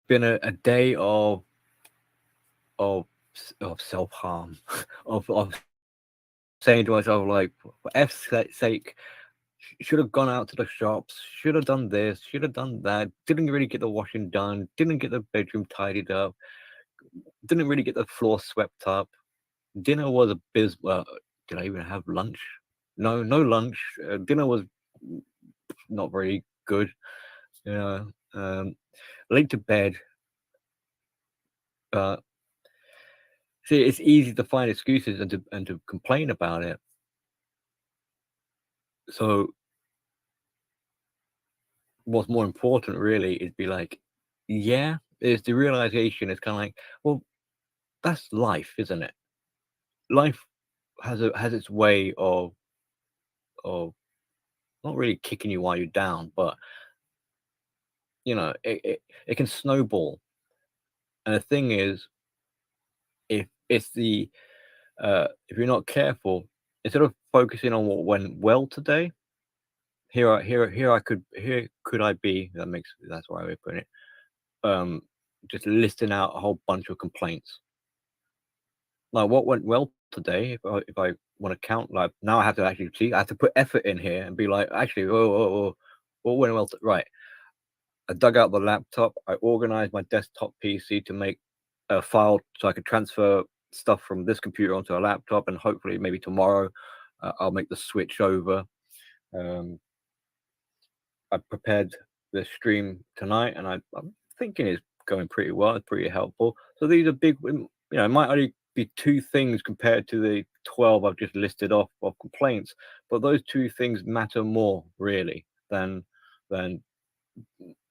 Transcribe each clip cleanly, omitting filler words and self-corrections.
been a day of of self harm, of saying to myself like, for F's sake, should have gone out to the shops, should have done this, should have done that. Didn't really get the washing done. Didn't get the bedroom tidied up. Didn't really get the floor swept up. Dinner was abysmal. Did I even have lunch? No, no lunch. Dinner was not very good. You know, late to bed. But see, it's easy to find excuses and to complain about it. So what's more important really is be like, yeah, is the realization. It's kind of like, well, that's life, isn't it? Life has its way of not really kicking you while you're down, but it can snowball. And the thing is, if it's the if you're not careful, instead of focusing on what went well today, here could I be? That's why we're putting it. Um, just listing out a whole bunch of complaints. Like what went well today? If I want to count, like now I have to actually see. I have to put effort in here and be like, actually, what went well? Right. I dug out the laptop. I organized my desktop PC to make a file so I could transfer stuff from this computer onto a laptop, and hopefully, maybe tomorrow, I'll make the switch over. Um, I prepared the stream tonight, and I'm thinking it's going pretty well. It's pretty helpful. So these are big. It might only be two things compared to the 12 I've just listed off of complaints, but those two things matter more really than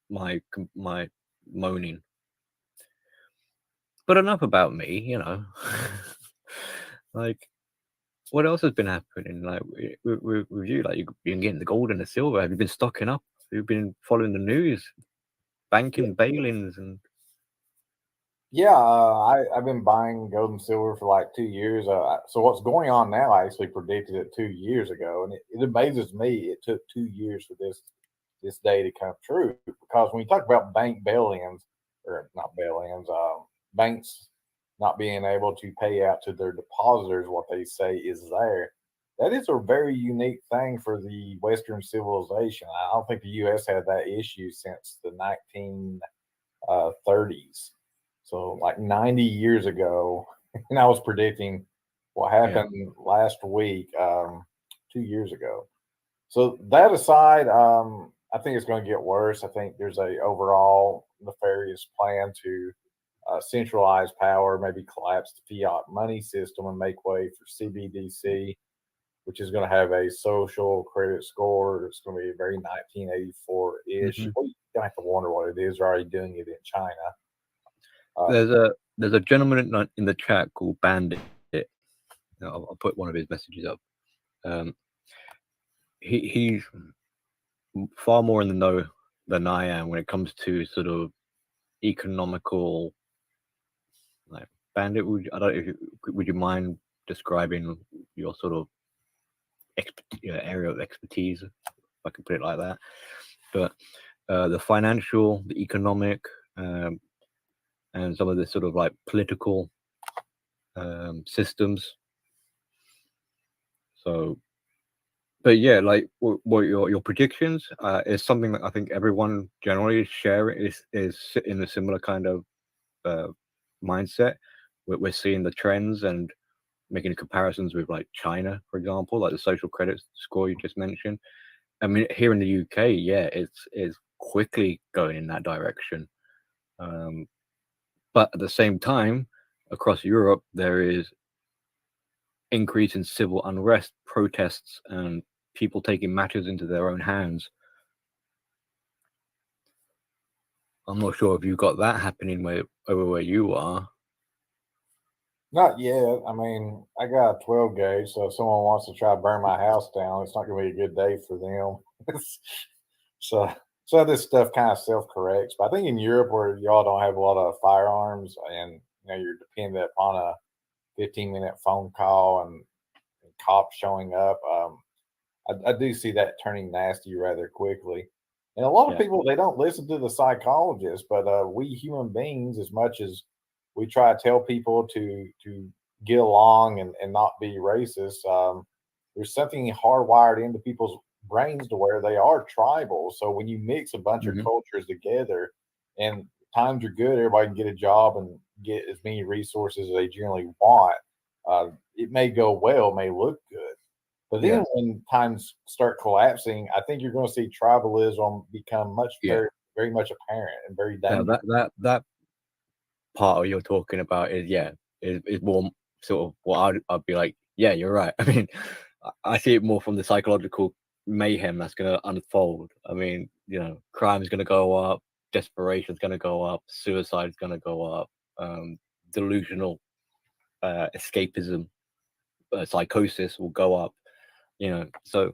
my moaning. But enough about me. Like, what else has been happening? Like, with you, like, you've been getting the gold and the silver. Have you been stocking up? Have you been following the news, Yeah, banking bailings, and yeah. I've been buying gold and silver for like 2 years. So what's going on now? I actually predicted it 2 years ago, and it amazes me. It took 2 years for this day to come true. Because when you talk about bank bail-ins, or not bail-ins, banks not being able to pay out to their depositors what they say is there. That is a very unique thing for the Western civilization. I don't think the U.S. had that issue since the 1930s. So, like 90 years ago, and I was predicting what yeah, happened last week, 2 years ago. So that aside, I think it's going to get worse. I think there's a overall nefarious plan to centralize power, maybe collapse the fiat money system and make way for CBDC, which is going to have a social credit score. It's going to be very 1984-ish. hmm Well, you don't have to wonder what it is. They're already doing it in China. Uh, there's a gentleman in the chat called Bandit. I'll put one of his messages up. Um, he's far more in the know than I am when it comes to sort of economical, like, Bandit. I don't know if would you mind describing your sort of area of expertise, if I can put it like that. But the financial, the economic, um, and some of the sort of like political systems. So, but yeah, like what your predictions is something that I think everyone generally share is in a similar kind of uh, mindset. We're seeing the trends and making comparisons with like China, for example, like the social credit score you just mentioned. I mean, here in the UK, yeah, it's quickly going in that direction. Um, but at the same time, across Europe, there is increase in civil unrest, protests, and people taking matters into their own hands. I'm not sure if you've got that happening over where you are. Not yet. I mean, I got a 12 gauge, so if someone wants to try to burn my house down, it's not going to be a good day for them. so, so this stuff kind of self corrects. But I think in Europe, where y'all don't have a lot of firearms, and you're dependent upon a 15-minute phone call and cops showing up, I do see that turning nasty rather quickly. And a lot of Yeah. people, they don't listen to the psychologists, but we human beings, as much as we try to tell people to get along and not be racist, there's something hardwired into people's brains to where they are tribal. So when you mix a bunch of Hmm. cultures together and times are good, everybody can get a job and get as many resources as they generally want. It may go well, may look good. But then Yeah. when times start collapsing, I think you're going to see tribalism become Yeah. very much apparent and very Now dangerous. that part of you're talking about is, yeah, is more sort of what I'd be like, yeah, you're right. I mean, I see it more from the psychological mayhem that's going to unfold. I mean, crime is going to go up, desperation is going to go up, suicide is going to go up, delusional escapism, psychosis will go up. So,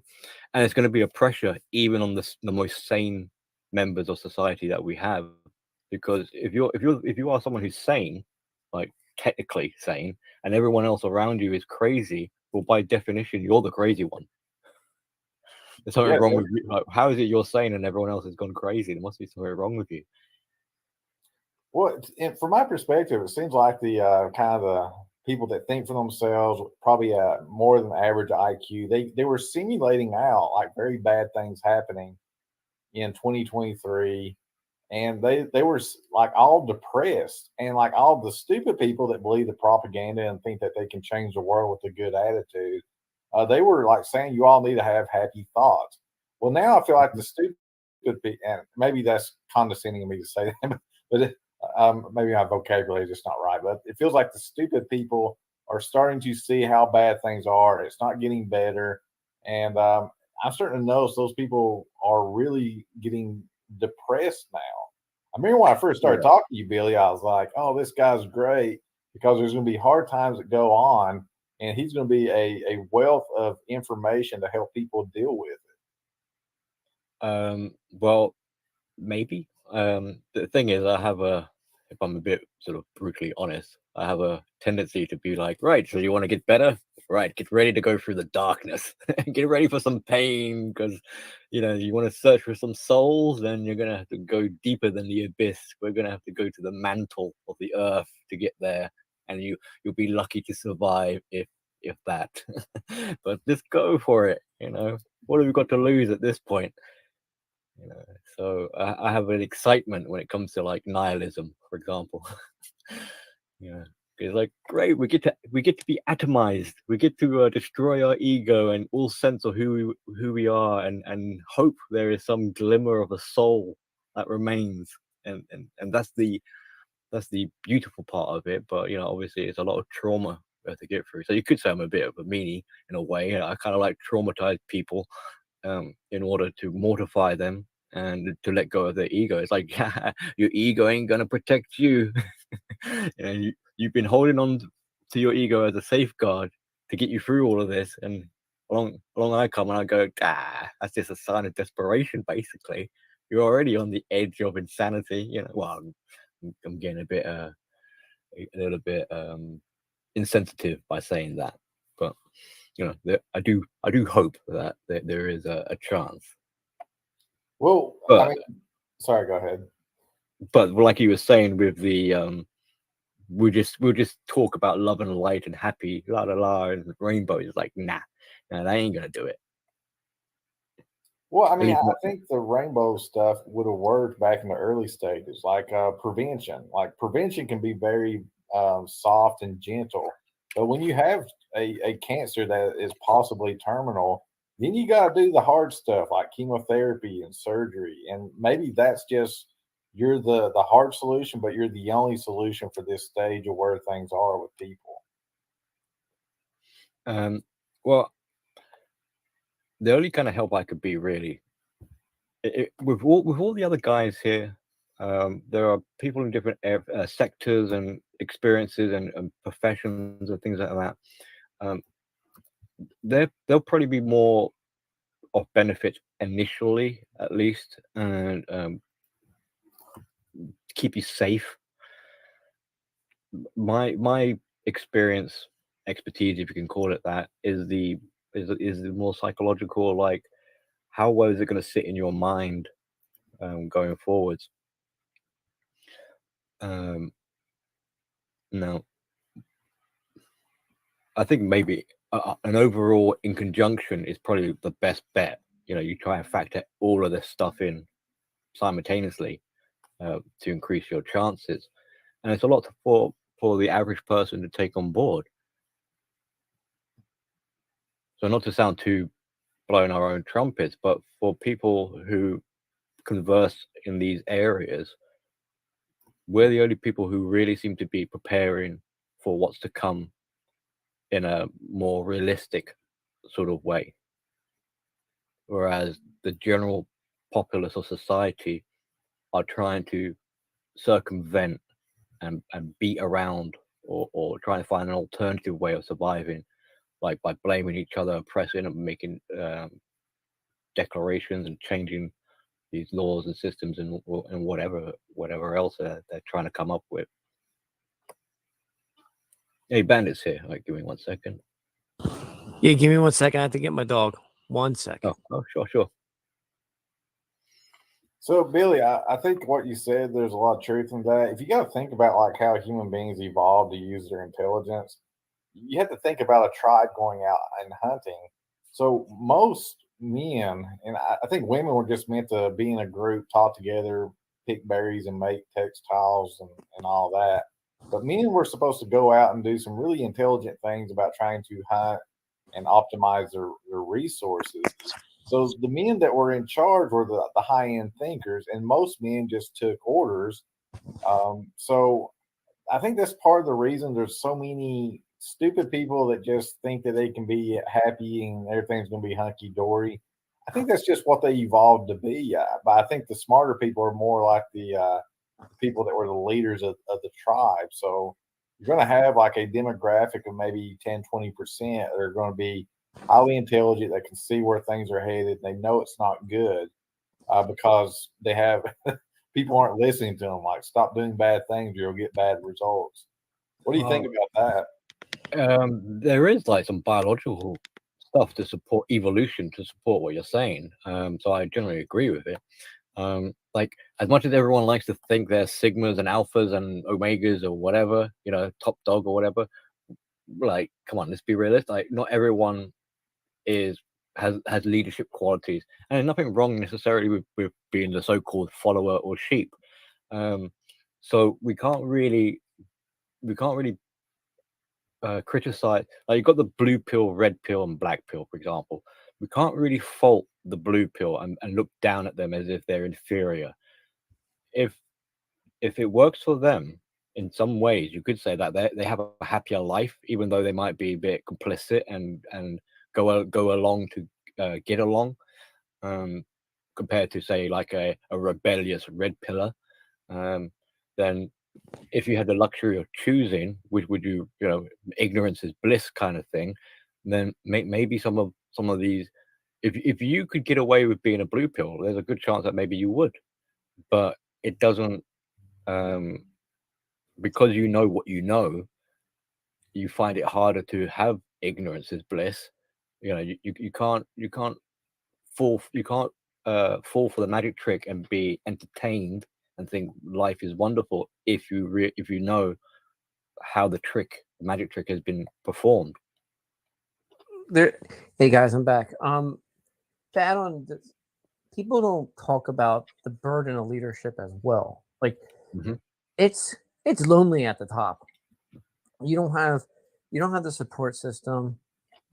and it's going to be a pressure even on the most sane members of society that we have, because if you are someone who's sane, like technically sane, and everyone else around you is crazy, well, by definition you're the crazy one. There's something Yeah. wrong with you. Like, how is it you're sane and everyone else has gone crazy? There must be something wrong with you. Well, from my perspective, it seems like the kind of the people that think for themselves, probably more than average IQ, they were simulating out like very bad things happening in 2023, and they were like all depressed, and like all the stupid people that believe the propaganda and think that they can change the world with a good attitude, they were like saying you all need to have happy thoughts. Well, now I feel like the stupid people, and maybe that's condescending of me to say that, but maybe my vocabulary is just not right. But it feels like the stupid people are starting to see how bad things are. It's not getting better, and I'm starting to notice those people are really getting depressed now. I remember when I first started Yeah. talking to you, Billy, I was like, "Oh, this guy's great," because there's going to be hard times that go on, and he's going to be a wealth of information to help people deal with it. Well, maybe. The thing is, if I'm a bit sort of brutally honest, I have a tendency to be like, right, so you want to get better? Right, get ready to go through the darkness. Get ready for some pain, because, you want to search for some souls, then you're going to have to go deeper than the abyss. We're going to have to go to the mantle of the earth to get there. And you'll be lucky to survive if that. But just go for it, What have we got to lose at this point? you know so I have an excitement when it comes to like nihilism, for example. yeah it's like, great, we get to be atomized, we get to destroy our ego and all sense of who we are, and hope there is some glimmer of a soul that remains. And that's the beautiful part of it. But obviously it's a lot of trauma we have to get through. So you could say I'm a bit of a meanie in a way. I kind of like traumatize people, in order to mortify them and to let go of their ego. It's like, your ego ain't gonna protect you. You've been holding on to your ego as a safeguard to get you through all of this, and along I come and I go, that's just a sign of desperation. Basically, you're already on the edge of insanity. Well, I'm getting a little bit insensitive by saying that, but I do hope that there is a chance. Well, I But mean, sorry, go ahead. like you were saying with the we'll just talk about love and light and happy, la la la, and rainbows. It's like, nah, that ain't gonna do it. Well, I At mean, least I not. think the rainbow stuff would have worked back in the early stages, like prevention. Like prevention can be very soft and gentle, but when you have a cancer that is possibly terminal, then you got to do the hard stuff like chemotherapy and surgery, and maybe that's just you're the hard solution, but you're the only solution for this stage of where things are with people. Well, the only kind of help I could be really, with all the other guys here. There are people in different sectors and experiences and professions and things like that. Um, they'll probably be more of benefit initially, at least, and keep you safe. My experience, expertise, if you can call it that, is the more psychological. Like, how well is it going to sit in your mind going forwards. Now, I think maybe an overall in conjunction is probably the best bet. You try and factor all of this stuff in simultaneously to increase your chances, and it's a lot for the average person to take on board. So, not to sound too blowing our own trumpets, but for people who converse in these areas, we're the only people who really seem to be preparing for what's to come in a more realistic sort of way. Whereas the general populace of society are trying to circumvent and beat around or trying to find an alternative way of surviving, like by blaming each other, oppressing and making declarations and changing these laws and systems and whatever else they're trying to come up with. Hey, Bandit's here. Like, give me 1 second. Yeah, give me 1 second. I have to get my dog. 1 second. Oh, sure. So, Billy, I think what you said, there's a lot of truth in that. If you got to think about like how human beings evolved to use their intelligence, you have to think about a tribe going out and hunting. So most men, and I think women were just meant to be in a group, talk together, pick berries and make textiles and all that. But men were supposed to go out and do some really intelligent things about trying to hunt and optimize their resources. So the men that were in charge were the high end thinkers, and most men just took orders. So I think that's part of the reason there's so many stupid people that just think that they can be happy and everything's going to be hunky dory. I think that's just what they evolved to be. But I think the smarter people are more like the people that were the leaders of the tribe. So you're going to have like a demographic of maybe 10, 20% that are going to be highly intelligent, that can see where things are headed. They know it's not good because they have people aren't listening to them. Like, stop doing bad things, you'll get bad results. What do you think about that? There is like some biological stuff to support evolution, to support what you're saying. So I generally agree with it. Like, as much as everyone likes to think they're sigmas and alphas and omegas or whatever, top dog or whatever, like, come on, let's be realistic. Like, not everyone has leadership qualities, and there's nothing wrong necessarily with being the so-called follower or sheep. So we can't really criticize. Like, you've got the blue pill, red pill, and black pill, for example. We can't really fault the blue pill and look down at them as if they're inferior. If it works for them in some ways, you could say that they have a happier life, even though they might be a bit complicit and go along to get along, compared to, say, like a rebellious red pillar. Then if you had the luxury of choosing, which would you ignorance is bliss kind of thing, then maybe some of these, if you could get away with being a blue pill, there's a good chance that maybe you would. But it doesn't, because you know what you know, you find it harder to have ignorance is bliss. You can't fall for the magic trick and be entertained and think life is wonderful if you know how the magic trick has been performed. Hey guys, I'm back. To add on, people don't talk about the burden of leadership as well. Like, it's lonely at the top. You don't have the support system.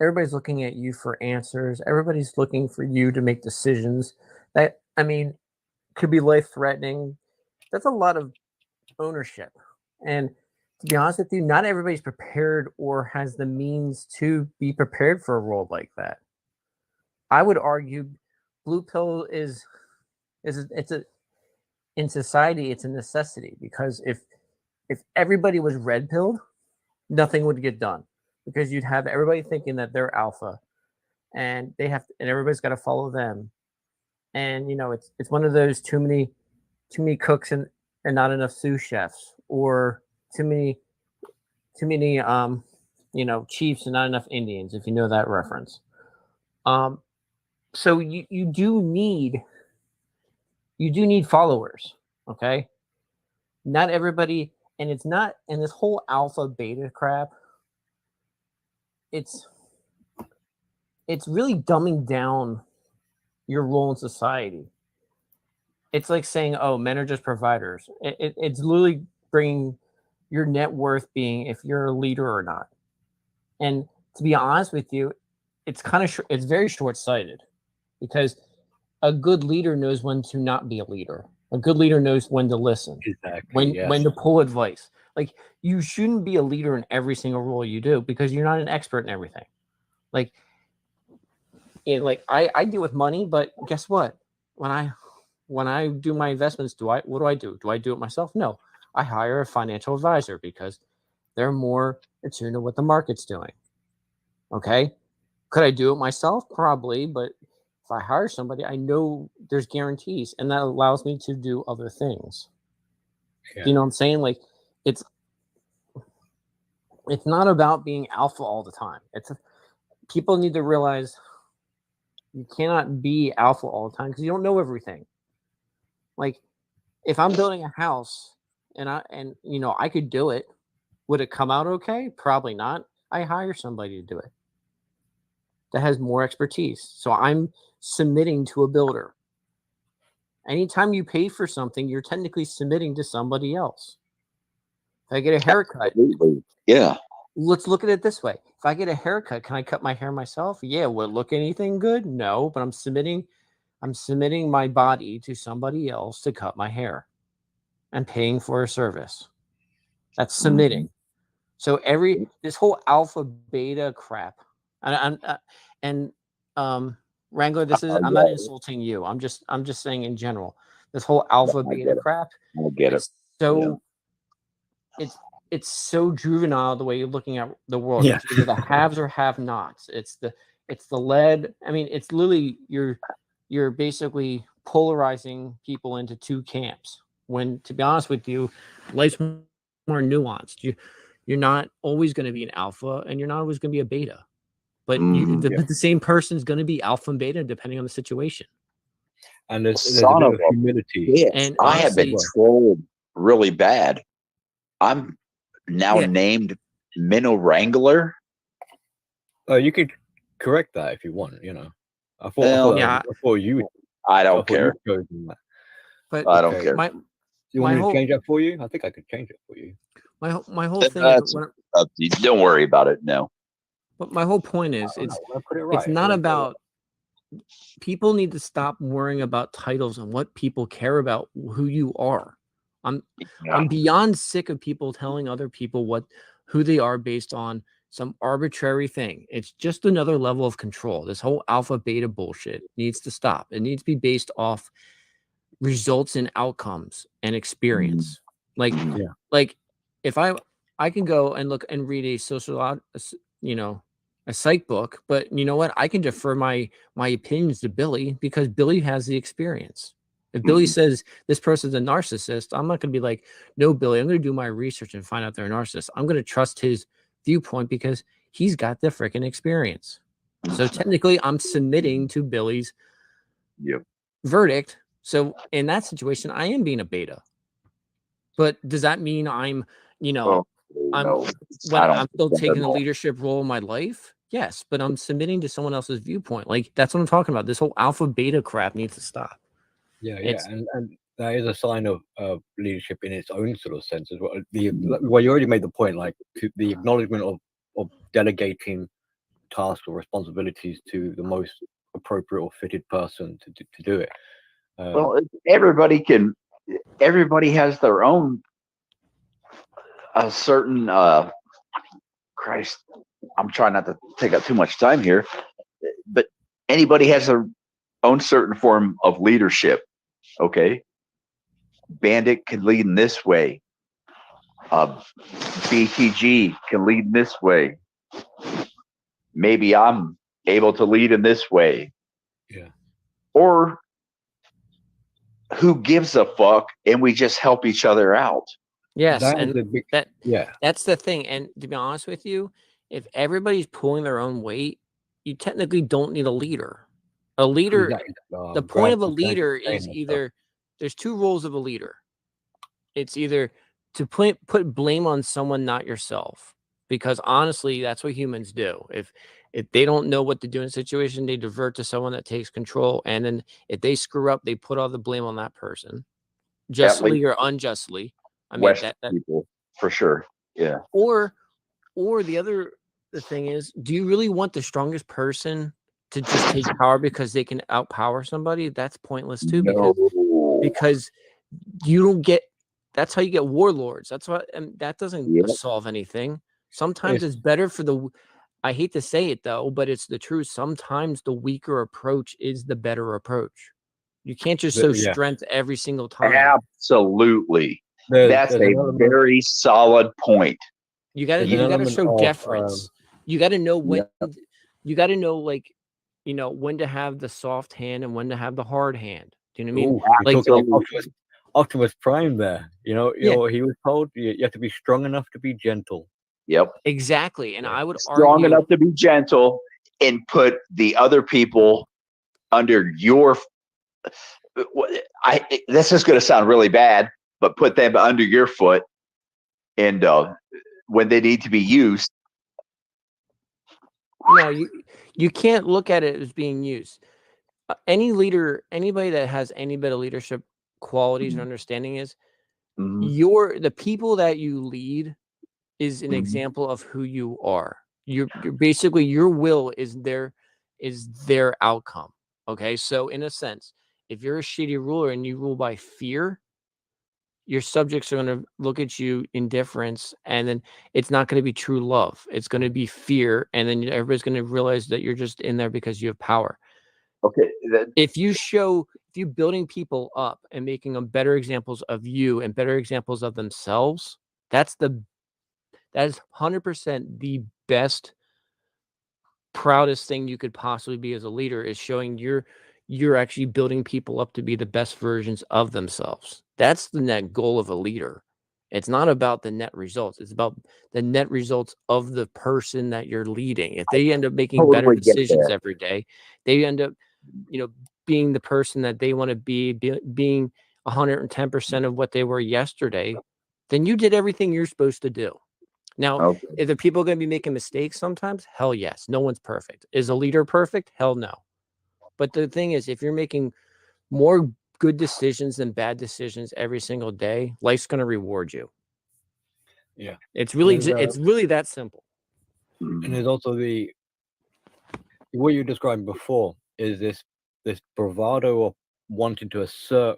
Everybody's looking at you for answers. Everybody's looking for you to make decisions that, could be life threatening. That's a lot of ownership. And to be honest with you, not everybody's prepared or has the means to be prepared for a role like that. I would argue blue pill in society, it's a necessity, because if everybody was red pilled, nothing would get done, because you'd have everybody thinking that they're alpha and and everybody's got to follow them. And it's one of those too many cooks and not enough sous chefs, or too many chiefs and not enough Indians, if you know that reference. So you do need you do need followers. Okay. Not everybody, and it's not, and this whole alpha beta crap, it's really dumbing down your role in society. It's like saying, oh, men are just providers. It's literally bringing your net worth being if you're a leader or not. And to be honest with you, it's kind of it's very short-sighted, because a good leader knows when to not be a leader. A good leader knows when to listen, Exactly. when to pull advice. Like, you shouldn't be a leader in every single role you do, because you're not an expert in everything. Like, I deal with money, but guess what? When I do my investments, what do? Do I do it myself? No. I hire a financial advisor because they're more attuned to what the market's doing. Okay. Could I do it myself? Probably, but if I hire somebody, I know there's guarantees, and that allows me to do other things. Yeah. Do you know what I'm saying? Like, it's not about being alpha all the time. People need to realize you cannot be alpha all the time, because you don't know everything. Like, if I'm building a house and I could do it, would it come out okay? Probably not. I hire somebody to do it that has more expertise. So I'm submitting to a builder. Anytime you pay for something, you're technically submitting to somebody else. If I get a haircut, yeah. Let's look at it this way. If I get a haircut, can I cut my hair myself? Yeah. Will it look anything good? No, but I'm submitting my body to somebody else to cut my hair and paying for a service. That's submitting. Mm-hmm. So this whole alpha beta crap, and Wrangler, I'm not insulting you. I'm just saying in general, this whole alpha beta crap. I get it. So it's so juvenile the way you're looking at the world. Yeah. It's either the haves or have-nots. It's the lead. I mean, it's literally you're basically polarizing people into two camps. When, to be honest with you, life's more nuanced. You're not always going to be an alpha, and you're not always going to be a beta. But the same person is going to be alpha and beta depending on the situation. And there's a bit of humility. Yes, and honestly, I have been trolled really bad. I'm now named Minnow Wrangler. Oh, you could correct that if you want. You know, I thought you. I don't care. But I don't care. You want me to change that for you? I think I could change it for you. My whole thing is, don't worry about it. No. But my whole point is, it's not about. People need to stop worrying about titles and what people care about who you are. I'm beyond sick of people telling other people who they are based on some arbitrary thing. It's just another level of control. This whole alpha beta bullshit needs to stop. It needs to be based off results and outcomes and experience. Like if I can go and look and read a psych book, but you know what? I can defer my opinions to Billy, because Billy has the experience. If Billy says this person's a narcissist, I'm not going to be like, no, Billy, I'm going to do my research and find out they're a narcissist. I'm going to trust his viewpoint because he's got the freaking experience. So technically I'm submitting to Billy's verdict. So in that situation, I am being a beta. But does that mean I'm still taking a leadership role in my life? Yes, but I'm submitting to someone else's viewpoint. Like, that's what I'm talking about. This whole alpha beta crap needs to stop. Yeah, and that is a sign of leadership in its own sort of sense as well. Well, you already made the point, like the acknowledgement of delegating tasks or responsibilities to the most appropriate or fitted person to do it. Well, everybody has their own certain Christ, I'm trying not to take up too much time here, but anybody has their own certain form of leadership. Okay, Bandit can lead in this way. BTG can lead in this way. Maybe I'm able to lead in this way. Yeah. Or who gives a fuck, and we just help each other out. Yes, that's the thing. And to be honest with you, if everybody's pulling their own weight, you technically don't need a leader. A leader, the point of a leader is either there's two roles of a leader. It's either to put blame on someone, not yourself, because honestly, that's what humans do. If they don't know what to do in a situation, they divert to someone that takes control, and then if they screw up, they put all the blame on that person, justly or unjustly. I mean, West people for sure. Yeah. Or the thing is, do you really want the strongest person to just take power because they can outpower somebody? That's pointless too, because you don't get. That's how you get warlords. That's what, and that doesn't solve anything. Sometimes it's better for the. I hate to say it though, but it's the truth. Sometimes the weaker approach is the better approach. You can't just show strength every single time. Absolutely. That's a very solid point. You gotta show deference. You gotta know when. You gotta know, like, when to have the soft hand and when to have the hard hand. Do you know what I mean? Like Optimus Prime there. He was told you have to be strong enough to be gentle. Yep. Exactly. And I would strong enough to be gentle and put the other people under your. This is going to sound really bad, but put them under your foot, and when they need to be used. No, you can't look at it as being used. Any leader, anybody that has any bit of leadership qualities and understanding is the people that you lead is an example of who you are. You're basically, your will is their outcome. Okay, so in a sense, if you're a shitty ruler and you rule by fear, your subjects are going to look at you indifference, and then it's not going to be true love. It's going to be fear, and then everybody's going to realize that you're just in there because you have power. Okay. If you're building people up and making them better examples of you and better examples of themselves, that is 100% the best, proudest thing you could possibly be as a leader, is showing you're actually building people up to be the best versions of themselves. That's the net goal of a leader. It's not about the net results. It's about the net results of the person that you're leading. If they end up making better decisions every day, they end up, being the person that they want to be, being 110% of what they were yesterday, then you did everything you're supposed to do. Now, if the people are going to be making mistakes sometimes, hell yes. No one's perfect. Is a leader perfect? Hell no. But the thing is, if you're making more good decisions than bad decisions every single day, life's going to reward you. Yeah. It's really that simple. And there's also what you described before is this bravado of wanting to assert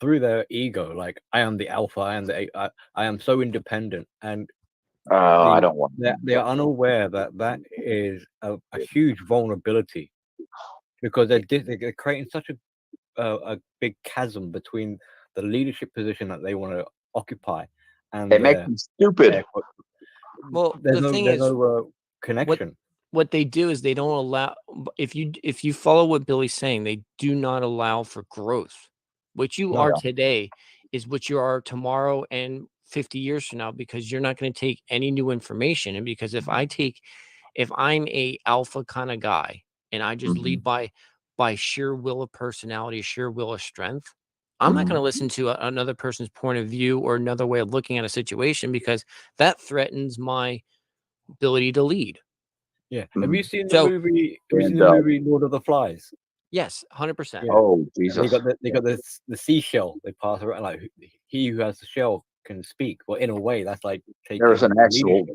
through their ego, like, I am the alpha, I am so independent, and I don't want. They are unaware that is a huge vulnerability, because they're creating such a big chasm between the leadership position that they want to occupy and it makes them stupid. Well, the thing is, no connection. What they do is they don't allow. If you follow what Billy's saying, they do not allow for growth. What you are today is what you are tomorrow and 50 years from now, because you're not going to take any new information. And because if I'm a alpha kind of guy and I just lead by sheer will of personality, sheer will of strength, I'm not going to listen to another person's point of view or another way of looking at a situation, because that threatens my ability to lead. Yeah. Have you seen the movie? Have you seen the movie Lord of the Flies? Yes, 100%. Yeah. Oh Jesus! They got the seashell. They pass around, like, he who has the shell can speak. Well, in a way, that's like taking. There's an actual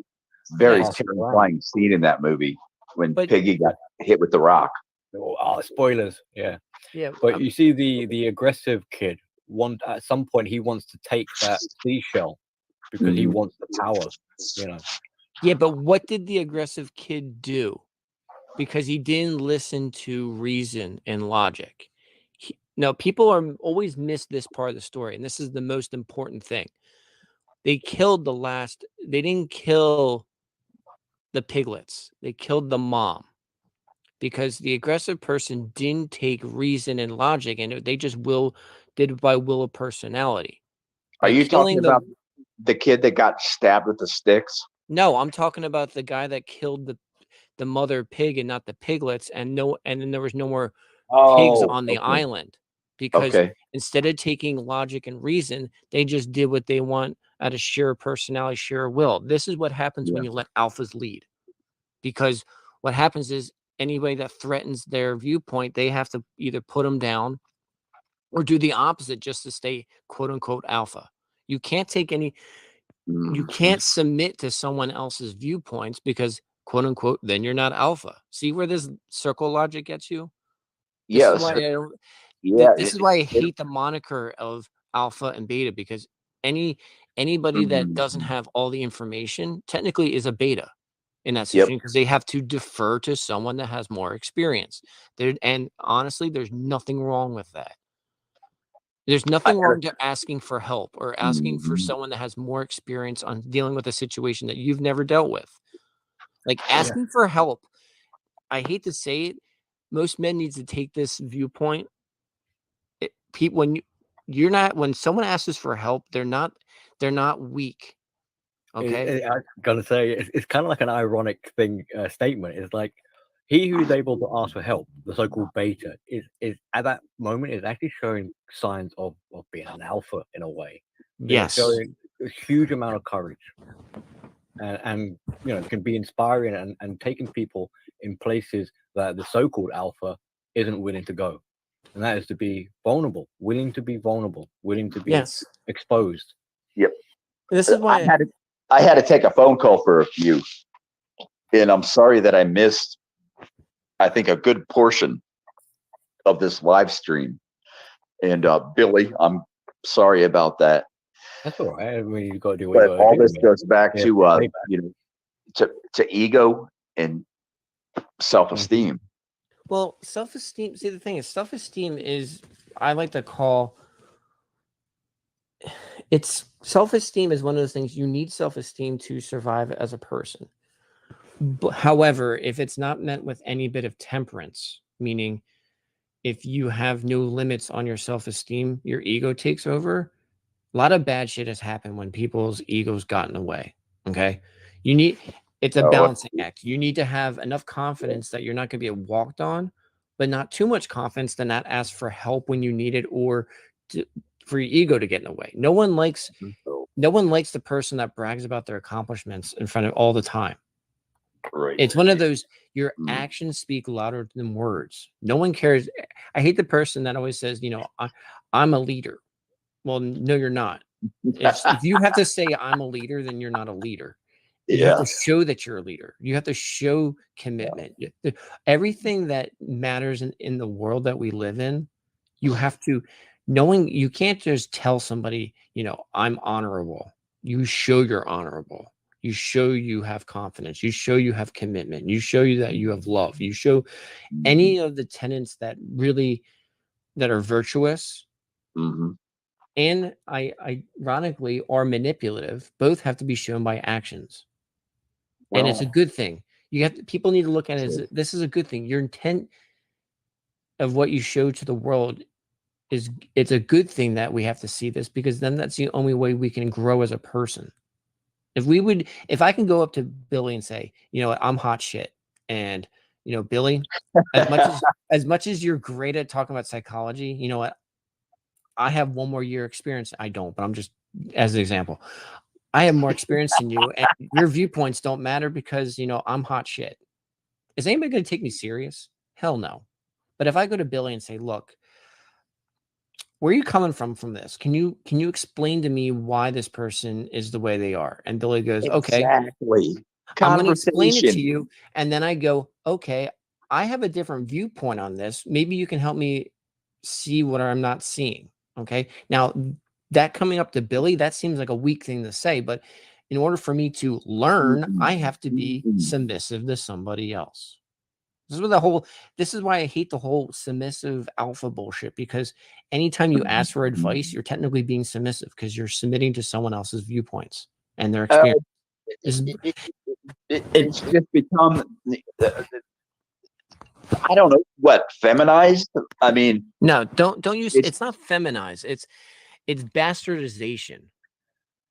very terrifying scene in that movie when Piggy got hit with the rock. Oh, spoilers! Yeah. Yeah. But you see the aggressive kid. At some point he wants to take that seashell because he wants the power. Yeah, but what did the aggressive kid do? Because he didn't listen to reason and logic. Now, people always miss this part of the story, and this is the most important thing. They didn't kill the piglets. They killed the mom, because the aggressive person didn't take reason and logic, and they just did it by will of personality. Are you talking about the kid that got stabbed with the sticks? No, I'm talking about the guy that killed the mother pig and not the piglets, and then there was no more pigs on the island. because instead of taking logic and reason, they just did what they want out of sheer personality, sheer will. This is what happens when you let alphas lead, because what happens is anybody that threatens their viewpoint, they have to either put them down or do the opposite just to stay quote unquote alpha. You can't take any, you can't submit to someone else's viewpoints because quote unquote, then you're not alpha. See where this circle logic gets you? This is why I don't, this is why I hate the moniker of alpha and beta, because anybody that doesn't have all the information technically is a beta in that situation, because they have to defer to someone that has more experience. And honestly, there's nothing wrong with that. There's nothing wrong to asking for help or asking for someone that has more experience on dealing with a situation that you've never dealt with. Like asking for help, I hate to say it, most men need to take this viewpoint. When you're not, when someone asks for help, they're not weak. Okay. I was gonna say it's kind of like an ironic thing statement. It's like he who's able to ask for help, the so-called beta, is at that moment is actually showing signs of being an alpha in a way. Yes, showing a huge amount of courage, and you know, can be inspiring and taking people in places that the so-called alpha isn't willing to go, and that is to be vulnerable, willing to be exposed. Yep. This is why I had to take a phone call for a few, and I'm sorry that I missed, I think, a good portion of this live stream. And Billy, I'm sorry about that. That's all right. I mean, you got to do what you got to do. But all this goes back to you know, to ego and self-esteem. Well, self-esteem. See, the thing is, self-esteem is, I like to call, it's self-esteem is one of those things you need self-esteem to survive as a person. But, however, if it's not met with any bit of temperance, meaning if you have no limits on your self-esteem, your ego takes over. A lot of bad shit has happened when people's egos got in the way. Okay. It's a balancing act. You need to have enough confidence that you're not going to be walked on, but not too much confidence to not ask for help when you need it, or for your ego to get in the way. No one likes the person that brags about their accomplishments in front of all the time. Right. It's one of those, your actions speak louder than words. No one cares. I hate the person that always says, you know, I'm a leader. Well, no, you're not. If you have to say I'm a leader, then you're not a leader. You have to show that you're a leader. You have to show commitment. Everything that matters in the world that we live in, you have to, you can't just tell somebody, you know, I'm honorable. You show you're honorable. You show you have confidence. You show you have commitment. You show you that you have love. You show any of the tenets that are virtuous. And ironically are manipulative, both have to be shown by actions. And it's a good thing. People need to look at it as this is a good thing. Your intent of what you show to the world it's a good thing that we have to see this, because then that's the only way we can grow as a person. If I can go up to Billy and say, you know what, I'm hot shit. And, you know, Billy, as much as you're great at talking about psychology, you know what, I have one more year experience. I don't, but I'm just as an example. I have more experience than you, and your viewpoints don't matter because, you know, I'm hot shit. Is anybody going to take me serious? Hell no. But if I go to Billy and say, look, where are you coming from this? Can you explain to me why this person is the way they are? And Billy goes, okay, exactly. I'm going to explain it to you. And then I go, okay, I have a different viewpoint on this. Maybe you can help me see what I'm not seeing. Okay. Now, that coming up to Billy, that seems like a weak thing to say, but in order for me to learn, I have to be submissive to somebody else. This is why I hate the whole submissive alpha bullshit, because anytime you ask for advice, you're technically being submissive because you're submitting to someone else's viewpoints and their experience. It's just become, I don't know, what, feminized? I mean, no, don't use, it's not feminized. It's bastardization.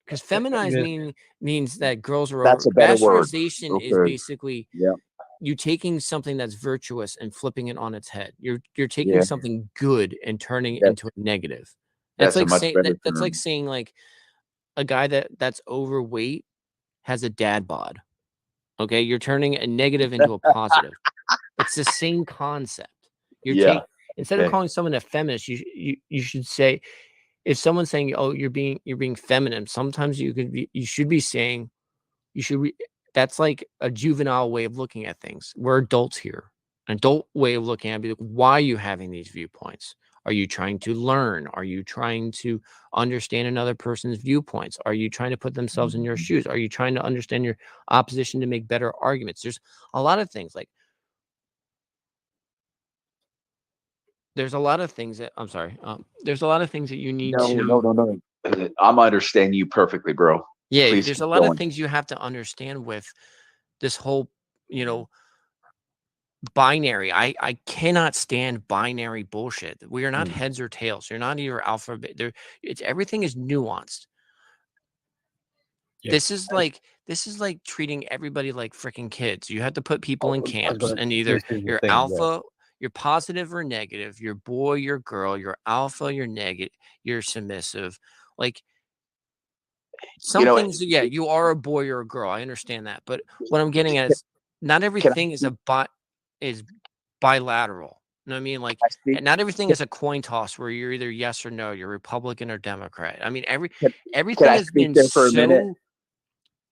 Because feminized means that girls are that's over. A better word. Bastardization is basically you taking something that's virtuous and flipping it on its head. You're taking something good and turning it into a negative. That's like saying that's like saying like a guy that's overweight has a dad bod. Okay, you're turning a negative into a positive. It's the same concept. Instead of calling someone a feminist, you should say, if someone's saying, "Oh, you're being feminine," sometimes you should be saying, that's like a juvenile way of looking at things. We're adults here. An adult way of looking at it, be like, why are you having these viewpoints? Are you trying to learn? Are you trying to understand another person's viewpoints? Are you trying to put themselves in your shoes? Are you trying to understand your opposition to make better arguments? There's a lot of things like, there's a lot of things that there's a lot of things that you need to. No. I'm understanding you perfectly, bro. Yeah, Please there's a lot of things you have to understand with this whole, binary. I cannot stand binary bullshit. We are not heads or tails. You're not either alpha. Everything is nuanced. Yeah. This is like treating everybody like freaking kids. You have to put people in camps, and either you're alpha, you're positive or negative. You're boy, you're girl. You're alpha, you're negative. You're submissive. Like some things, you are a boy or a girl. I understand that, but what I'm getting at is not everything is bilateral. You know what I mean? Like, not everything is a coin toss where you're either yes or no. You're Republican or Democrat. I mean, everything has been so.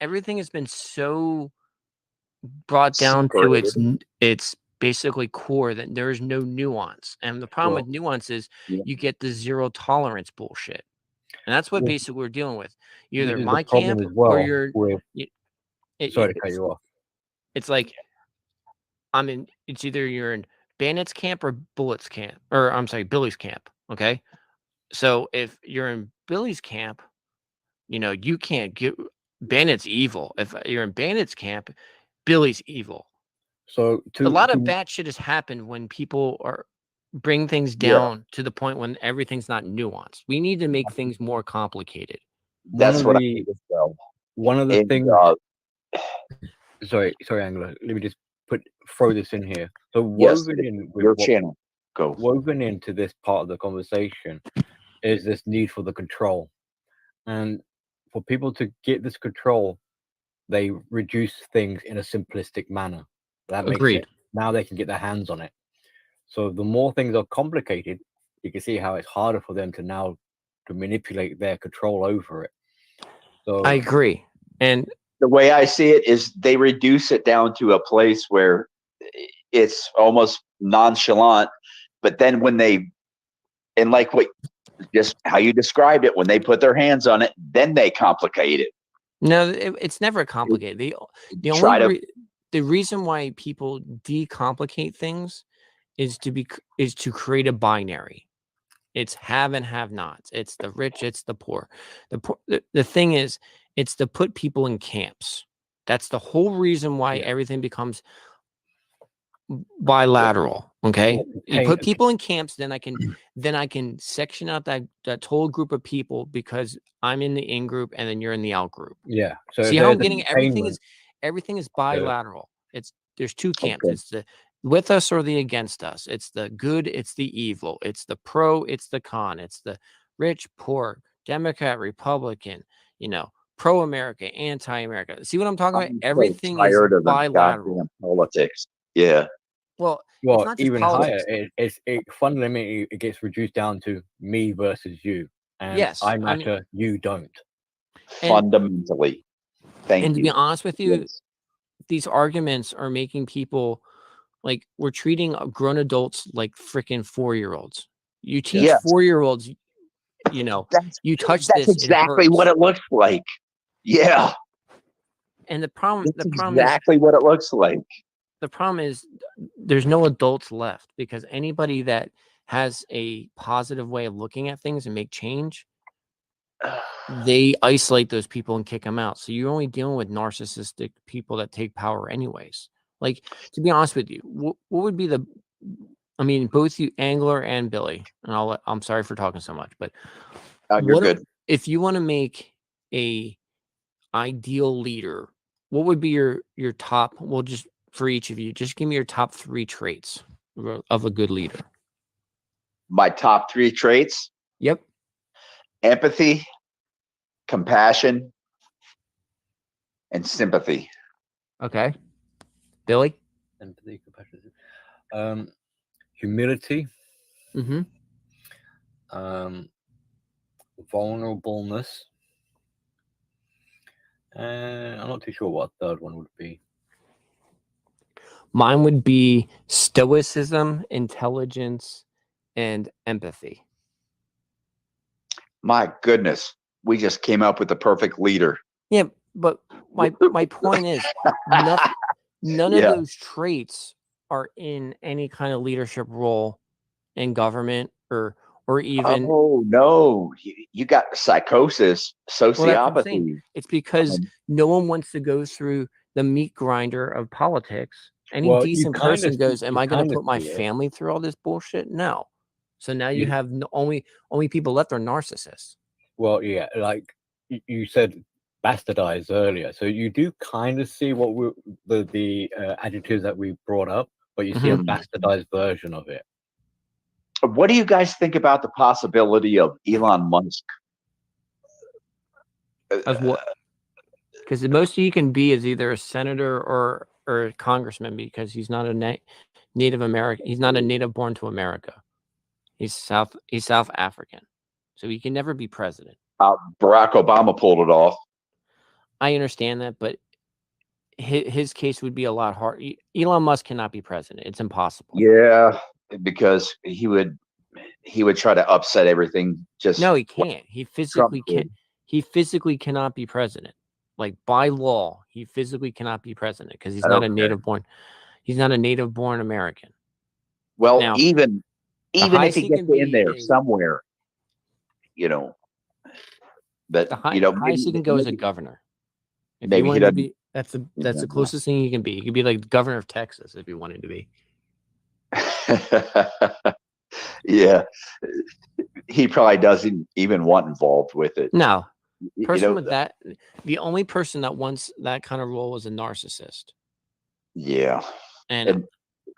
Everything has been so brought down to its basically core that there is no nuance. And the problem with nuance is you get the zero tolerance bullshit. And that's what basically we're dealing with. You're either my camp or you're. Sorry to cut you off. It's like it's either you're in Bandit's camp or Bullet's camp, or I'm sorry, Billy's camp. Okay. So if you're in Billy's camp, you can't get Bandit's evil. If you're in Bandit's camp, Billy's evil. So a lot of bad shit has happened when people bring things down to the point when everything's not nuanced. We need to make things more complicated. That's what I think as well. One of the things. Sorry, Angela. Let me just throw this in here. So woven in with your channel, woven into this part of the conversation is this need for the control, and for people to get this control, they reduce things in a simplistic manner. That makes it now they can get their hands on it. So the more things are complicated, you can see how it's harder for them to manipulate their control over it. So I agree. And the way I see it is they reduce it down to a place where it's almost nonchalant, but then and like just how you described it, when they put their hands on it, then they complicate it. No, it's never complicated. The reason why people decomplicate things is to create a binary. It's have and have nots. It's the rich, it's the poor. The thing is, it's to put people in camps. That's the whole reason why everything becomes bilateral. Okay, you put people in camps, then I can section out that whole group of people because I'm in the in group and then you're in the out group. Yeah. So see how I'm getting everything is bilateral. There's two camps. It's the with us or the against us. It's the good, it's the evil. It's the pro, it's the con. It's the rich, poor, Democrat, Republican. Pro-America, anti-America. See what I'm talking about? Everything is bilateral. Politics. Yeah. Well, it's not just even politics. higher. It fundamentally it gets reduced down to me versus you, and I matter, you don't. Fundamentally. Thank you. And to be honest with you, these arguments are making people like we're treating grown adults like freaking 4-year-olds. You teach 4-year-olds. You touch that's this. Exactly what it looks like. Yeah. And the problem is exactly what it looks like. The problem is there's no adults left because anybody that has a positive way of looking at things and make change, they isolate those people and kick them out. So you're only dealing with narcissistic people that take power anyways. Like, to be honest with you, what would be both you, Angler and Billy, and I'm sorry for talking so much, but you're good. If you want to make a ideal leader, what would be your top? We'll just for each of you. Just give me your top 3 traits of a good leader. My top 3 traits: Yep. empathy, compassion, and sympathy. Okay. Billy? Empathy, compassion, humility, Mm-hmm. vulnerableness, and I'm not too sure what a third one would be. Mine would be stoicism, intelligence, and empathy. My goodness, we just came up with the perfect leader. Yeah, but my point is none Yeah. of those traits are in any kind of leadership role in government or even. Oh no, you got psychosis, Well, that's what I'm saying. sociopathy. It's because no one wants to go through the meat grinder of politics. Any Well, you decent kind person of goes, "Am I going to put my see it. family through all this bullshit?" No. So now you You- have only people left are narcissists. Well, yeah, like you said, bastardized earlier. So you do kind of see what the adjectives that we brought up, but you see a Mhm. bastardized version of it. What do you guys think about the possibility of Elon Musk? Of what? Because the most he can be is either a senator or a congressman, because he's not a Native American. He's not a native born to America. He's South African, so he can never be president. Barack Obama pulled it off. I understand that, but his case would be a lot hard. Elon Musk cannot be president. It's impossible. Yeah, because he would try to upset everything. Just No, he can't. He physically did. can't. He physically cannot be president. Like by law, he physically cannot be president because he's not a Okay. native born. He's not a native born American. Well, Now, even if highest he he gets can be in there is somewhere, but the highest he can go is a governor. If maybe you he wanted to doesn't. be, that's the closest thing he can be. He could be like governor of Texas if you wanted to be. Yeah, he probably doesn't even want involved with it. No, You person know, with that, the only person that wants that kind of role is a narcissist. yeah, And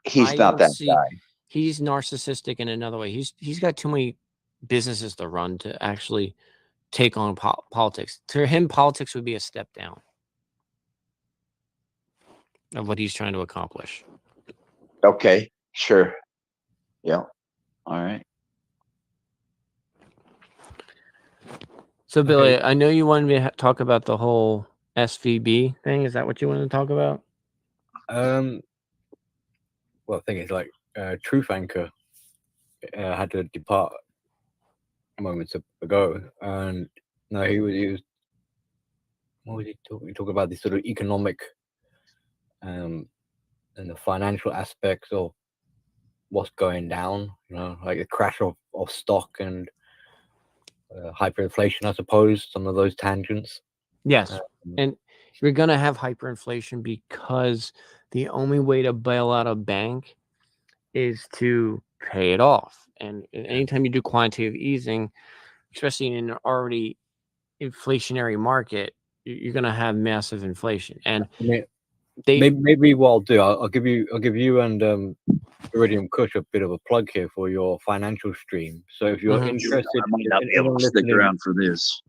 he's I not don't that see guy. he's narcissistic in another way. He's got too many businesses to run to actually take on politics. To him, politics would be a step down of what he's trying to accomplish. Okay, sure. Yeah. All right. So, Billy, Okay. I know you wanted me to talk about the whole SVB thing. Is that what you wanted to talk about? Well, the thing is, like, Truth Anchor had to depart moments ago, and no, he was. What was he talking? He talked about this sort of economic, and the financial aspects of what's going down. Like the crash of stock and hyperinflation, I suppose. Some of those tangents. Yes. And you're going to have hyperinflation because the only way to bail out a bank is to pay it off. And anytime you do quantitative easing, especially in an already inflationary market, you're going to have massive inflation. And I mean, maybe what I'll do, I'll give you and Iridium Kush a bit of a plug here for your financial stream. So if you're interested, I might not be able to stick around for this.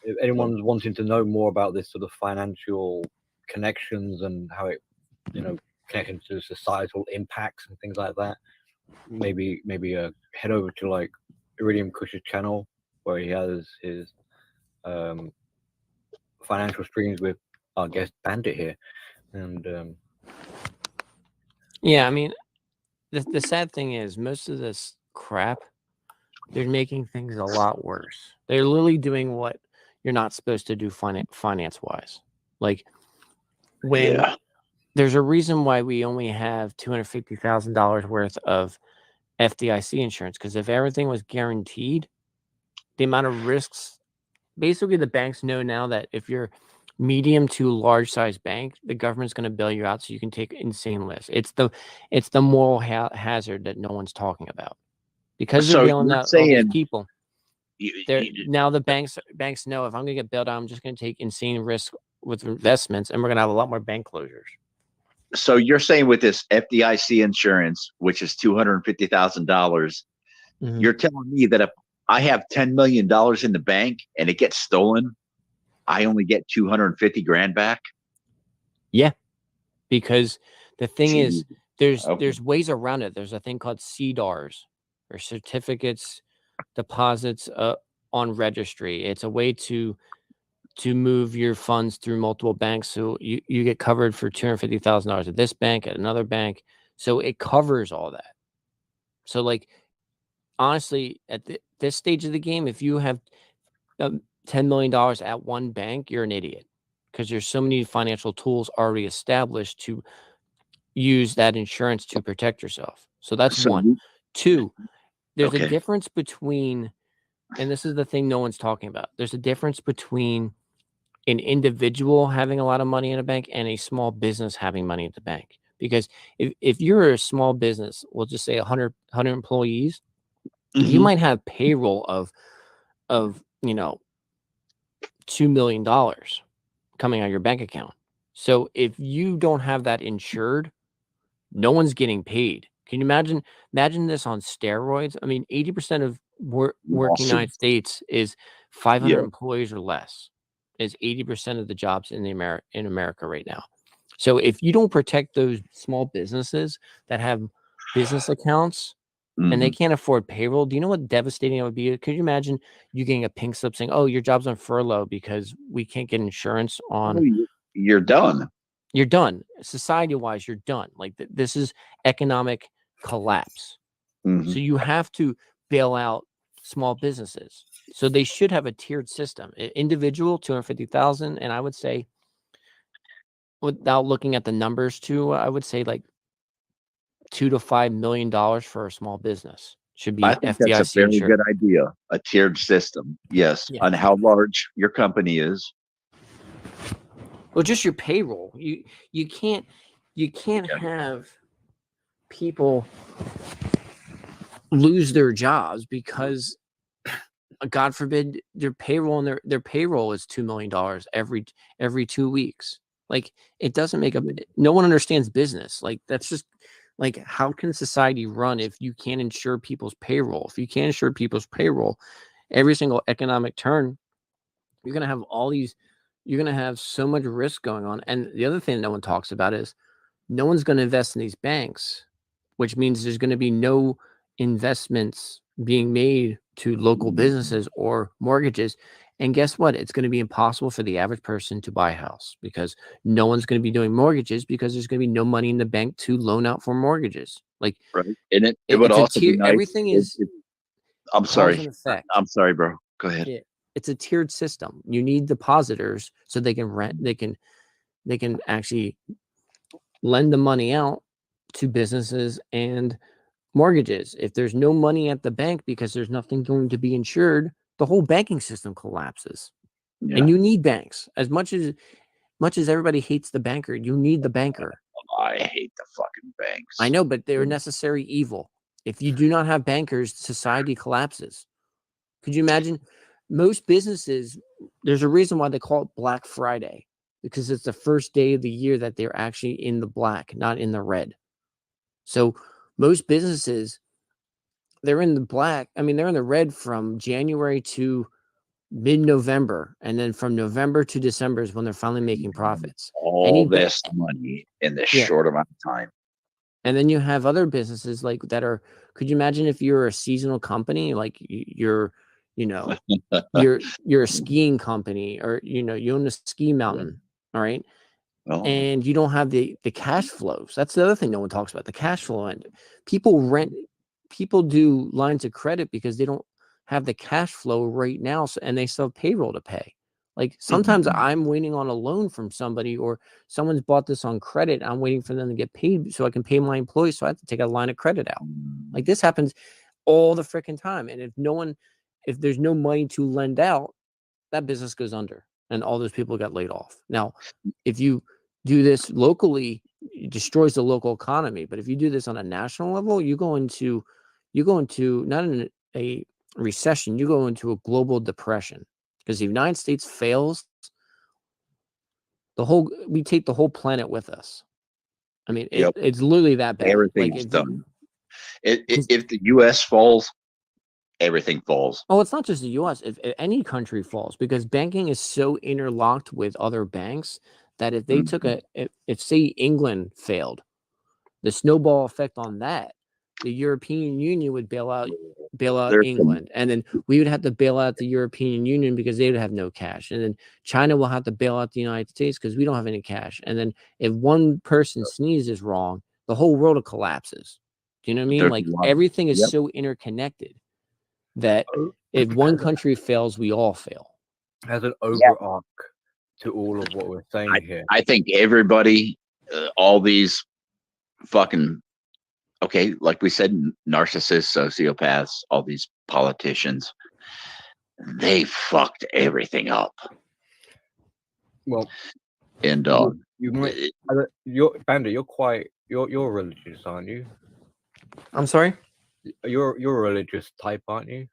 If anyone's wanting to know more about this sort of financial connections and how it, connecting to societal impacts and things like that, maybe head over to like Iridium Kush's channel where he has his financial streams with our guest Bandit here, and yeah, I mean, the sad thing is most of this crap, they're making things a lot worse. They're literally doing what you're not supposed to do finance wise. Like when there's a reason why we only have $250,000 worth of FDIC insurance, because if everything was guaranteed, the amount of risks, basically the banks know now that if you're medium to large size bank, the government's going to bail you out so you can take insane risks. It's the moral hazard that no one's talking about, because they're bailing out all these people. Now the banks know if I'm going to get bailed out, I'm just going to take insane risks with investments, and we're going to have a lot more bank closures. So you're saying with this FDIC insurance, which is $250,000, Mhm. you're telling me that if I have $10 million in the bank and it gets stolen, I only get 250 grand back? Yeah, because the thing is, Jeez. Okay. there's ways around it. There's a thing called CDARS, or certificates deposits on registry. It's a way to move your funds through multiple banks, so you get covered for $250,000 at this bank, at another bank, so it covers all that. So like, honestly, at this stage of the game, if you have $10 million at one bank, you're an idiot, because there's so many financial tools already established to use that insurance to protect yourself. So that's So one. Two, there's a okay. difference between, and this is the thing no one's talking about, there's a difference between an individual having a lot of money in a bank and a small business having money at the bank. Because if you're a small business, we'll just say 100 employees, you Mhm. might have payroll of $2 million coming out of your bank account. So if you don't have that insured, no one's getting paid. Can you imagine this on steroids? I mean, 80% of working Awesome. United States is 500 Yeah. employees or less. Is 80% of the jobs in America right now. So if you don't protect those small businesses that have business accounts and they Mhm. can't afford payroll, do you know what devastating it would be? Could you imagine you getting a pink slip saying, "Oh, your job's on furlough because we can't get insurance on." Oh, you're done. You're done. Society-wise, you're done. Like, this is economic collapse. Mhm. So you have to bail out small businesses. So they should have a tiered system. Individual, 250,000, and I would say, without looking at the numbers too, I would say like $2 to $5 million for a small business should be I think that's a FDIC very insured. good idea. A tiered system. Yes. Yeah. On how large your company is. Well, just your payroll. You can't have people lose their jobs because, God forbid, their payroll and their payroll is $2 million every 2 weeks. Like, it doesn't make no one understands business. Like, that's just like, how can society run if you can't insure people's payroll? If you can't insure people's payroll, every single economic turn, you're gonna have you're gonna have so much risk going on. And the other thing no one talks about is no one's gonna invest in these banks, which means there's gonna be no investments being made to local businesses or mortgages. And guess what? It's going to be impossible for the average person to buy a house because no one's going to be doing mortgages because there's going to be no money in the bank to loan out for mortgages. Like, Right. And it would it's a also be tier. nice. Everything is I'm cause sorry. and effect. I'm sorry, bro. Go ahead. It's a tiered system. You need depositors so they can rent. They can actually lend the money out to businesses and mortgages. If there's no money at the bank because there's nothing going to be insured, the whole banking system collapses. Yeah. And you need banks. As much as everybody hates the banker, you need the banker. I hate the fucking banks. I know, but they're necessary evil. If you do not have bankers, society collapses. Could you imagine? Most businesses, there's a reason why they call it Black Friday, because it's the first day of the year that they're actually in the black, not in the red. So most businesses, they're in the black. I mean, they're in the red from January to mid-November, and then from November to December is when they're finally making profits. All this money in this short amount of time. And then you have other businesses like that are. Could you imagine if you're a seasonal company, like you're a skiing company, or you own a ski mountain, all right? Oh. And you don't have the cash flows. That's the other thing no one talks about, the cash flow end. People do lines of credit because they don't have the cash flow right now, and they still have payroll to pay. Like, sometimes I'm waiting on a loan from somebody, or someone's bought this on credit. I'm waiting for them to get paid so I can pay my employees. So I have to take a line of credit out. Like, this happens all the freaking time. And if there's no money to lend out, that business goes under and all those people get laid off. Now, if you do this locally, it destroys the local economy. But if you do this on a national level, you go into not in a recession, you go into a global depression. Because the United States fails, we take the whole planet with us. I mean, Yep. it's literally that bad. Everything's done. If the U.S. falls, everything falls. Oh, it's not just the U.S. If any country falls, because banking is so interlocked with other banks that if they took if say England failed, the snowball effect on that, the European Union would bail out England, and then we would have to bail out the European Union because they would have no cash, and then China will have to bail out the United States because we don't have any cash, and then if one person sneezes wrong, the whole world collapses. Do you know what I mean? Like everything is so interconnected that if one country fails, we all fail. Has an overarch to all of what we're saying here. I think everybody, all these fucking, okay, like we said, narcissists, sociopaths, all these politicians, they fucked everything up. Well, and you're Bandit, you're religious, aren't you? I'm sorry? You're a religious type, aren't you?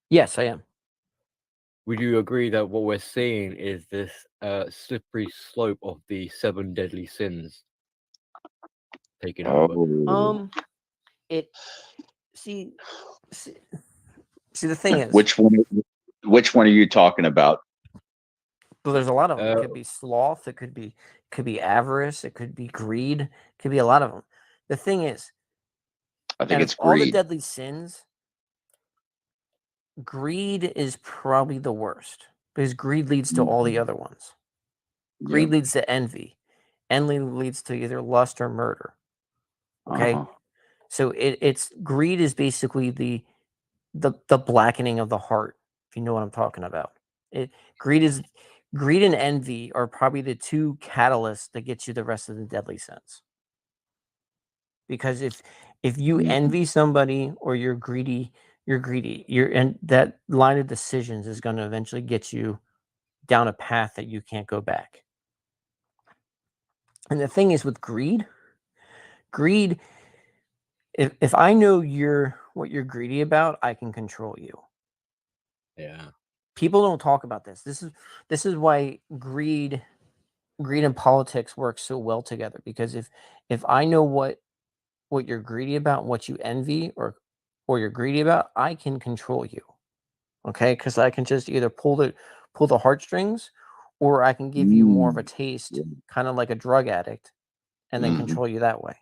Yes, I am. Would you agree that what we're seeing is this slippery slope of the 7 deadly sins taking over? See, the thing is, which one are you talking about? Well, there's a lot of them. It could be sloth. It could be avarice. It could be greed. It could be a lot of them. The thing is, I think it's greed. All the greed. deadly sins, greed is probably the worst because greed leads to all the other ones. Greed leads to envy. Envy leads to either lust or murder. Okay, so it's greed is basically the blackening of the heart. If you know what I'm talking about, Greed and envy are probably the two catalysts that get you the rest of the deadly sins. Because if you envy somebody or you're greedy, and that line of decisions is going to eventually get you down a path that you can't go back. And the thing is with greed, if I know what you're greedy about, I can control you. Yeah. People don't talk about this. This is why greed and politics work so well together, because if I know what you're greedy about, what you envy or you're greedy about, I can control you. Okay? Because I can just either pull the heartstrings, or I can give you more of a taste, kind of like a drug addict, and then control you that way.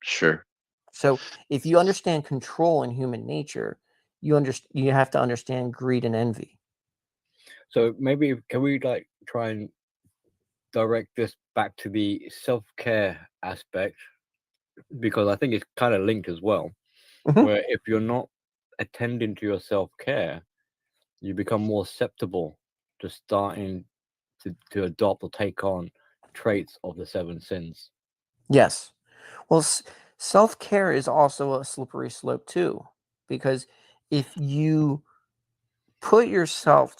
Sure. So if you understand control in human nature, you have to understand greed and envy. So maybe can we try and direct this back to the self-care aspect, because I think it's kind of linked as well. Where if you're not attending to your self-care, you become more susceptible to starting to adopt or take on traits of the 7 sins. Yes. Well, self-care is also a slippery slope too, because if you put yourself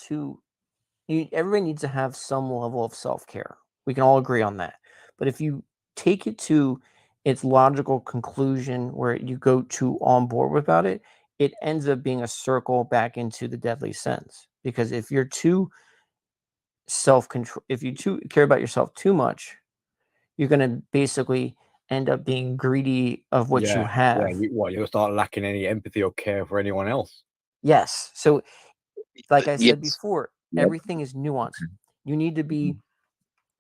everybody needs to have some level of self-care. We can all agree on that. But if you take it to its logical conclusion where you go too on board without it, it ends up being a circle back into the deadly sins. Because if you're too self-control, if you care about yourself too much, you're going to basically end up being greedy of what you have. Yeah, you'll start lacking any empathy or care for anyone else. Yes. So, like I said before, everything is nuanced. You need to be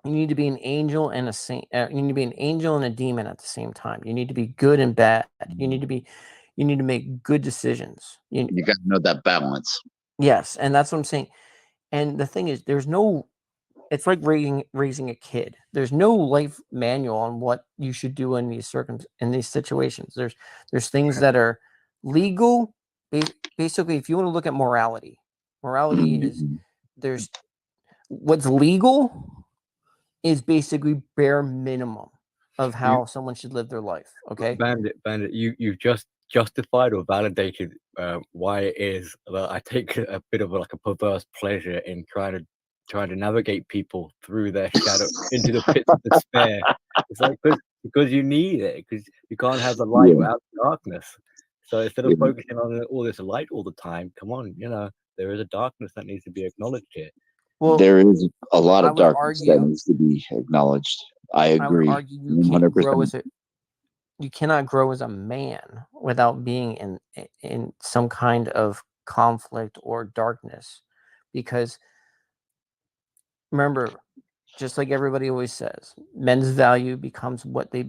an angel and a saint. You need to be an angel and a demon at the same time. You need to be good and bad. You need to make good decisions. You got to know that balance. Yes, and that's what I'm saying. And the thing is, it's like raising a kid. There's no life manual on what you should do in these situations. There's things that are legal. Basically, if you want to look at morality is there's what's legal is basically bare minimum of how someone should live their life. Okay, Bandit, you've just justified or validated why it is that I take a bit of a perverse pleasure in trying to navigate people through their shadow into the pits of despair. It's like because you need it, because you can't have the light without the darkness. So instead of focusing on all this light all the time, come on, there is a darkness that needs to be acknowledged here. Well, there is a lot of darkness that needs to be acknowledged. I I would agree. argue you can't grow 100%. as a you cannot grow as a man without being in some kind of conflict or darkness, because remember, just like everybody always says, men's value becomes what they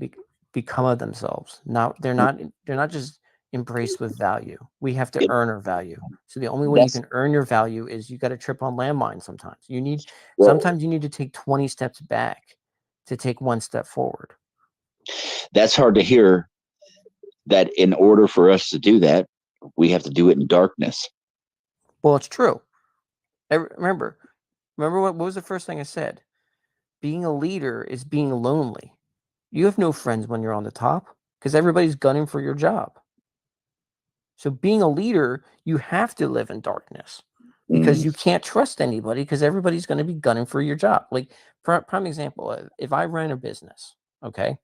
become of themselves. They're not just embraced with value. We have to It- earn our value. So the only way you That's can earn your value is you got to trip on landmines. Sometimes well, sometimes you need to take 20 steps back to take one step forward. that's hard to hear. That in order for us to do that, we have to do it in darkness. Well, it's true. Remember what was the first thing I said? Being a leader is being lonely. You have no friends when you're on the top because everybody's gunning for your job. So being a leader, you have to live in darkness because you can't trust anybody because everybody's going to be gunning for your job. Like, prime example, if I run a business, okay,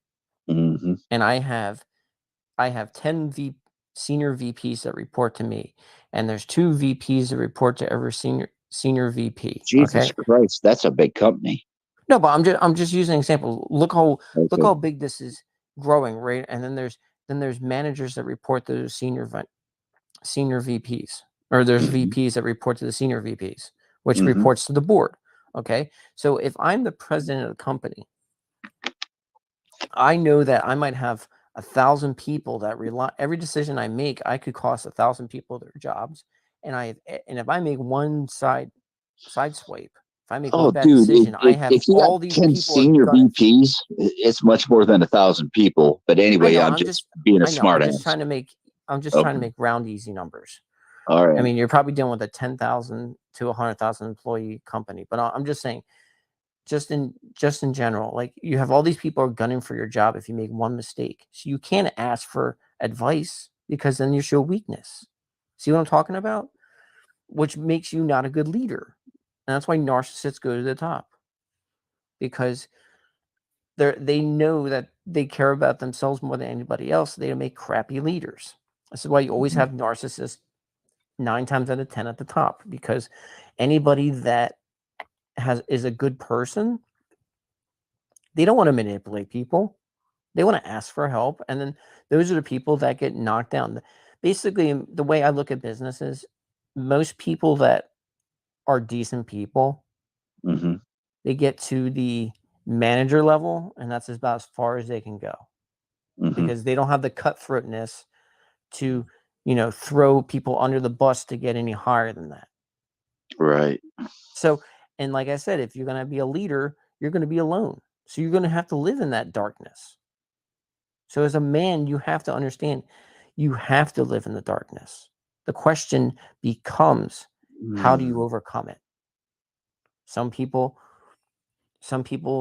Mm-hmm. and I have 10 senior VPs that report to me, and there's 2 VPs that report to every senior VP. Jesus Okay. Christ, that's a big company. No, but I'm just using an example. Look how Okay. big this is growing, right? And then there's managers that report to the senior VPs, or there's Mhm. VPs that report to the senior VPs, which Mhm. reports to the board. Okay. So if I'm the president of the company, I know that I might have 1,000 people that rely. Every decision I make, I could cost 1,000 people their jobs, and if I make one side swipe, if I make one Oh, bad dude, decision, I have if you got all these 10 people are senior gunning. VPs, it's much more than 1,000 people. But I anyway, know. I'm just being a I know. smart ass. I'm just trying to Okay. make round easy numbers. All right. I mean, you're probably dealing with a 10,000 to 100,000 employee company, but I'm just saying, just in general, like, you have all these people are gunning for your job if you make one mistake. So you can't ask for advice because then you show weakness. See what I'm talking about? Which makes you not a good leader. And that's why narcissists go to the top, because they know that they care about themselves more than anybody else. They make crappy leaders. This is why you always have narcissists 9 times out of 10 at the top, because anybody that is a good person, they don't want to manipulate people. They want to ask for help, and then those are the people that get knocked down. Basically, the way I look at businesses, most people that are decent people, Mm-hmm. they get to the manager level, and that's about as far as they can go, Mm-hmm. because they don't have the cutthroatness to, throw people under the bus to get any higher than that. Right. So, and like I said, if you're going to be a leader, you're going to be alone. So you're going to have to live in that darkness. So as a man, you have to understand, you have to live in the darkness. The question becomes, how do you overcome it? Some people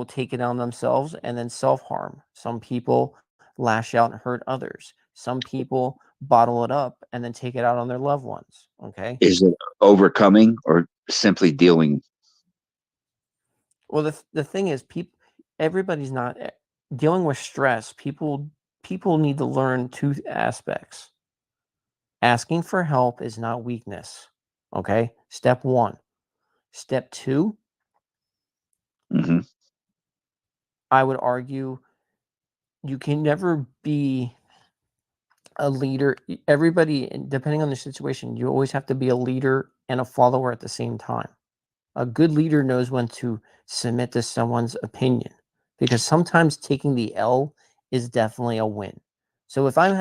take it on themselves and then self-harm. Some people lash out and hurt others. Some people bottle it up and then take it out on their loved ones. Okay. Is it overcoming or simply dealing? Well, the thing is, everybody's not dealing with stress. People need to learn 2 aspects. Asking for help is not weakness. Okay? Step 1. Step 2, Mm-hmm. I would argue, you can never be a leader. Everybody, depending on the situation, you always have to be a leader and a follower at the same time. A good leader knows when to submit to someone's opinion, because sometimes taking the L is definitely a win. So if I'm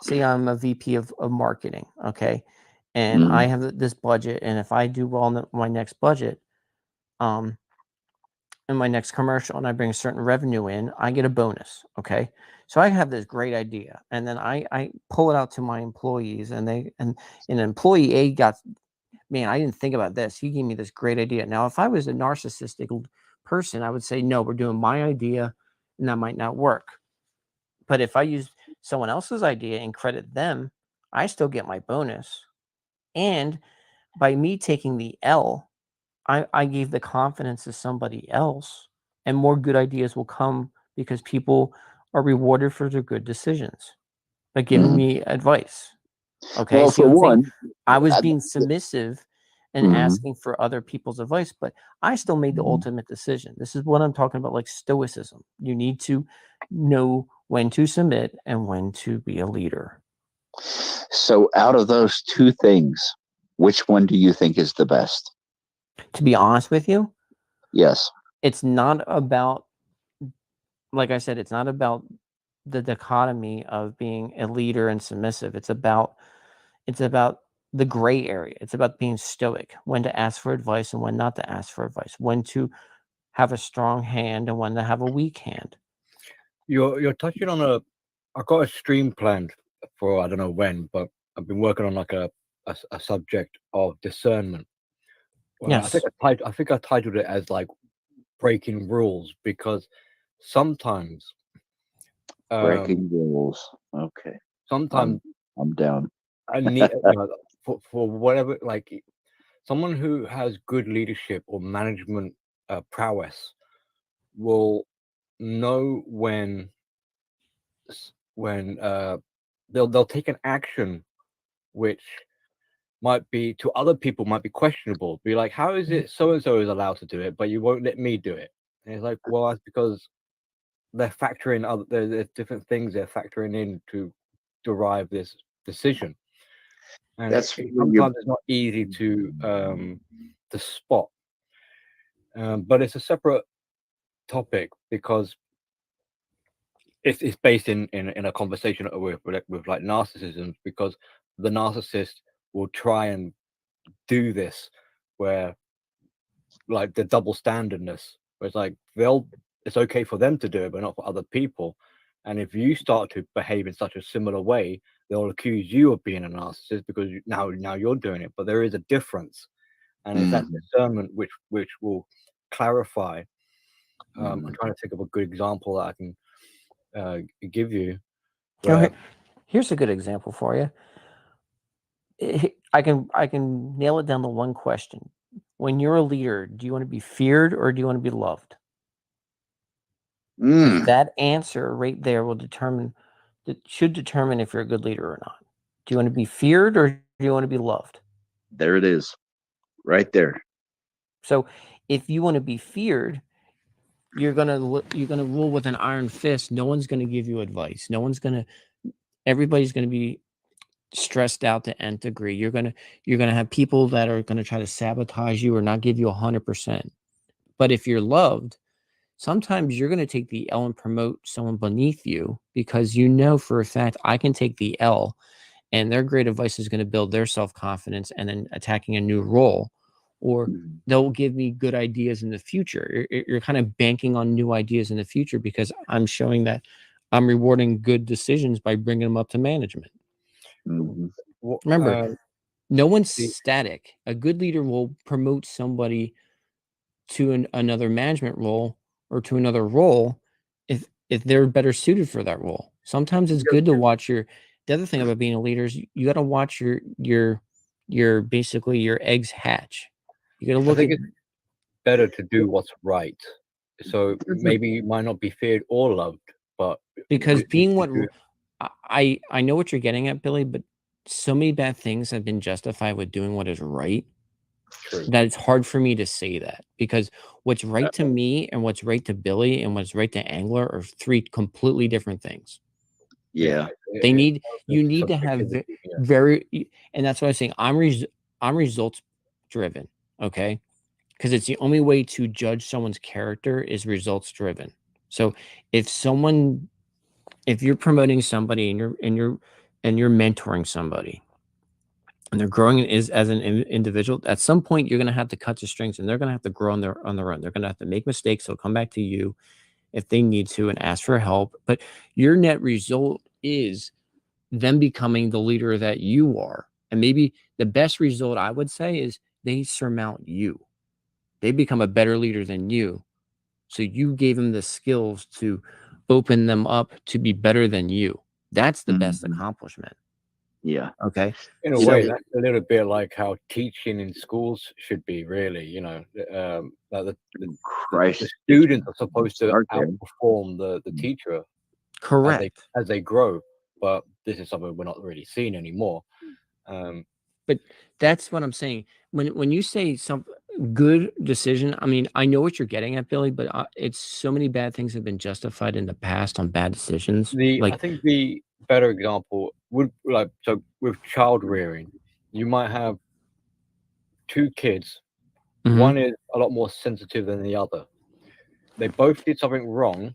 say I'm a VP of marketing, okay, and Mm-hmm. I have this budget, and if I do well in my next budget, in my next commercial, and I bring a certain revenue in, I get a bonus. Okay. So I have this great idea, and then I pull it out to my employees, and employee A got, man, I didn't think about this. He gave me this great idea. Now, if I was a narcissistic person, I would say, no, we're doing my idea, and that might not work. But if I use someone else's idea and credit them, I still get my bonus. And by me taking the L, I gave the confidence to somebody else, and more good ideas will come because people are rewarded for their good decisions by giving Mm-hmm. me advice. Okay. Well, See for what I'm saying? one, I was being submissive and asking for other people's advice, but I still made the ultimate decision. This is what I'm talking about, like stoicism. You need to know when to submit and when to be a leader. So out of those two things, which one do you think is the best? To be honest with you, Yes. it's not about, like I said, it's not about the dichotomy of being a leader and submissive. It's about the gray area. It's about being stoic, when to ask for advice and when not to ask for advice, when to have a strong hand and when to have a weak hand. You're touching on I got a stream planned for I don't know when, but I've been working on like a subject of discernment. Well, Yes. I think I titled it as like breaking rules, because sometimes Breaking rules. Okay. sometimes I'm down. I need for whatever, like someone who has good leadership or management prowess will know when they'll take an action which might be, to other people, might be questionable. Be like, how is it so and so is allowed to do it, but you won't let me do it? And it's like, well, that's because they're factoring other, there's different things they're factoring in to derive this decision, and sometimes it's not easy to spot. But it's a separate topic, because it's based in a conversation with like narcissism, because the narcissist will try and do this, where like the double standardness, where it's like it's okay for them to do it but not for other people, and if you start to behave in such a similar way, they'll accuse you of being a narcissist because now you're doing it. But there is a difference, and it's that discernment which will clarify. I'm trying to think of a good example that I can give you. Okay. Here's a good example for you. I can nail it down to one question. When you're a leader, do you want to be feared or do you want to be loved? That answer right there should determine if you're a good leader or not. Do you want to be feared or do you want to be loved? There it is, right there. So if you want to be feared, you're gonna rule with an iron fist. No one's gonna give you advice. Everybody's gonna be stressed out to nth degree. You're gonna have people that are gonna try to sabotage you or not give you 100%. But if you're loved, sometimes you're gonna take the L and promote someone beneath you, because you know for a fact I can take the L, and their great advice is going to build their self-confidence and then attacking a new role, or they'll give me good ideas in the future. You're kind of banking on new ideas in the future, because I'm showing that I'm rewarding good decisions by bringing them up to management. Remember, no one's static. A good leader will promote somebody to another management role or to another role if they're better suited for that role. Sometimes it's good to watch the other thing about being a leader is you got to watch your basically your eggs hatch. You got to look at. It's better to do what's right. So maybe you might not be feared or loved, but because I know what you're getting at, Billy, but so many bad things have been justified with doing what is right. True. That it's hard for me to say that, because what's right to me and what's right to Billy and what's right to Angler are three completely different things. Yeah. You need to have and that's what I'm saying. I'm results driven. Okay. Because it's the only way to judge someone's character is results driven. So if you're promoting somebody and you're mentoring somebody, and they're growing as an individual, at some point you're going to have to cut the strings, and they're going to have to grow on their own. They're going to have to make mistakes. They'll come back to you if they need to and ask for help. But your net result is them becoming the leader that you are. And maybe the best result, I would say, is they surmount you. They become a better leader than you. So you gave them the skills to open them up to be better than you. That's the best accomplishment. Yeah. Okay. In a way, that's a little bit like how teaching in schools should be, really. The students are supposed to outperform the teacher. Correct. As they grow. But this is something we're not really seeing anymore. But that's what I'm saying. When you say some good decision, I mean, I know what you're getting at, Billy, but it's so many bad things have been justified in the past on bad decisions. I think the better example would so with child rearing, you might have two kids. Mhm. One is a lot more sensitive than the other. They both did something wrong,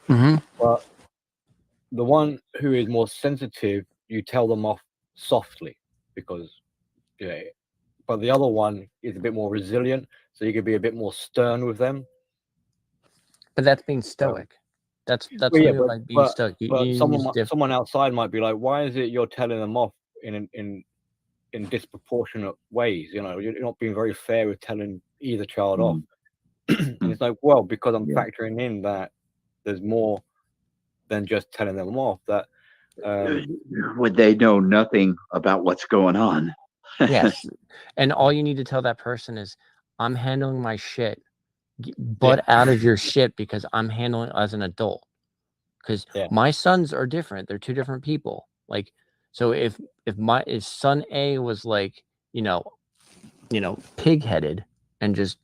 but the one who is more sensitive, you tell them off softly because yeah. But the other one is a bit more resilient, so you could be a bit more stern with them. But that's being stoic. That's Well, what I yeah, mean by being stoic. but You use someone outside might be like, why is it you're telling them off in disproportionate ways? You know, you're not being very fair with telling either child off. And it's like, well, because I'm factoring in that there's more than just telling them off. That Would they know nothing about what's going on? yes, and all you need to tell that person is, I'm handling my shit. Butt out of your shit because I'm handling it as an adult. Because my sons are different. They're two different people. Like, so if son A was like, pig-headed and just,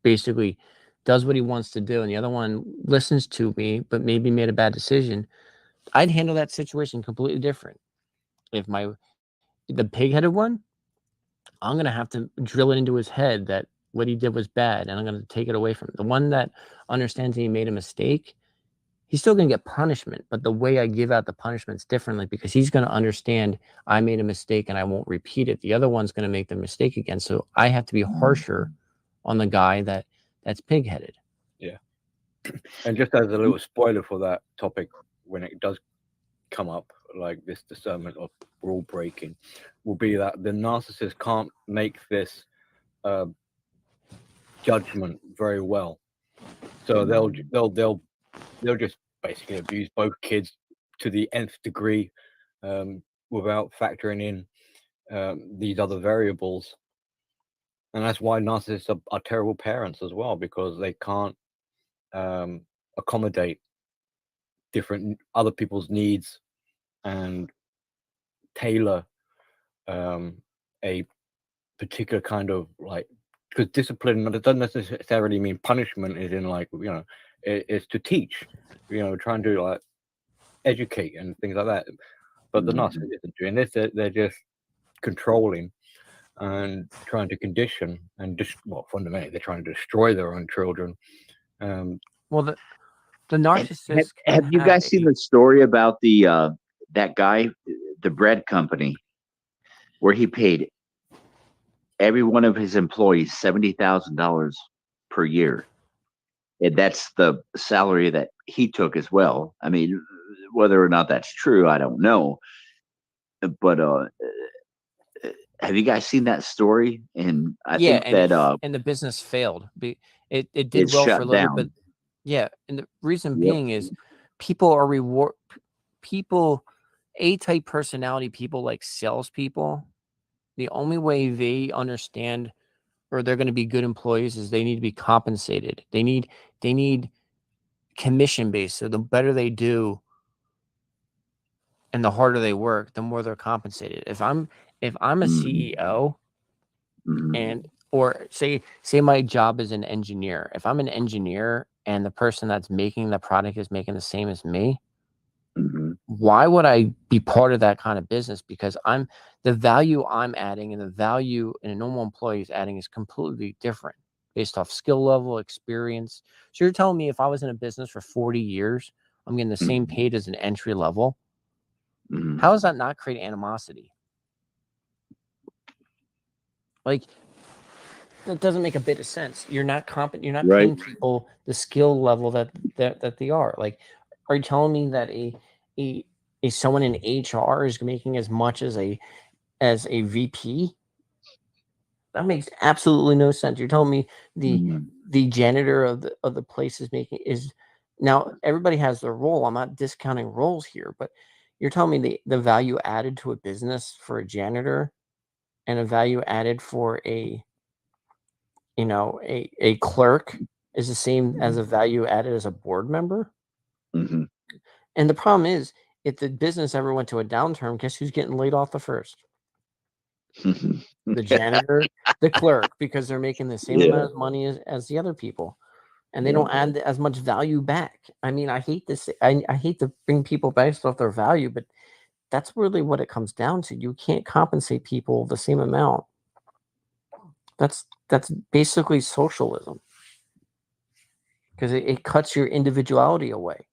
basically does what he wants to do, and the other one listens to me but maybe made a bad decision, I'd handle that situation completely different. If the pig-headed one, I'm gonna have to drill it into his head that what he did was bad, and I'm gonna take it away from him. The one that understands he made a mistake, he's still going to get punishment, but the way I give out the punishments differently, because he's going to understand I made a mistake and I won't repeat it. The other one's going to make the mistake again. So I have to be harsher on the guy that's pig-headed. Yeah. And just as a little spoiler for that topic, when it does come up, like this discernment of rule breaking, will be that the narcissist can't make this judgment very well. So they'll just basically abuse both kids to the nth degree without factoring in these other variables. And that's why narcissists are terrible parents as well, because they can't accommodate different other people's needs and tailor a particular kind of because discipline doesn't necessarily mean punishment, is in it's to teach, trying to educate and things like that. But the narcissists isn't doing this. They're just controlling and trying to condition and fundamentally they're trying to destroy their own children. Well, the narcissist. Have you guys seen the story about that guy, the bread company, where he paid every one of his employees $70,000 per year, and that's the salary that he took as well? I mean, whether or not that's true, I don't know. But have you guys seen that story? And I think that and the business failed. It did well for a little bit, but and the reason being is people are people, A-type personality people, like salespeople. The only way they understand or they're going to be good employees is they need to be compensated. They need commission based. So the better they do and the harder they work, the more they're compensated. If I'm a CEO and or say my job is an engineer, if I'm an engineer and the person that's making the product is making the same as me, why would I be part of that kind of business? Because the value I'm adding and the value in a normal employee is adding is completely different based off skill level, experience. So you're telling me if I was in a business for 40 years, I'm getting the same paid as an entry level? How does that not create animosity? Like, that doesn't make a bit of sense. You're not You're not paying people the skill level that they are. Like, are you telling me that a someone in HR is making as much as a VP? That makes absolutely no sense. You're telling me the janitor of the place is now, everybody has their role. I'm not discounting roles here, but you're telling me the value added to a business for a janitor and a value added for a clerk is the same as a value added as a board member. And the problem is, if the business ever went to a downturn, guess who's getting laid off the first? the janitor, the clerk, because they're making the same amount of money as the other people, and they don't add as much value back. I mean, I hate this. I hate to bring people based off their value, but that's really what it comes down to. You can't compensate people the same amount. That's basically socialism, because it cuts your individuality away.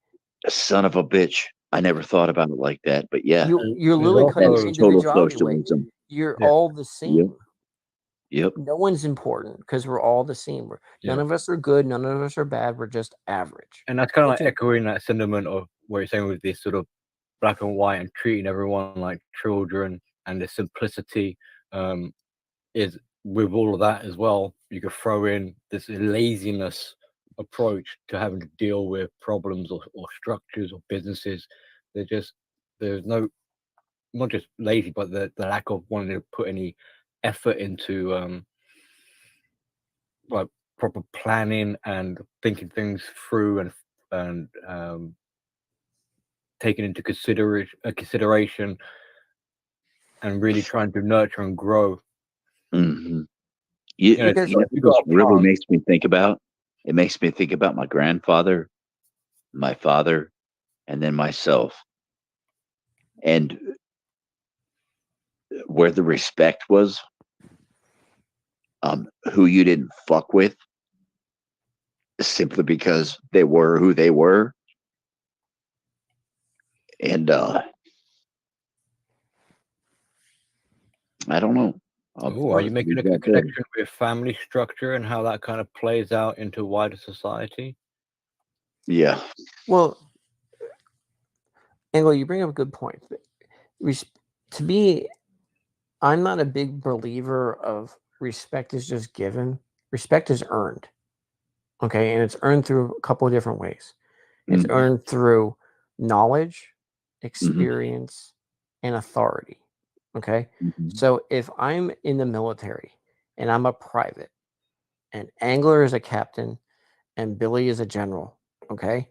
Son of a bitch. I never thought about it like that, but yeah, You're literally cutting your that's total individuality away. socialism. You're all the same. Yep. No one's important because we're all the same. None of us are good. None of us are bad. We're just average. And that's kind of like echoing that sentiment of what you're saying with this sort of black and white and treating everyone like children, and the simplicity is with all of that as well. You could throw in this laziness approach to having to deal with problems or structures or businesses. There's no, not just lazy, but the lack of wanting to put any effort into like proper planning and thinking things through and taking into consideration and really trying to nurture and grow. Mm-hmm. Because It really makes me think about. It makes me think about my grandfather, my father, and then myself, and where the respect was. Who you didn't fuck with, simply because they were who they were, and I don't know. Are you making a connection with family structure and how that kind of plays out into wider society? Yeah. Well, Anglo, you bring up a good point. To me, I'm not a big believer of respect is just given. Respect is earned. Okay, and it's earned through a couple of different ways. It's earned through knowledge, experience, and authority. Okay, so if I'm in the military and I'm a private, and Angler is a captain, and Billy is a general, okay?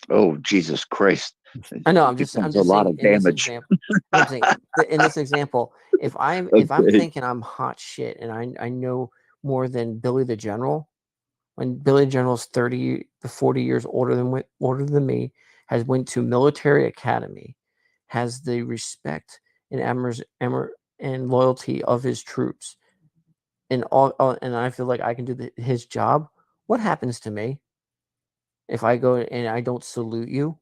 Oh, Jesus Christ! I know. I'm just a saying, lot of damage. I'm saying in this example, if I'm thinking I'm hot shit and I know more than Billy the general, when Billy the general's 30 to 40 years older than me, has went to military academy, has the respect and and loyalty of his troops, and and I feel like I can do his job. What happens to me if I go and I don't salute you?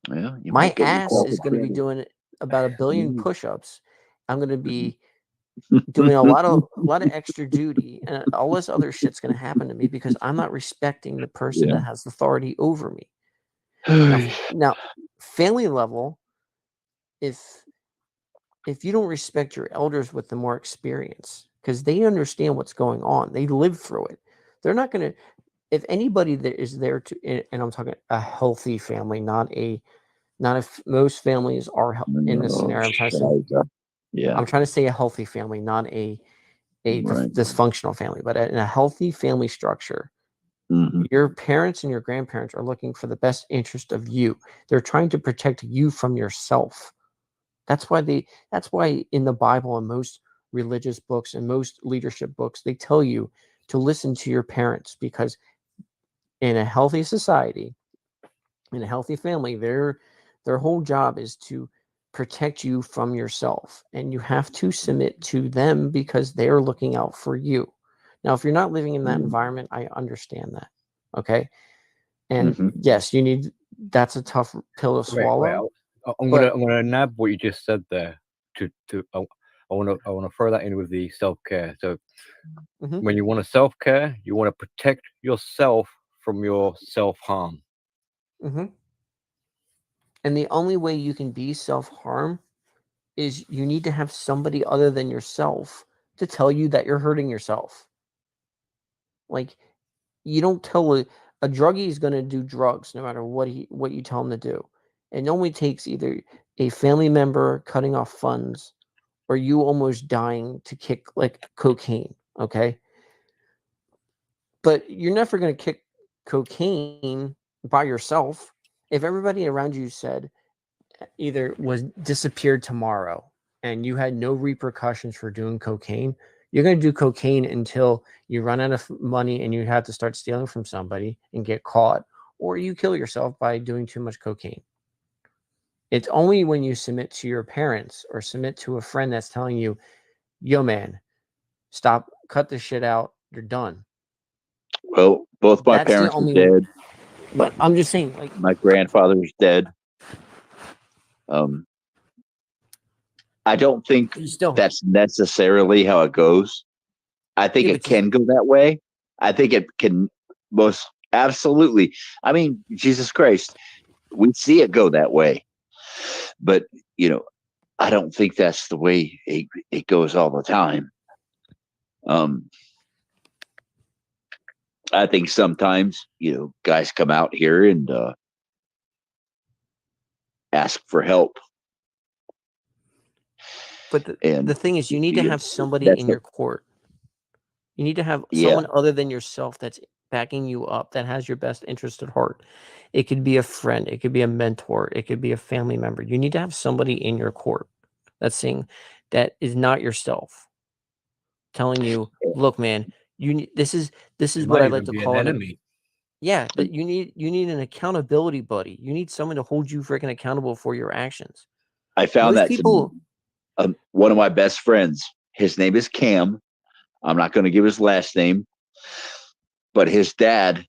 Yeah, My ass is going to be doing about 1 billion push-ups. I'm going to be doing a lot of extra duty, and all this other shit's going to happen to me because I'm not respecting the person that has authority over me. Now, family level, if you don't respect your elders with the more experience, because they understand what's going on, they live through it. They're not going to. If anybody that is there to, and I'm talking a healthy family, not if most families are in this scenario. I'm trying to say a healthy family, not a dysfunctional family, but in a healthy family structure. Your parents and your grandparents are looking for the best interest of you. They're trying to protect you from yourself. That's why in the Bible and most religious books and most leadership books, they tell you to listen to your parents, because in a healthy society, in a healthy family, their whole job is to protect you from yourself, and you have to submit to them because they're looking out for you. Now, if you're not living in that environment, I understand that. Okay. And yes, that's a tough pill to swallow. I'm gonna nab what you just said there. I want to throw that in with the self-care. So when you want to self-care, you want to protect yourself from your self-harm. And the only way you can be self-harm is you need to have somebody other than yourself to tell you that you're hurting yourself. Like, you don't tell a druggie is going to do drugs no matter what you tell him to do. It normally takes either a family member cutting off funds or you almost dying to kick like cocaine. Okay. But you're never going to kick cocaine by yourself. If everybody around you said either was disappeared tomorrow and you had no repercussions for doing cocaine, you're going to do cocaine until you run out of money and you have to start stealing from somebody and get caught, or you kill yourself by doing too much cocaine. It's only when you submit to your parents or submit to a friend that's telling you, yo, man, stop, cut this shit out, you're done. Well, both my That's the parents are only dead. But I'm just saying, like, My grandfather's dead. I don't think you still, that's necessarily how it goes. I think Yeah, it but you- can go that way. I think it can most absolutely. I mean, Jesus Christ, we see it go that way. But, you know, I don't think that's the way it goes all the time. I think sometimes, you know, guys come out here and ask for help. but the And thing is, you need to you know, have somebody that's in your court. You need to have yeah. someone other than yourself that's backing you up, that has your best interest at heart. It could be a friend, it could be a mentor, it could be a family member. You need to have somebody in your court that's saying that is not yourself, telling you, look, man, this is It what might I like even to be an call enemy. yeah, but you need an accountability buddy. You need someone to hold you freaking accountable for your actions. I found Most that people, one of my best friends. His name is Cam. I'm not going to give his last name, but his dad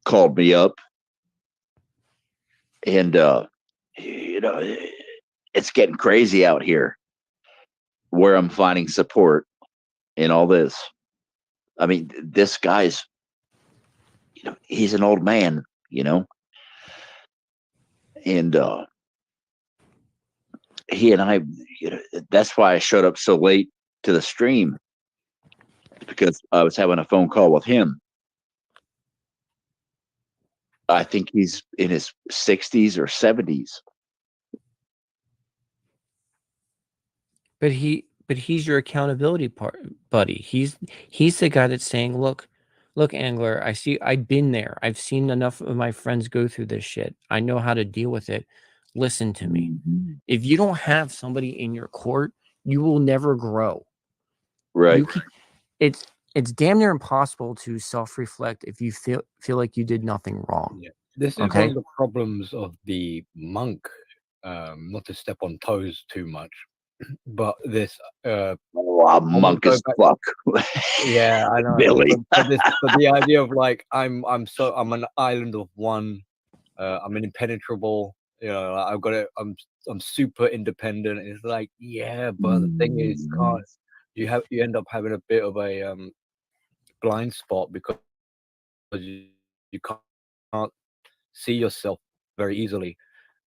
called me up, and you know, it's getting crazy out here where I'm finding support in all this. I mean, this guy's, you know, he's an old man, you know, and he and I, you know, that's why I showed up so late to the stream, because I was having a phone call with him. I think he's in his 60s or 70s. but he's your accountability buddy. He's the guy that's saying, look, Angler, I've been there. I've seen enough of my friends go through this shit. I know how to deal with it. Listen to me. Mm-hmm. If you don't have somebody in your court, you will never grow. Right. It's damn near impossible to self-reflect if you feel like you did nothing wrong. Yeah. This is one Okay. of the problems of the monk. Not to step on toes too much, but this Oh, monk go as back- fuck. yeah, I know. Billy. But the idea of like I'm an island of one. I'm an impenetrable. You know, I've got it. I'm super independent. It's like, yeah, but the thing is, you end up having a bit of a blind spot because you can't see yourself very easily.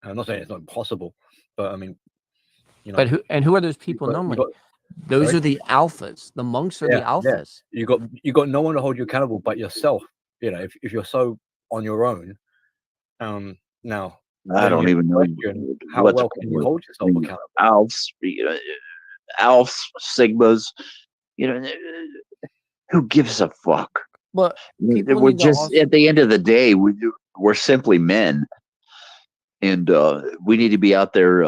I'm not saying it's not impossible, but I mean, you know. But who are those people normally? Those sorry? are the alphas. The monks are the alphas. You got no one to hold you accountable but yourself. You know, if you're so on your own, now I don't even know how what well can you hold yourself accountable. Alfs, Alfs, Sigmas, you know, who gives a fuck? But people We're need to just also, at the end of the day, we're simply men, and we need to be out there,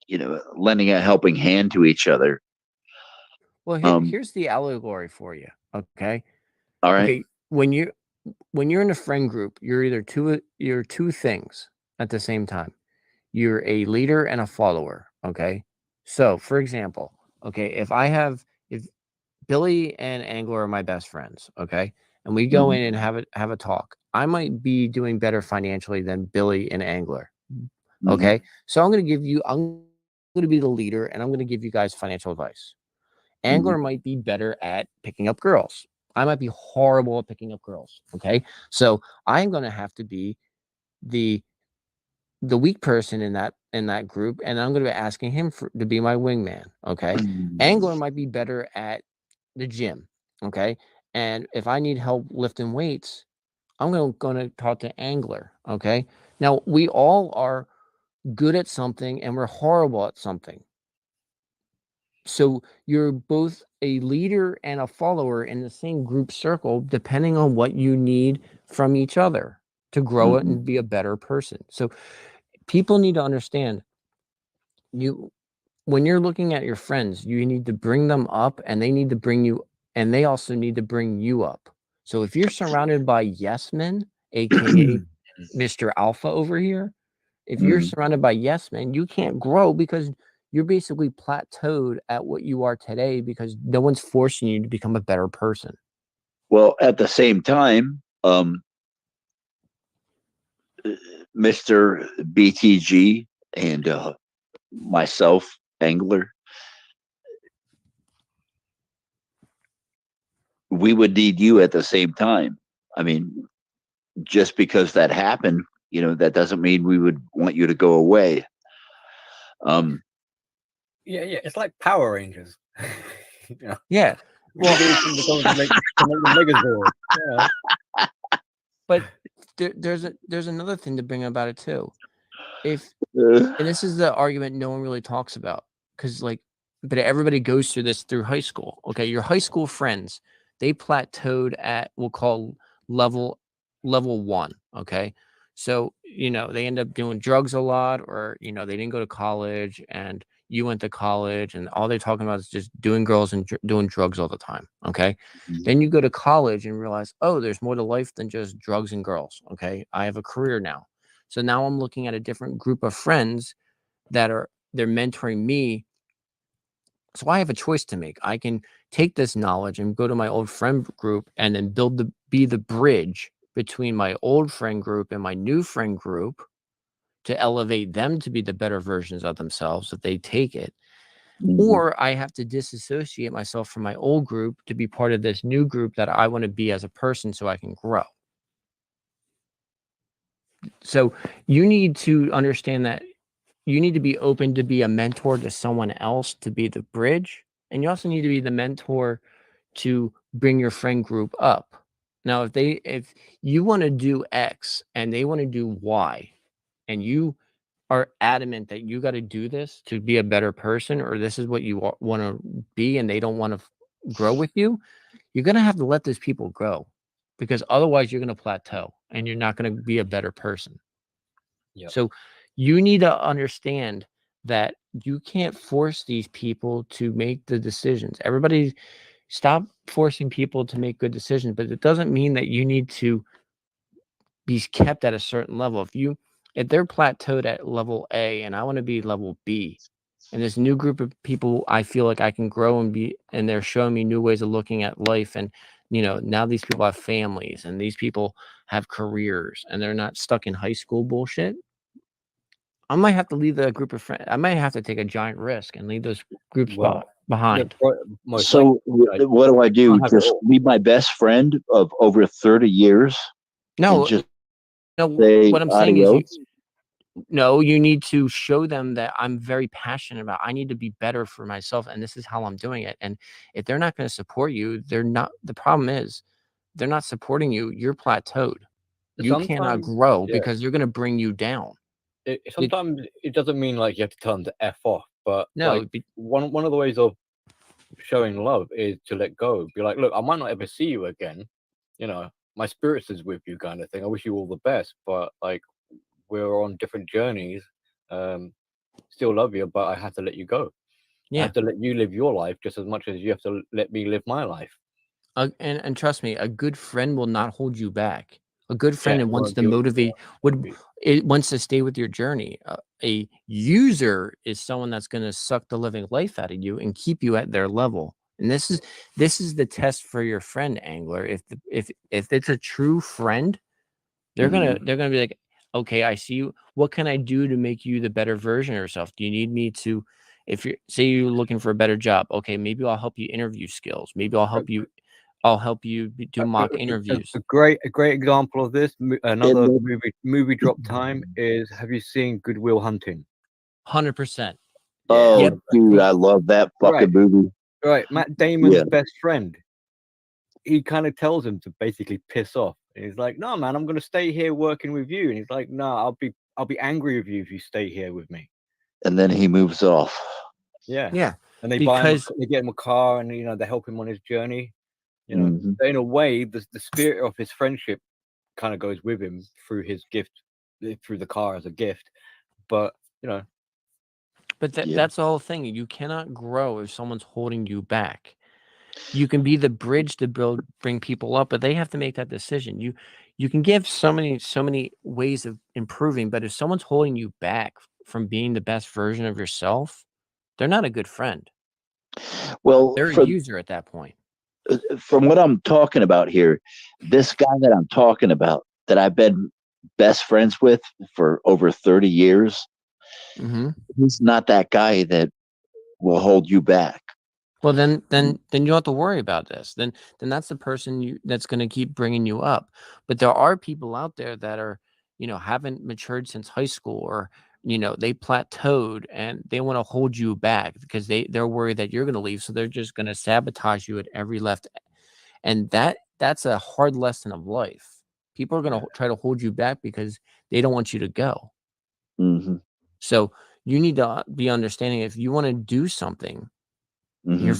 you know, lending a helping hand to each other. well, here's the allegory for you. Okay. All right. Okay. When you're in a friend group, you're two things at the same time. You're a leader and a follower. Okay. So for example, okay, if Billy and Angler are my best friends, okay, and we go in and have a talk, I might be doing better financially than Billy and Angler. Okay. So I'm going to be the leader and I'm going to give you guys financial advice. Angler might be better at picking up girls. I might be horrible at picking up girls. Okay. So I'm going to have to be the weak person in that group, and I'm going to be asking him to be my wingman. Okay. Angler might be better at the gym. Okay. And if I need help lifting weights, I'm going to talk to Angler. Okay. Now we all are good at something and we're horrible at something. So you're both a leader and a follower in the same group circle, depending on what you need from each other to grow it and be a better person. So people need to understand when you're looking at your friends, you need to bring them up, and they need to bring you, and they also need to bring you up. So if you're surrounded by yes men, aka Mr. Alpha over here, if you're surrounded by yes men, you can't grow because you're basically plateaued at what you are today because no one's forcing you to become a better person. Well, at the same time, Mr. BTG and myself, Angler, we would need you at the same time. I mean, just because that happened, that doesn't mean we would want you to go away. Yeah, it's like Power Rangers. Yeah. Well, to make the Megazord. Yeah. But there's another thing to bring about it too. And this is the argument no one really talks about, because but everybody goes through this through high school. Okay, your high school friends, they plateaued at, we'll call level 1. Okay, so they end up doing drugs a lot, or they didn't go to college, and you went to college, and all they're talking about is just doing girls and doing drugs all the time. Okay, then you go to college and realize, oh, there's more to life than just drugs and girls. Okay, I have a career now. So now I'm looking at a different group of friends they're mentoring me. So I have a choice to make. I can take this knowledge and go to my old friend group and then be the bridge between my old friend group and my new friend group to elevate them to be the better versions of themselves if they take it. Or I have to disassociate myself from my old group to be part of this new group that I want to be as a person so I can grow. So you need to understand that you need to be open to be a mentor to someone else, to be the bridge. And you also need to be the mentor to bring your friend group up. Now, if you want to do X and they want to do Y, and you are adamant that you got to do this to be a better person, or this is what you want to be, and they don't want to grow with you, you're going to have to let those people go, because otherwise you're going to plateau and you're not going to be a better person. Yep. So you need to understand that you can't force these people to make the decisions. Everybody stop forcing people to make good decisions, but it doesn't mean that you need to be kept at a certain level. If they're plateaued at level A and I want to be level B, and this new group of people, I feel like I can grow and they're showing me new ways of looking at life. And, now these people have families and these people have careers and they're not stuck in high school bullshit. I might have to leave the group of friends. I might have to take a giant risk and leave those groups behind. So what do I do? Just leave my best friend of over 30 years? No, just what I'm saying adios? is you need to show them that I'm very passionate about, I need to be better for myself, and this is how I'm doing it. And if they're not going to support you, the problem is they're not supporting you. You're plateaued. You cannot grow because they're going to bring you down. Sometimes it doesn't mean like you have to tell them to F off, but one of the ways of showing love is to let go. Be like, look, I might not ever see you again. My spirits is with you, kind of thing. I wish you all the best, but we're on different journeys. Still love you, but I have to let you go. I have to let you live your life just as much as you have to let me live my life. And trust me, a good friend will not hold you back. A good friend wants to motivate, wants to stay with your journey. A user is someone that's going to suck the living life out of you and keep you at their level. And this is the test for your friend, Angler. If it's a true friend, they're gonna be like, okay, I see you. What can I do to make you the better version of yourself? Do you need me to? If you're looking for a better job, okay, maybe I'll help you interview skills. Maybe I'll help you. I'll help you do mock interviews. A great example of this, another movie drop time is, have you seen Good Will Hunting? 100%. Oh, dude, I love that fucking movie. Right, Matt Damon's best friend. He kind of tells him to basically piss off. And he's like, "No, man, I'm going to stay here working with you." And he's like, "No, I'll be angry with you if you stay here with me." And then he moves off. Yeah. And they get him a car, and they help him on his journey. So in a way, the spirit of his friendship kind of goes with him through his gift, through the car as a gift. But But Yeah. that's the whole thing. You cannot grow if someone's holding you back. You can be the bridge to bring people up, but they have to make that decision. You can give so many ways of improving, but if someone's holding you back from being the best version of yourself, they're not a good friend. Well, They're a user at that point. from what I'm talking about here, this guy that I'm talking about that I've been best friends with for over 30 years, he's not that guy that will hold you back. Well, then you don't have to worry about this. Then that's the person that's going to keep bringing you up. But there are people out there that are, haven't matured since high school, or they plateaued and they want to hold you back because they're worried that you're going to leave, so they're just going to sabotage you at every left. And that's a hard lesson of life. People are going to try to hold you back because they don't want you to go. So you need to be understanding, if you want to do something, your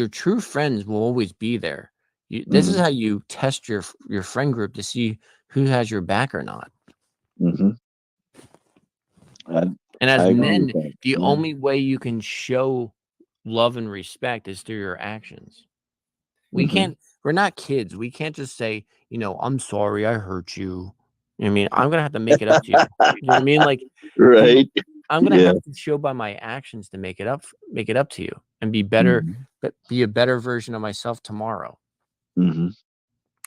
true friends will always be there. This is how you test your friend group to see who has your back or not. And as men, the only way you can show love and respect is through your actions. We're not kids. We can't just say, I'm sorry, I hurt you. I mean, I'm gonna have to make it up to you. You know what I mean? Like, right. I'm gonna have to show by my actions to make it up to you and be better, but be a better version of myself tomorrow. And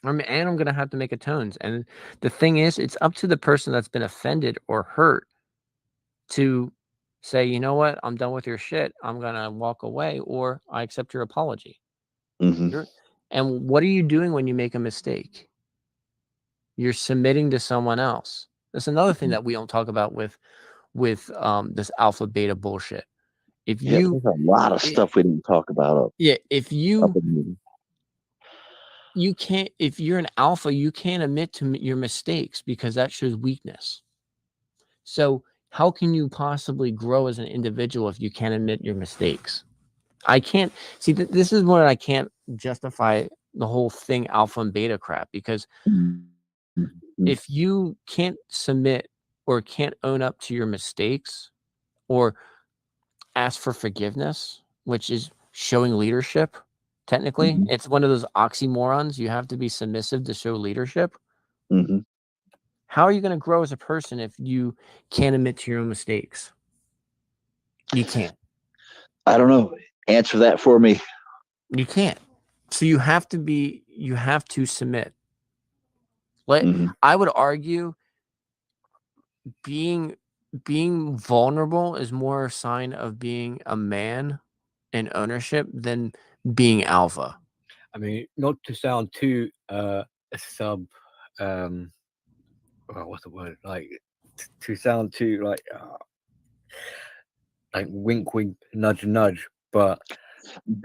I'm gonna have to make atones. And the thing is, it's up to the person that's been offended or hurt to say, you know what, I'm done with your shit. I'm gonna walk away, or I accept your apology. And what are you doing when you make a mistake? You're submitting to someone else. That's another thing that we don't talk about with this alpha beta bullshit. If you, there's a lot of stuff we didn't talk about. If you can't, if you're an alpha, you can't admit to your mistakes because that shows weakness. So how can you possibly grow as an individual if you can't admit your mistakes? I can't see this is where I can't justify the whole thing, alpha and beta crap, because if you can't submit or can't own up to your mistakes or ask for forgiveness, which is showing leadership, technically, it's one of those oxymorons. You have to be submissive to show leadership. How are you going to grow as a person if you can't admit to your own mistakes? You can't. I don't know. Answer that for me. You can't. So you have to submit. I would argue being vulnerable is more a sign of being a man in ownership than being alpha. I mean, not to sound too what's the word? Like to sound too like wink wink nudge nudge, but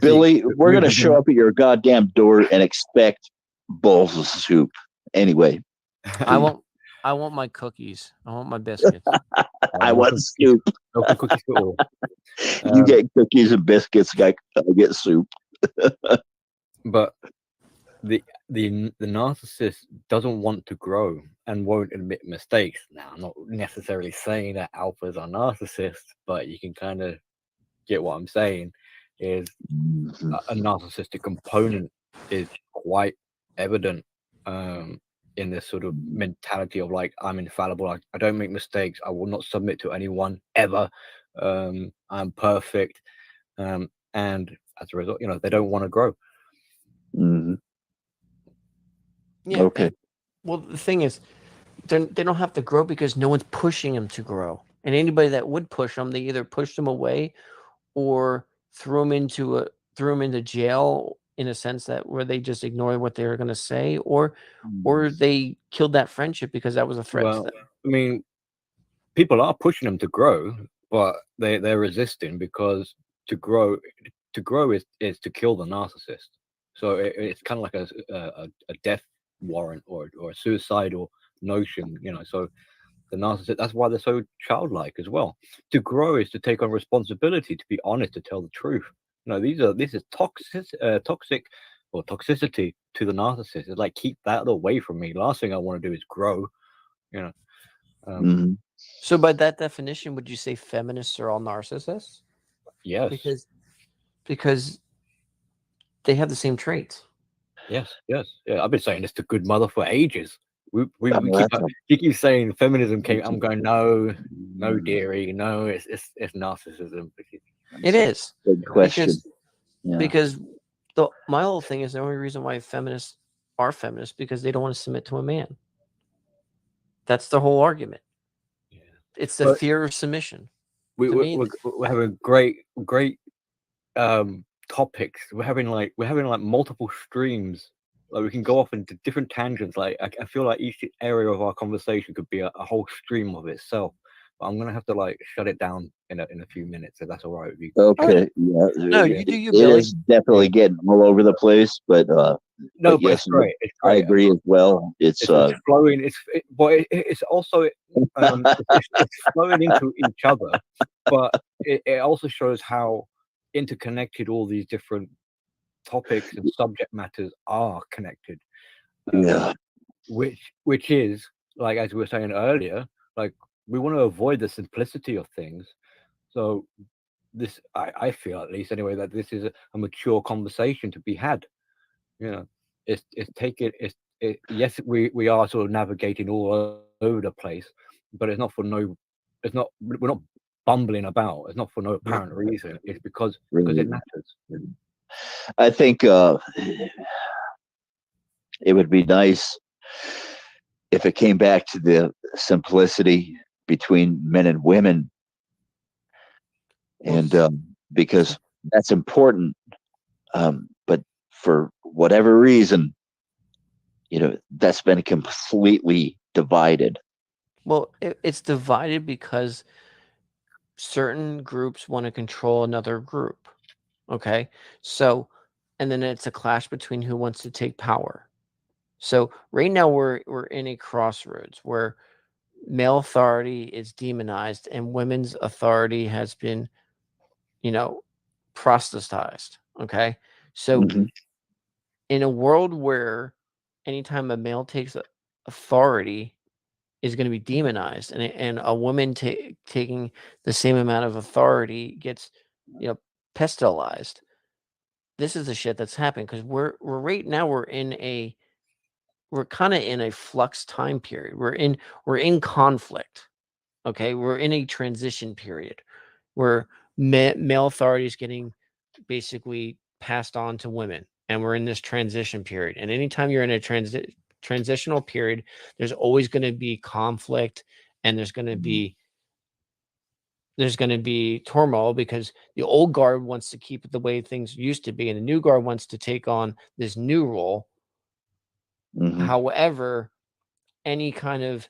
Billy, we're gonna show up at your goddamn door and expect bowls of soup. Anyway. I want my cookies. I want my biscuits. I want soup. Cookies for all. You get cookies and biscuits. I get soup. But the narcissist doesn't want to grow and won't admit mistakes. Now, I'm not necessarily saying that alphas are narcissists, but you can kind of get what I'm saying. Is a narcissistic component is quite evident in this sort of mentality of like, I'm infallible, I don't make mistakes, I will not submit to anyone ever, I'm perfect, and as a result, they don't want to grow. Yeah. Okay. Well, the thing is, they don't have to grow because no one's pushing them to grow. And anybody that would push them, they either push them away or threw them into jail, in a sense that where they just ignored what they were going to say, or they killed that friendship because that was a threat to them. I mean, people are pushing them to grow, but they're resisting because to grow is to kill the narcissist. So it's kind of like a death warrant or a suicidal notion, so the narcissist, that's why they're so childlike as well. To grow is to take on responsibility, to be honest, to tell the truth. This is toxic or toxicity to the narcissist. It's like, keep that away from me. Last thing I want to do is grow. So by that definition, would you say feminists are all narcissists? Yes. Because they have the same traits. Yes. Yeah, I've been saying this to good mother for ages. We Well, keep that's a- you keep saying feminism came. I'm going no, dearie, no. It's narcissism. It is Good question. because my whole thing is the only reason why feminists are feminists because they don't want to submit to a man. That's the whole argument. Yeah. It's the But fear of submission. we're me, having great topics. We're having like multiple streams. Like we can go off into different tangents. Like I feel like each area of our conversation could be a whole stream of itself. But I'm gonna have to like shut it down in a few minutes if that's all right with you. Okay. Yeah. No, you do you, It Billy. is definitely getting all over the place, but No, but yes, it's great. It's I great. agree as well. It's It's flowing. It's also it's flowing into each other, but it also shows how interconnected all these different topics and subject matters are connected. yeah. Which is like as we were saying earlier, like we want to avoid the simplicity of things. So this, I feel at least anyway, that this is a mature conversation to be had. You know, it's take it. Yes, we are sort of navigating all over the place, but it's not for no. It's not. We're not bumbling about. It's not for no apparent reason. It's because it matters. I think it would be nice if it came back to the simplicity between men and women, and because that's important. But for whatever reason, that's been completely divided. Well, it's divided because certain groups want to control another group. Okay. So, and then it's a clash between who wants to take power. So right now we're in a crossroads where male authority is demonized and women's authority has been, proselytized. Okay. So Mhm. in a world where anytime a male takes authority is going to be demonized, and a woman taking the same amount of authority gets, pestilized. This is the shit that's happening because we're right now we're kind of in a flux time period. We're in conflict. Okay, we're in a transition period where male authority is getting basically passed on to women, and we're in this transition period. And anytime you're in a transitional period, there's always going to be conflict, and there's going to be turmoil because the old guard wants to keep it the way things used to be, and the new guard wants to take on this new role. Mhm. However, any kind of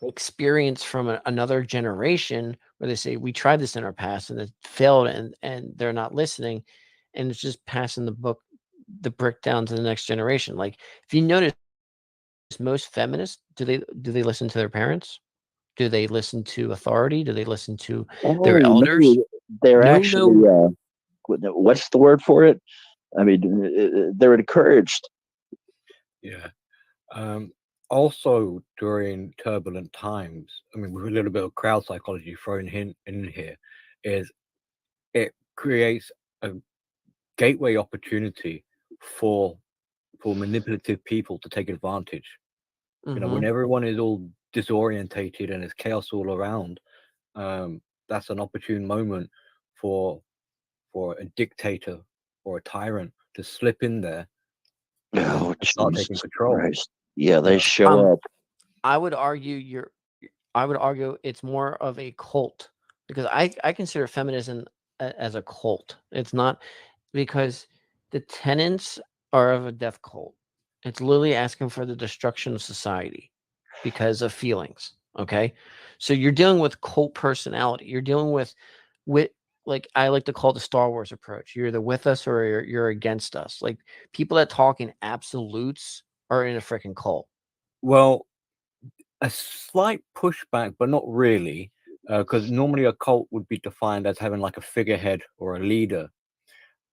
experience from another generation where they say we tried this in our past and it failed, and they're not listening, and it's just passing the brick down to the next generation. Like if you notice, most feminists, do they listen to their parents? Do they listen to authority? Do they listen to their elders? No, they're No, actually what's the word for it? I mean, they're encouraged. Yeah. Also, during turbulent times, I mean, with a little bit of crowd psychology thrown in here, is it creates a gateway opportunity for manipulative people to take advantage. You know, when everyone is all disorientated and there's chaos all around, that's an opportune moment for a dictator or a tyrant to slip in there Oh, and start Jesus taking control. Christ. Yeah, they Yeah. show up. I would argue it's more of a cult because I consider feminism as a cult. It's not because the tenets are of a death cult. It's literally asking for the destruction of society because of feelings. Okay. So you're dealing with cult personality. You're dealing with like I like to call it the Star Wars approach. You're either with us or you're against us. Like people that talk in absolutes are in a freaking cult. Well, a slight pushback, but not really, because normally a cult would be defined as having like a figurehead or a leader.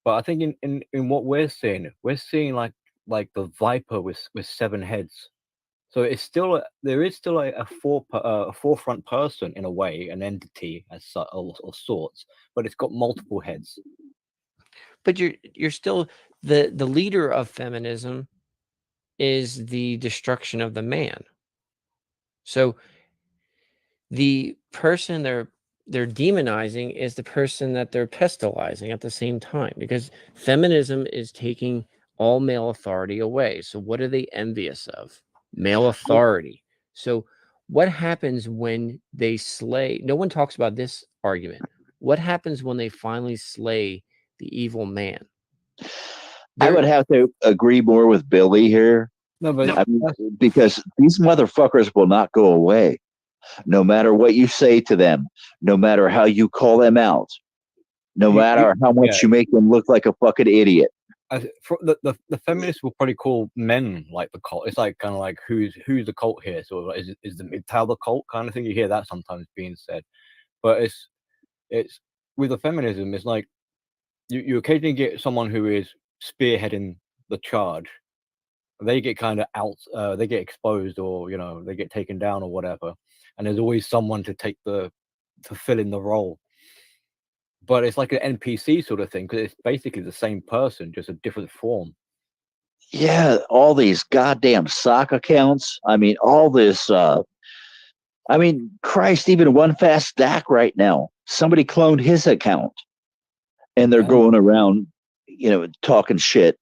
But I think in what we're seeing like the viper with seven heads. So it's still there is still a forefront person in a way, an entity or sorts, but it's got multiple heads. But you're still the leader of feminism is the destruction of the man. So the person they're demonizing is the person that they're pestilizing at the same time, because feminism is taking all male authority away. So what are they envious of? Male authority. So what happens when they slay? No one talks about this argument. What happens when they finally slay the evil man? I would have to agree more with Billy here. No, but I mean, because these motherfuckers will not go away. No matter what you say to them, no matter how you call them out, no matter how much you make them look like a fucking idiot. The feminists will probably call men like the cult. It's like kind of like who's the cult here? So like, is the MGTOW the cult kind of thing? You hear that sometimes being said, but it's with the feminism. It's like you occasionally get someone who is spearheading the charge. They get kind of out, they get exposed, or they get taken down or whatever. And there's always someone to fill in the role. But it's like an NPC sort of thing, because it's basically the same person, just a different form. Yeah, all these goddamn sock accounts. I mean, all this. I mean, Christ, even One Fast Stack right now. Somebody cloned his account, and they're going around, talking shit.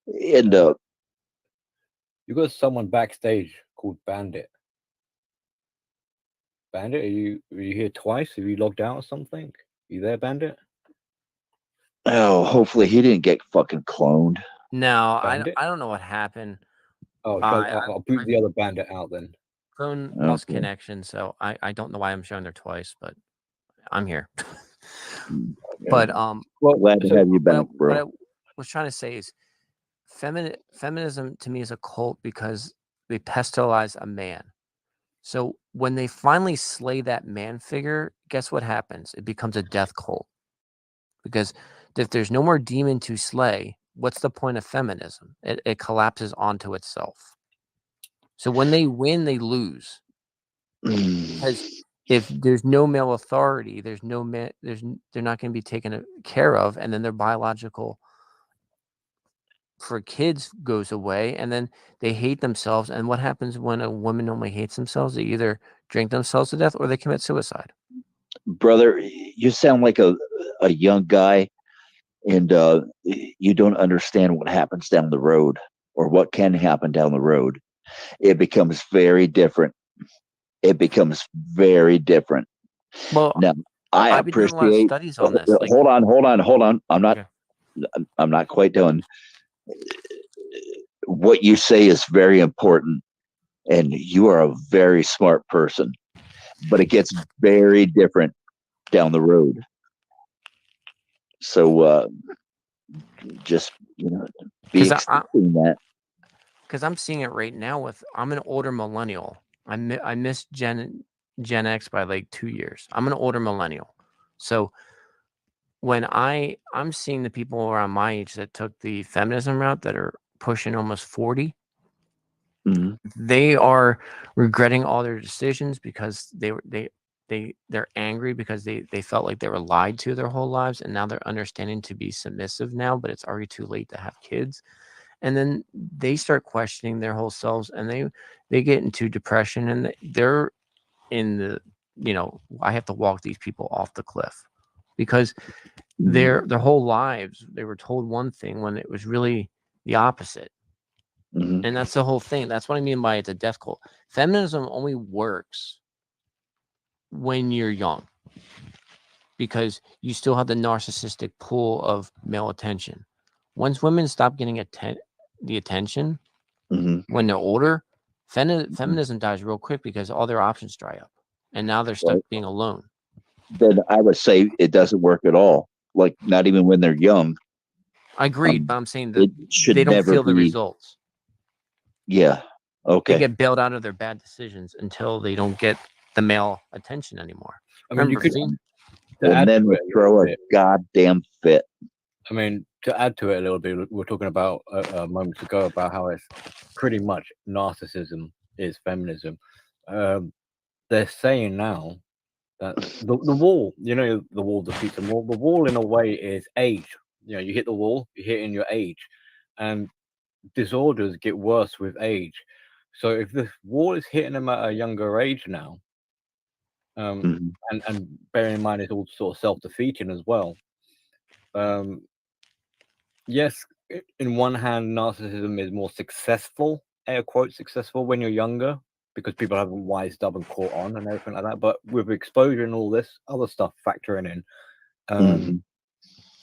And you got someone backstage called Bandit. Bandit, are you here twice? Have you logged out or something? You there, Bandit? Oh, hopefully he didn't get fucking cloned. No, I don't know what happened. Oh, I'll boot the other Bandit out then. Phone lost connection, so I don't know why I'm showing there twice, but I'm here. But glad to have you back, bro. What I was trying to say is feminism to me is a cult because they pestilence a man. So when they finally slay that man figure, guess what happens? It becomes a death cult. Because if there's no more demon to slay, what's the point of feminism? It collapses onto itself. So when they win, they lose. Because if there's no male authority, they're not going to be taken care of, and then their biological for kids goes away, and then they hate themselves. And what happens when a woman normally hates themselves? They either drink themselves to death or they commit suicide. Brother, you sound like a young guy, and you don't understand what happens down the road or what can happen down the road. It becomes very different. It becomes very different. Well, now I I've been doing a lot of studies on this. Hold on. I'm not quite done. What you say is very important, and you are a very smart person, but it gets very different down the road. So just be expecting that. Because I'm seeing it right now I'm an older millennial. I missed Gen X by like 2 years. I'm an older millennial. So when I'm seeing the people around my age that took the feminism route that are pushing almost 40, they are regretting all their decisions because they're angry because they felt like they were lied to their whole lives, and now they're understanding to be submissive now, but it's already too late to have kids. And then they start questioning their whole selves, and they get into depression, and they're in the, I have to walk these people off the cliff because their whole lives, they were told one thing when it was really the opposite. And that's the whole thing. That's what I mean by it's a death cult. Feminism only works when you're young because you still have the narcissistic pull of male attention. Once women stop getting the attention when they're older, feminism dies real quick because all their options dry up, and now they're stuck being alone. Then I would say it doesn't work at all. Like not even when they're young. I agree, but I'm saying that they don't feel the results. Yeah. Okay. They get bailed out of their bad decisions until they don't get the male attention anymore. I mean, and then throw a goddamn fit. I mean, to add to it a little bit, we were talking about moments ago about how it's pretty much narcissism is feminism. They're saying now that the wall, the wall defeats the wall. The wall, in a way, is age. You hit the wall, you hit in your age, and disorders get worse with age. So if the wall is hitting them at a younger age now, Mhm. and bearing in mind it's all sort of self-defeating as well. Yes, in one hand, narcissism is more successful, air quote successful, when you're younger, because people haven't wised up and caught on and everything like that. But with exposure and all this other stuff factoring in, Mhm.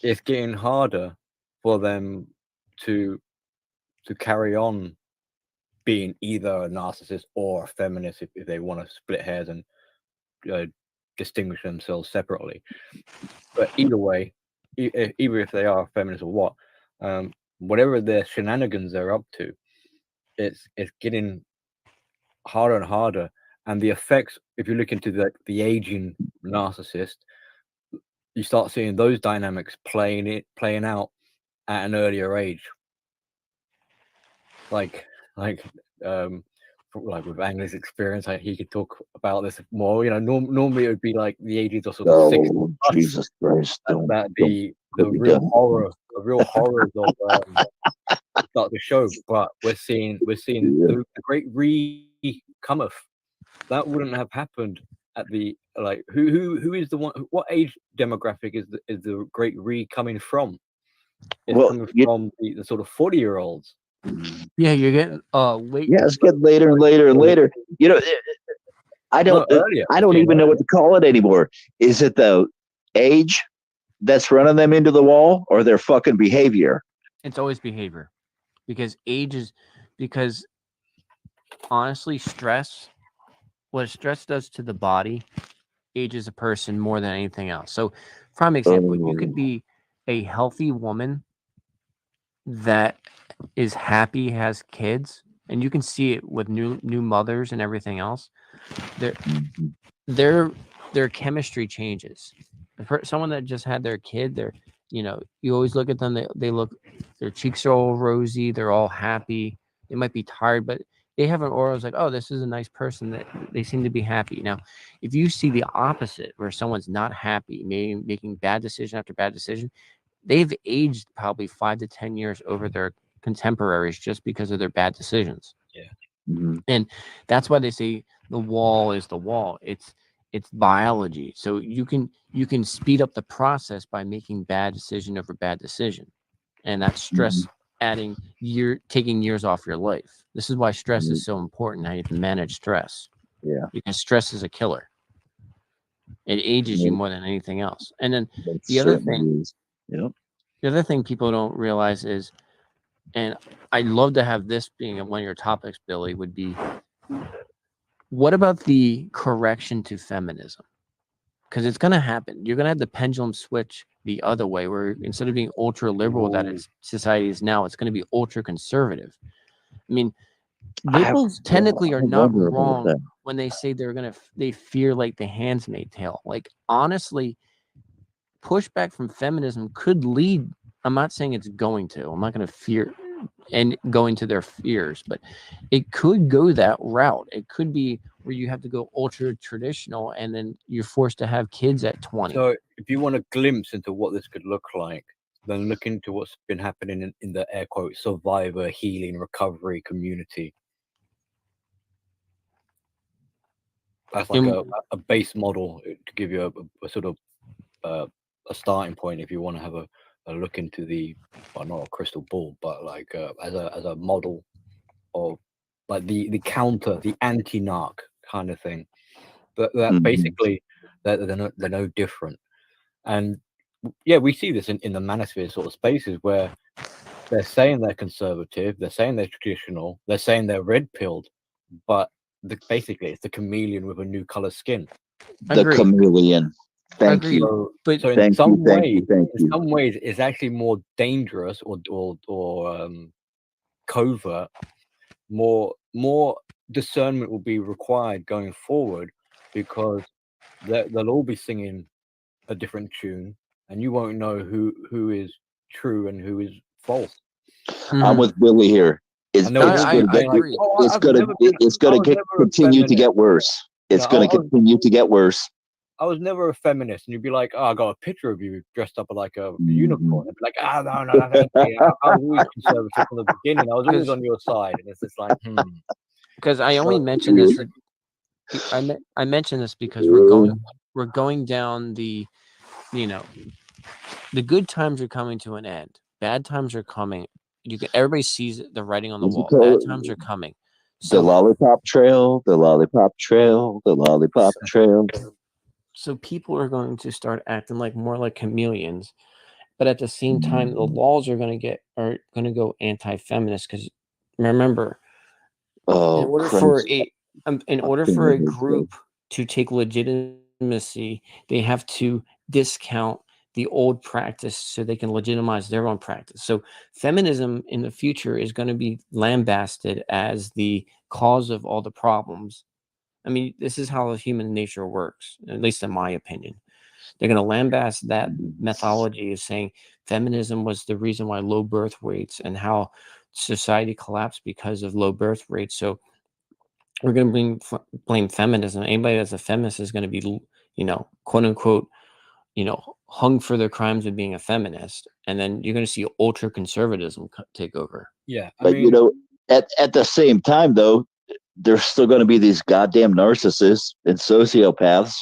it's getting harder for them to carry on being either a narcissist or a feminist if they want to split hairs and distinguish themselves separately. But either way, either if they are a feminist or what, whatever their shenanigans they're up to, it's getting harder and harder. And the effects, if you look into the aging narcissist, you start seeing those dynamics playing out at an earlier age. Like with Angley's experience, he could talk about this more. Normally it would be like the ages of sort of 60 Oh, plus. Jesus Christ! That the put me real down. horror, the real horrors of start to show. But we're seeing Yeah. the great cometh. That wouldn't have happened at the who is the one? What age demographic is the great coming from? It's Well, coming from the sort of 40-year-olds. Yeah, you're getting late. yeah, it's getting later and later and later. I don't. Earlier. I don't even know what to call it anymore. Is it the age that's running them into the wall, or their fucking behavior? It's always behavior, because because honestly, what stress does to the body ages a person more than anything else. So, prime example, you could be a healthy woman that is happy, has kids, and you can see it with new mothers and everything else. Their chemistry changes. Someone that just had their kid, you always look at them, they look, their cheeks are all rosy, they're all happy. They might be tired, but they have an aura like, oh, this is a nice person, that they seem to be happy. Now, if you see the opposite, where someone's not happy, making bad decision after bad decision, they've aged probably 5 to 10 years over their contemporaries just because of their bad decisions. Yeah. Mm-hmm. And that's why they say the wall is the wall. It's biology. So you can speed up the process by making bad decision over bad decision. And that stress taking years off your life. This is why stress is so important. How you can manage stress. Yeah. Because stress is a killer. It ages you more than anything else. And then the other thing people don't realize is, and I'd love to have this being one of your topics, Billy, would be, what about the correction to feminism? Because it's going to happen. You're going to have the pendulum switch the other way, where instead of being ultra liberal that society is now, it's going to be ultra conservative. I mean, liberals technically are not wrong when they say they fear like the Handmaid's Tale. Like, honestly, pushback from feminism could lead. I'm not saying it's going to. I'm not going to fear and go into their fears, but it could go that route. It could be where you have to go ultra traditional, and then you're forced to have kids at 20. So if you want a glimpse into what this could look like, then look into what's been happening in the air quote survivor healing recovery community. That's like a base model to give you a sort of a starting point if you want to have a look into not a crystal ball, but like as a model of like the counter, the anti-narc kind of thing. That basically they're no different. And yeah, we see this in the manosphere sort of spaces where they're saying they're conservative, they're saying they're traditional, they're saying they're red-pilled, but basically it's the chameleon with a new color skin. The chameleon. Thank Agreed. you. But in some ways, it's actually more dangerous or covert. More discernment will be required going forward, because they'll all be singing a different tune, and you won't know who is true and who is false. I'm with Billy here. It's And there was I always saying, like, agree. oh, it's I've gonna never been, it's I gonna was never a continue to feminist. get worse. It's No, gonna continue to get worse. I was never a feminist, and you'd be like, "Oh, I got a picture of you dressed up like a Mhm. unicorn." I'd be like, "Ah, no, that ain't me. I was always conservative from the beginning. I was always on your side." And it's just like, Because I only So- mention this. I mention this because we're going down the, you know, the good times are coming to an end. Bad times are coming. Everybody sees the writing on the What's it wall. called? Bad times are coming. The So lollipop trail, the lollipop trail, the lollipop trail. so people are going to start acting like more like chameleons, but at the same time, the laws are going to go anti-feminist. Because remember, Oh, in order for a group to take legitimacy, they have to discount the old practice so they can legitimize their own practice. So feminism in the future is going to be lambasted as the cause of all the problems. I mean, this is how human nature works, at least in my opinion. They're going to lambast that methodology of saying feminism was the reason why low birth rates and how society collapsed because of low birth rates. So we're going to blame feminism. Anybody that's a feminist is going to be, quote unquote, hung for their crimes of being a feminist. And then you're going to see ultra conservatism take over. yeah, I But mean, at the same time, though, there's still going to be these goddamn narcissists and sociopaths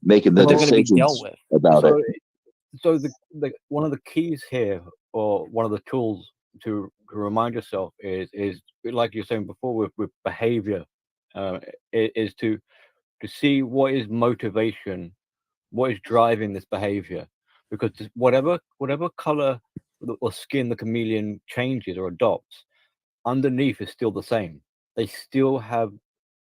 making the But they're going to be dealt decisions with. about it. so the one of the keys here, or one of the tools to remind yourself is like you're saying before with behavior, is to see what is motivation, what is driving this behavior, because whatever color or skin the chameleon changes or adopts, underneath is still the same. They still have,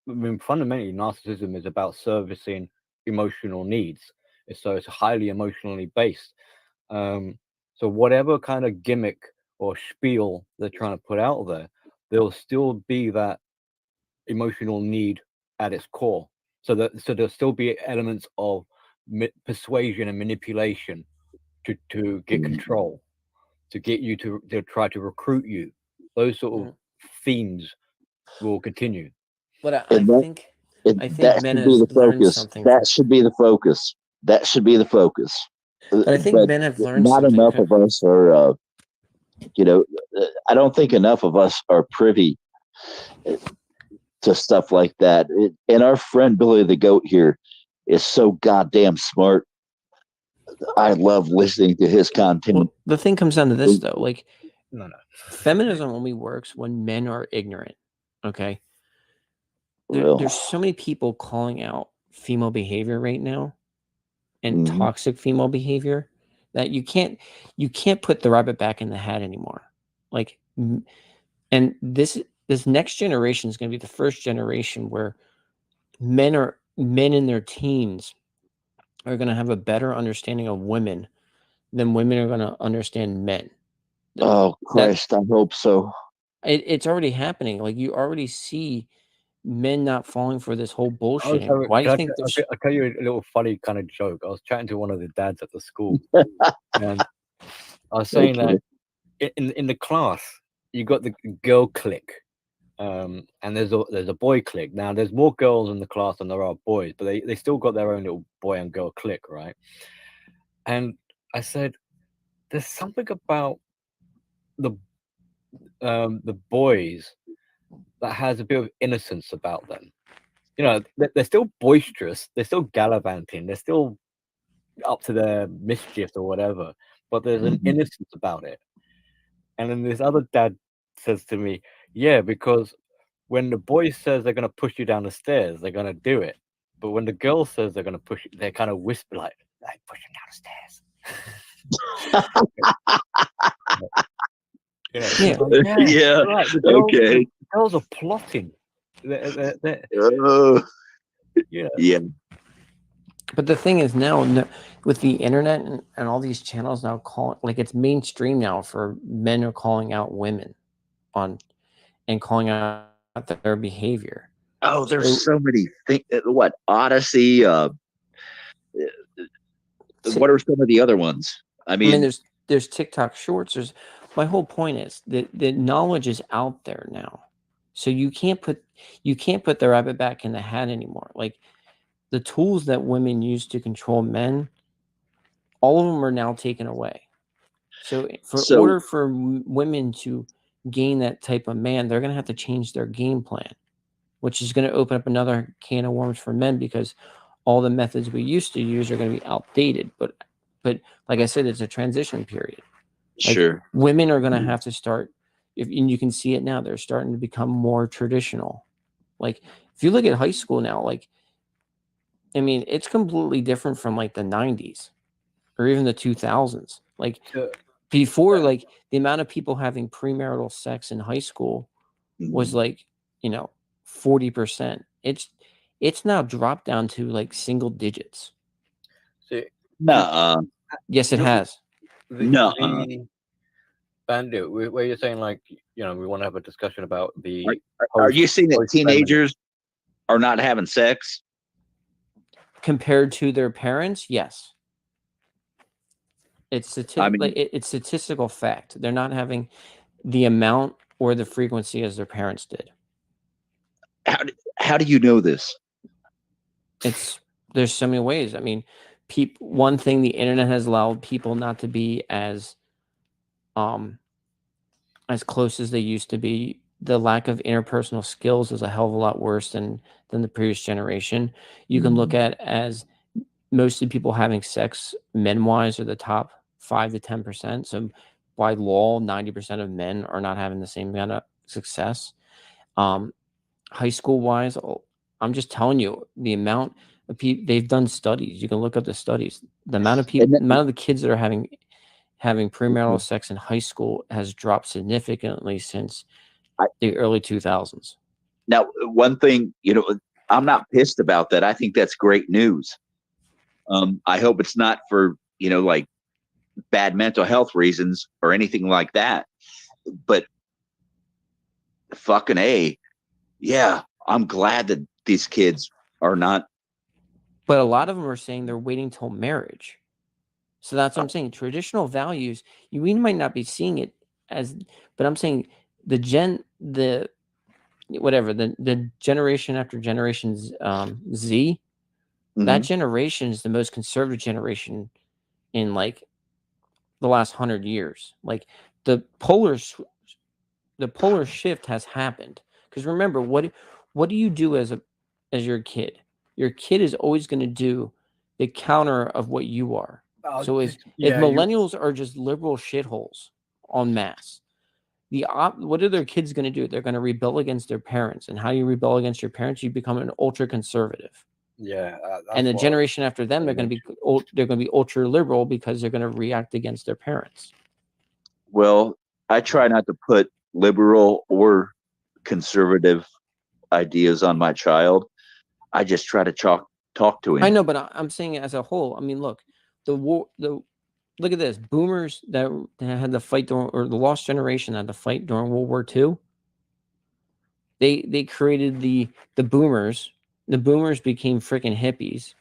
I mean, fundamentally, narcissism is about servicing emotional needs. So it's highly emotionally based. So whatever kind of gimmick or spiel they're trying to put out there, there'll still be that emotional need at its core. So there'll still be elements of persuasion and manipulation to get control, to get you to try to recruit you. Those sort of themes will continue. But And I think that men should be has the learned focus. something. That should be the focus. That should be the focus. But I think men have learned not something. enough of us are, I don't think enough of us are privy to stuff like that. And our friend Billy the Goat here is so goddamn smart. I love listening to his content. Well, the thing comes down to this, though. Like, No. feminism only works when men are ignorant. Okay. There's so many people calling out female behavior right now and toxic female behavior that you can't put the rabbit back in the hat anymore. Like, and this next generation is going to be the first generation where men in their teens are going to have a better understanding of women than women are going to understand men. Oh Christ, I hope so. It's already happening. Like, you already see men not falling for this whole bullshit. Why do you think I'll tell you a little funny kind of joke. I was chatting to one of the dads at the school, and I was saying that in the class you got the girl clique, and there's a boy clique. Now there's more girls in the class than there are boys, but they still got their own little boy and girl clique, right? And I said, there's something about the boys that has a bit of innocence about them. You know, they're still boisterous, they're still gallivanting, they're still up to their mischief or whatever, but there's an innocence about it. And then this other dad says to me, yeah, because when the boy says they're going to push you down the stairs, they're going to do it. But when the girl says they're going to push you, they kind of whisper like pushing down the stairs. Yeah. Right. Okay. The girls are plotting. They're, Yeah. But the thing is, now with the internet and all these channels now it's mainstream now for men are calling out women and calling out their behavior. Oh, there's so many things. What, Odyssey? What are some of the other ones? I mean there's there's TikTok shorts. There's my whole point is that the knowledge is out there now. So you can't put the rabbit back in the hat anymore. Like the tools that women use to control men, all of them are now taken away. So order for women to gain that type of man, they're going to have to change their game plan, which is going to open up another can of worms for men because all the methods we used to use are going to be outdated. But like I said, it's a transition period. Like, sure. Women are going to have to start, and you can see it now, they're starting to become more traditional. Like if you look at high school now, like, I mean, it's completely different from like the 90s or even the 2000s. Like before, like the amount of people having premarital sex in high school was like, 40%. It's now dropped down to like single digits. See, No, yes, it has. No. Bandit, where you're saying like, we want to have a discussion about the. Are you saying that teenagers are not having sex compared to their parents? Yes. It's statistical fact. They're not having the amount or the frequency as their parents did. How do you know this? There's so many ways. I mean, one thing the internet has allowed people not to be as close as they used to be. The lack of interpersonal skills is a hell of a lot worse than the previous generation. You can look at as mostly people having sex, men-wise, are the top 5 to 10%. So by law, 90% of men are not having the same kind of success. High school-wise, I'm just telling you, the amount of people, they've done studies. You can look up the studies. The amount of people, the amount of the kids that are having premarital sex in high school has dropped significantly since the early 2000s. Now, one thing, I'm not pissed about that. I think that's great news. I hope it's not for, like bad mental health reasons or anything like that. But fucking A, yeah, I'm glad that these kids are not. But a lot of them are saying they're waiting till marriage. So that's what I'm saying. Traditional values, we might not be seeing it as, but I'm saying the generation after generation Z, that generation is the most conservative generation in like the last 100 years. Like the polar shift has happened. Because remember, what do you do as your kid? Your kid is always going to do the counter of what you are. So if millennials are just liberal shitholes en masse, what are their kids going to do? They're going to rebel against their parents. And how you rebel against your parents? You become an ultra conservative. Yeah. And the generation after them, they're going to be ultra liberal because they're going to react against their parents. Well, I try not to put liberal or conservative ideas on my child. I just try to talk to him. I know, but I'm saying it as a whole. I mean, look, look at this. Boomers that had to fight during, or the lost generation had to fight during World War II. They created the boomers. The boomers became freaking hippies.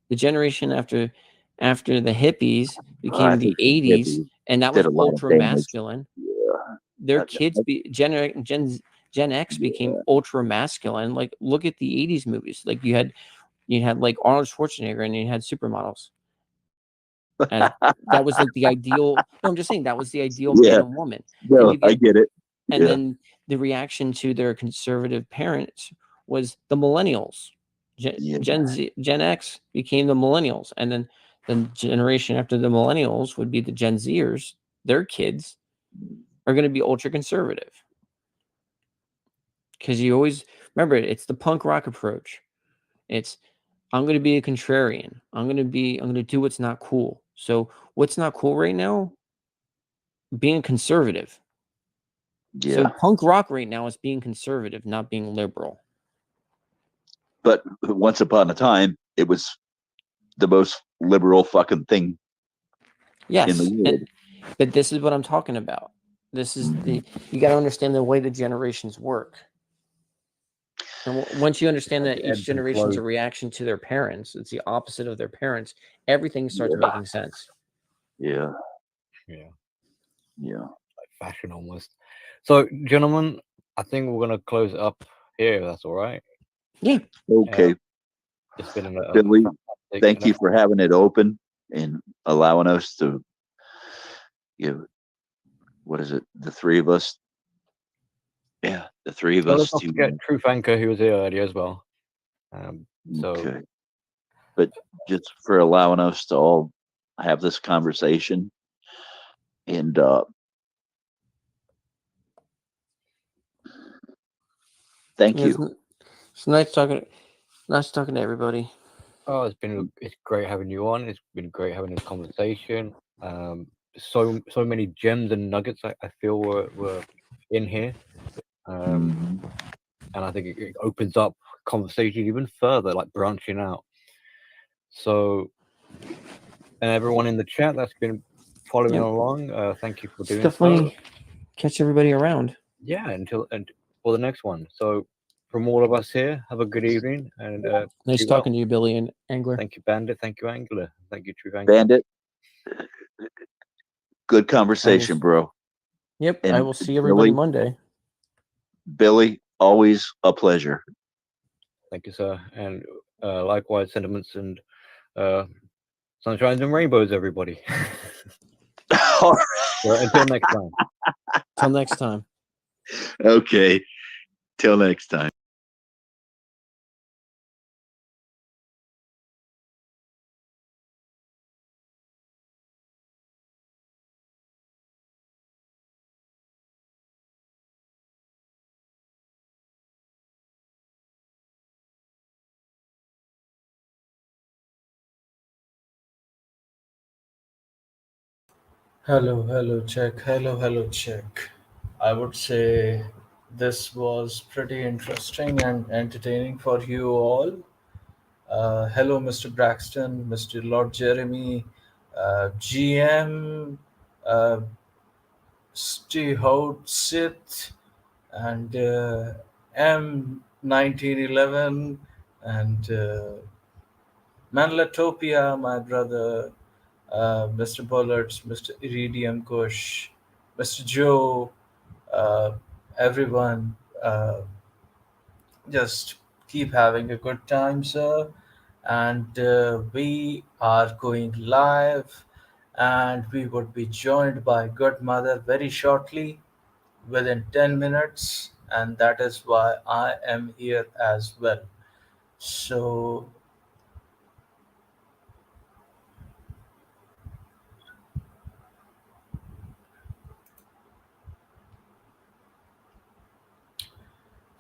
The generation after the hippies became the 80s, and that was ultra masculine. Yeah. Their kids Gen X became ultra masculine. Like, look at the 80s movies. Like you had like Arnold Schwarzenegger and you had supermodels. And that was like the ideal. No, I'm just saying that was the ideal man and woman. No, I get it. And then the reaction to their conservative parents was the millennials. Gen X became the millennials, and then the generation after the millennials would be the Gen Zers. Their kids are going to be ultra conservative. Because you always remember it's the punk rock approach. It's I'm going to be a contrarian. I'm going to do what's not cool. So what's not cool right now? Being conservative. Yeah. So punk rock right now is being conservative, not being liberal. But once upon a time, it was the most liberal fucking thing. Yes. In the world. But this is what I'm talking about. This is you got to understand the way the generations work. And once you understand that each generation's a reaction to their parents, it's the opposite of their parents, everything starts making sense. Yeah. Yeah, Yeah. like fashion almost. So, gentlemen, I think we're gonna close it up here. If that's all right. Yeah. Okay. It's been a Billy, fantastic. thank you for having it open and allowing us to give, what is it, the three of us? Yeah, the three of So us let's not to. forget Truth Anchor, who was here earlier as well. So Okay. But just for allowing us to all have this conversation. And thank you. It's nice talking. Nice talking to everybody. oh, it's great having you on. It's been great having this conversation. So many gems and nuggets I feel were in here. Mhm. And I think it opens up conversation even further, like branching out. So, and everyone in the chat that's been following Yep. along, thank you for doing Definitely so. catch everybody around. Yeah, and for the next one. So, from all of us here, have a good evening and Nice be well. talking to you, Billy and Angler. Thank you, Bandit. Thank you, Angler. Thank you, True Angler. Bandit, good conversation, bro. Yep. And I will see everybody Billy, Monday. Billy, always a pleasure. Thank you, sir. And likewise, sentiments and sunshines and rainbows, everybody. All right. Well, until next time. Till next time. Okay. Till next time. Hello, check. Hello, check. I would say this was pretty interesting and entertaining for you all. Hello, Mr. Braxton, Mr. Lord Jeremy, GM, uh, Sith, and M1911, and Manlatopia, my brother, Mr. Bullards, Mr. Iridium Kush, Mr. Joe, uh, everyone. Just keep having a good time, sir. And we are going live, and we would be joined by Good Mother very shortly, within 10 minutes, and that is why I am here as well. So,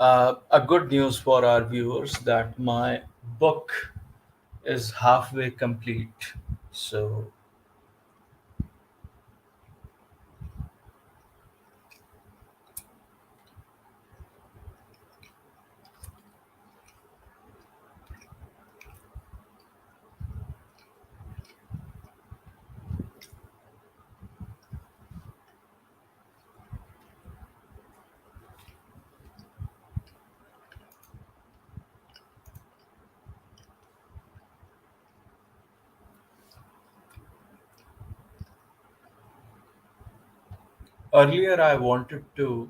a good news for our viewers that my book is halfway complete. So, earlier I wanted to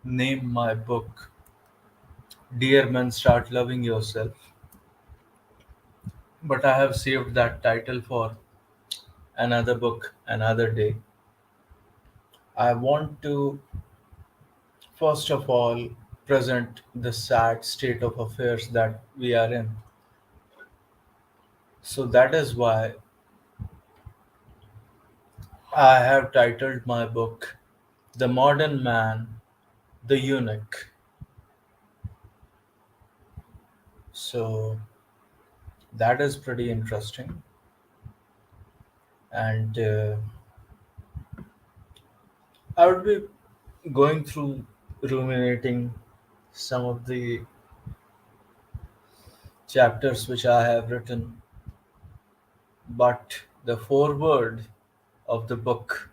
name my book Dear Men Start Loving Yourself, but I have saved that title for another book another day. I want to first of all present the sad state of affairs that we are in. So that is why I have titled my book The Modern Man, the Eunuch. So that is pretty interesting. And I would be going through ruminating some of the chapters which I have written, but the foreword of the book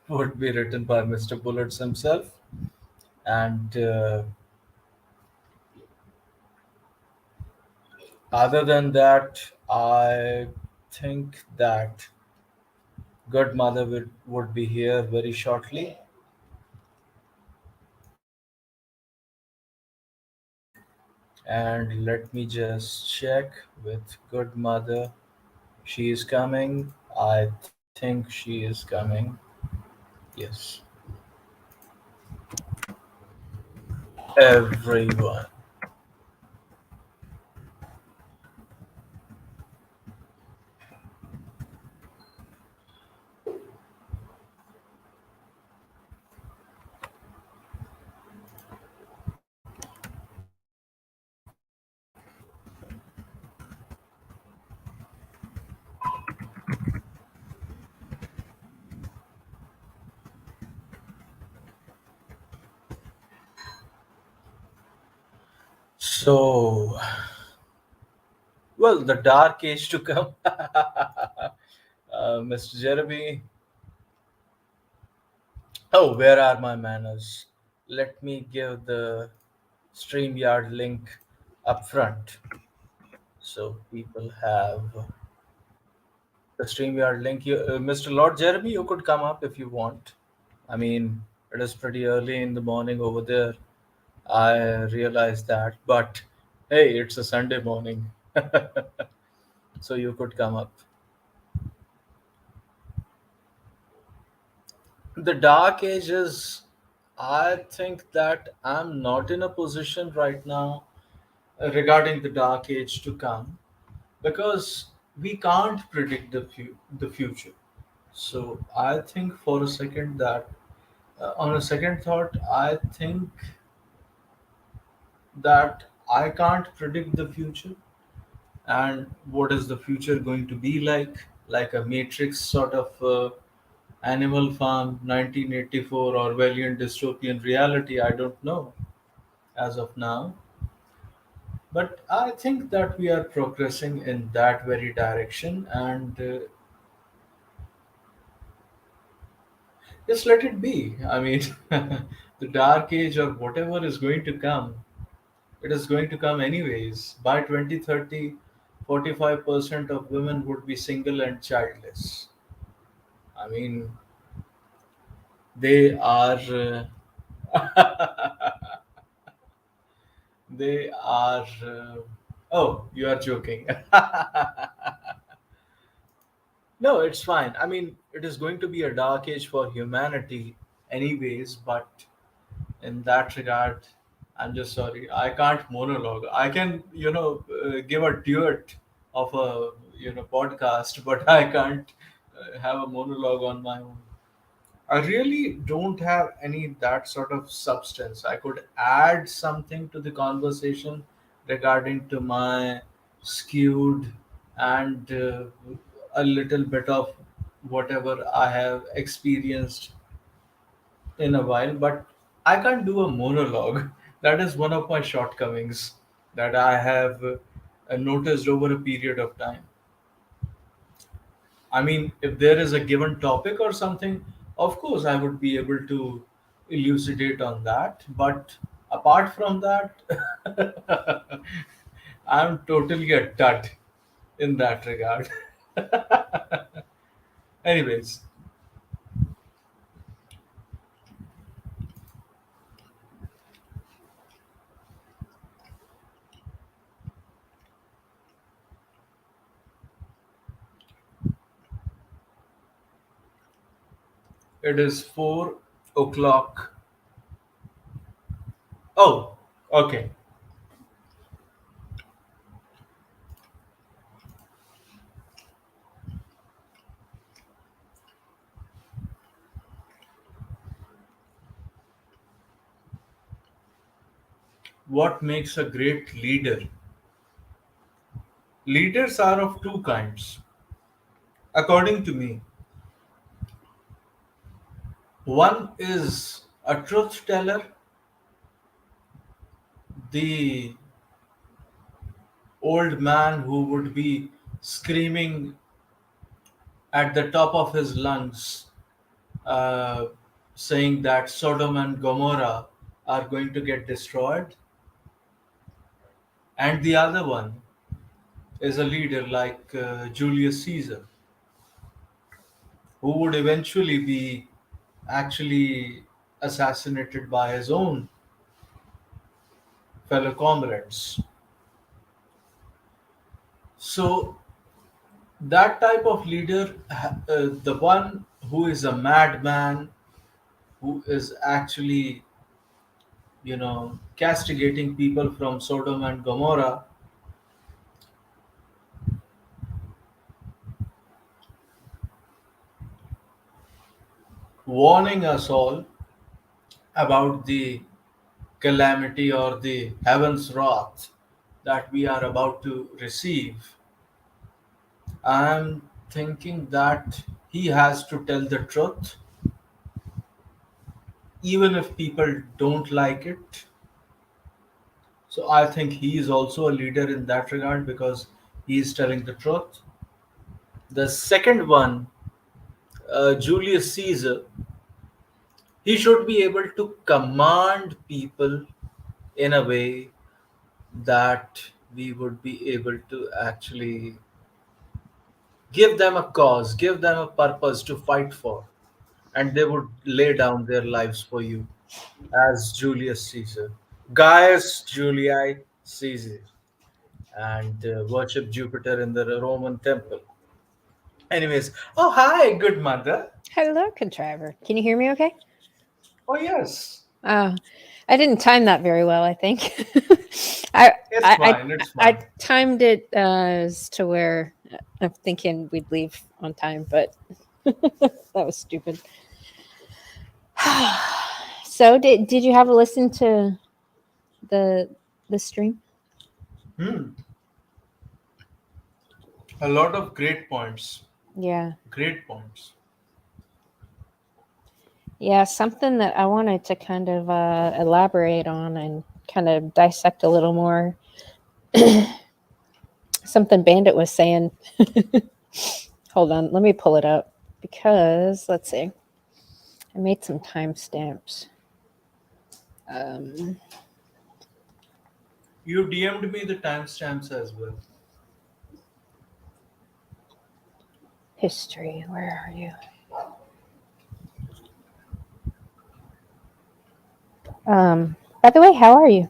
would be written by Mr. Bullets himself. And other than that, I think that Good mother would be here very shortly. And let me just check with good mother. She is coming. I think she is coming. Yes. Everyone. So, well, the dark age to come. Mr. Jeremy. Oh, where are my manners? Let me give the StreamYard link up front so people have the StreamYard link. Mr. Lord Jeremy, you could come up if you want. I mean, it is pretty early in the morning over there. I realize that, but hey, it's a Sunday morning, so you could come up. The dark ages, I think that I'm not in a position right now regarding the dark age to come because we can't predict the future. So I think for a second that on a second thought, I think that I can't predict the future and what is the future going to be like a matrix sort of Animal Farm 1984 Orwellian dystopian reality. I don't know as of now, but I think that we are progressing in that very direction, and just let it be. I mean, the dark age or whatever is going to come, it is going to come anyways. By 2030, 45% of women would be single and childless. I mean, they are. They are. Oh, you are joking. No, it's fine. I mean, it is going to be a dark age for humanity, anyways, but in that regard, I'm just sorry. I can't monologue. I can, give a duet of a, podcast, but I can't have a monologue on my own. I really don't have any that sort of substance. I could add something to the conversation regarding to my skewed and a little bit of whatever I have experienced in a while, but I can't do a monologue. That is one of my shortcomings that I have noticed over a period of time. I mean, if there is a given topic or something, of course, I would be able to elucidate on that. But apart from that, I'm totally a dud in that regard. Anyways, it is 4 o'clock. Oh, okay. What makes a great leader? Leaders are of two kinds, according to me. One is a truth teller, the old man who would be screaming at the top of his lungs, uh, saying that Sodom and Gomorrah are going to get destroyed. And the other one is a leader like Julius Caesar, who would eventually be actually assassinated by his own fellow comrades. So that type of leader, the one who is a madman, who is actually, castigating people from Sodom and Gomorrah, warning us all about the calamity or the heaven's wrath that we are about to receive. I'm thinking that he has to tell the truth, even if people don't like it. So I think he is also a leader in that regard because he is telling the truth. The second one, Julius Caesar, he should be able to command people in a way that we would be able to actually give them a cause, give them a purpose to fight for, and they would lay down their lives for you, as Julius Caesar, Gaius Julii Caesar, and worship Jupiter in the Roman temple. Anyways, oh hi, good mother. Hello, contriver. Can you hear me okay? Oh yes, Oh, I didn't time that very well, I think. I, it's I, fine. It's I fine. timed it as to where I'm thinking we'd leave on time, but that was stupid. So did you have a listen to the stream? Hmm. A lot of great points. Yeah. Great points. Yeah, something that I wanted to kind of elaborate on and kind of dissect a little more. Something Bandit was saying. Hold on, let me pull it up because let's see. I made some timestamps. You DM'd me the timestamps as well. History, where are you? By the way, how are you?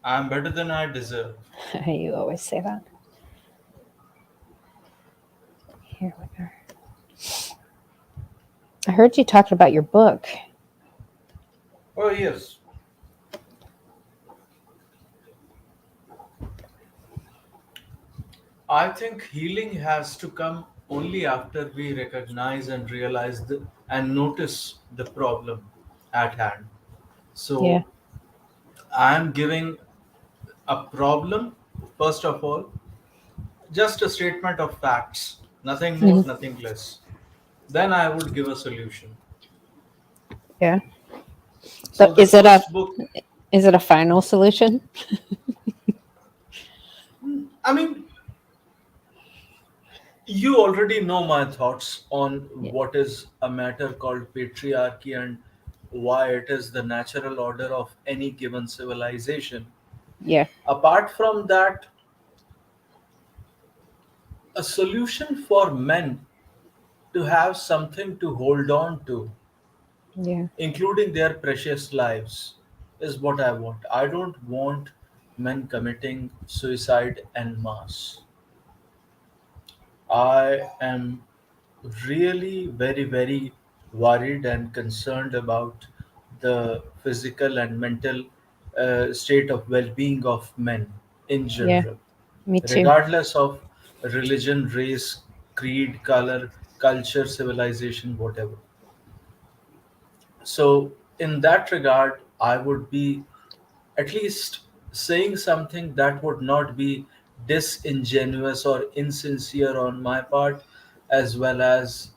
I'm better than I deserve. You always say that. Here we are. I heard you talking about your book. Oh yes. I think healing has to come only after we recognize and realize and notice the problem at hand. Yeah. So I'm giving a problem, first of all, just a statement of facts, nothing more, Mhm. nothing less. Then I would give a solution. Yeah. So So the first book, is it a final solution? I mean, you already know my thoughts on Yeah. what is a matter called patriarchy and why it is the natural order of any given civilization. Yeah. Apart from that, a solution for men to have something to hold on to, Yeah. including their precious lives, is what I want. I don't want men committing suicide en masse. I am really very, very worried and concerned about the physical and mental state of well being of men in Yeah. general, Me too. regardless of religion, race, creed, color, culture, civilization, whatever. So, in that regard, I would be at least saying something that would not be disingenuous or insincere on my part, as well as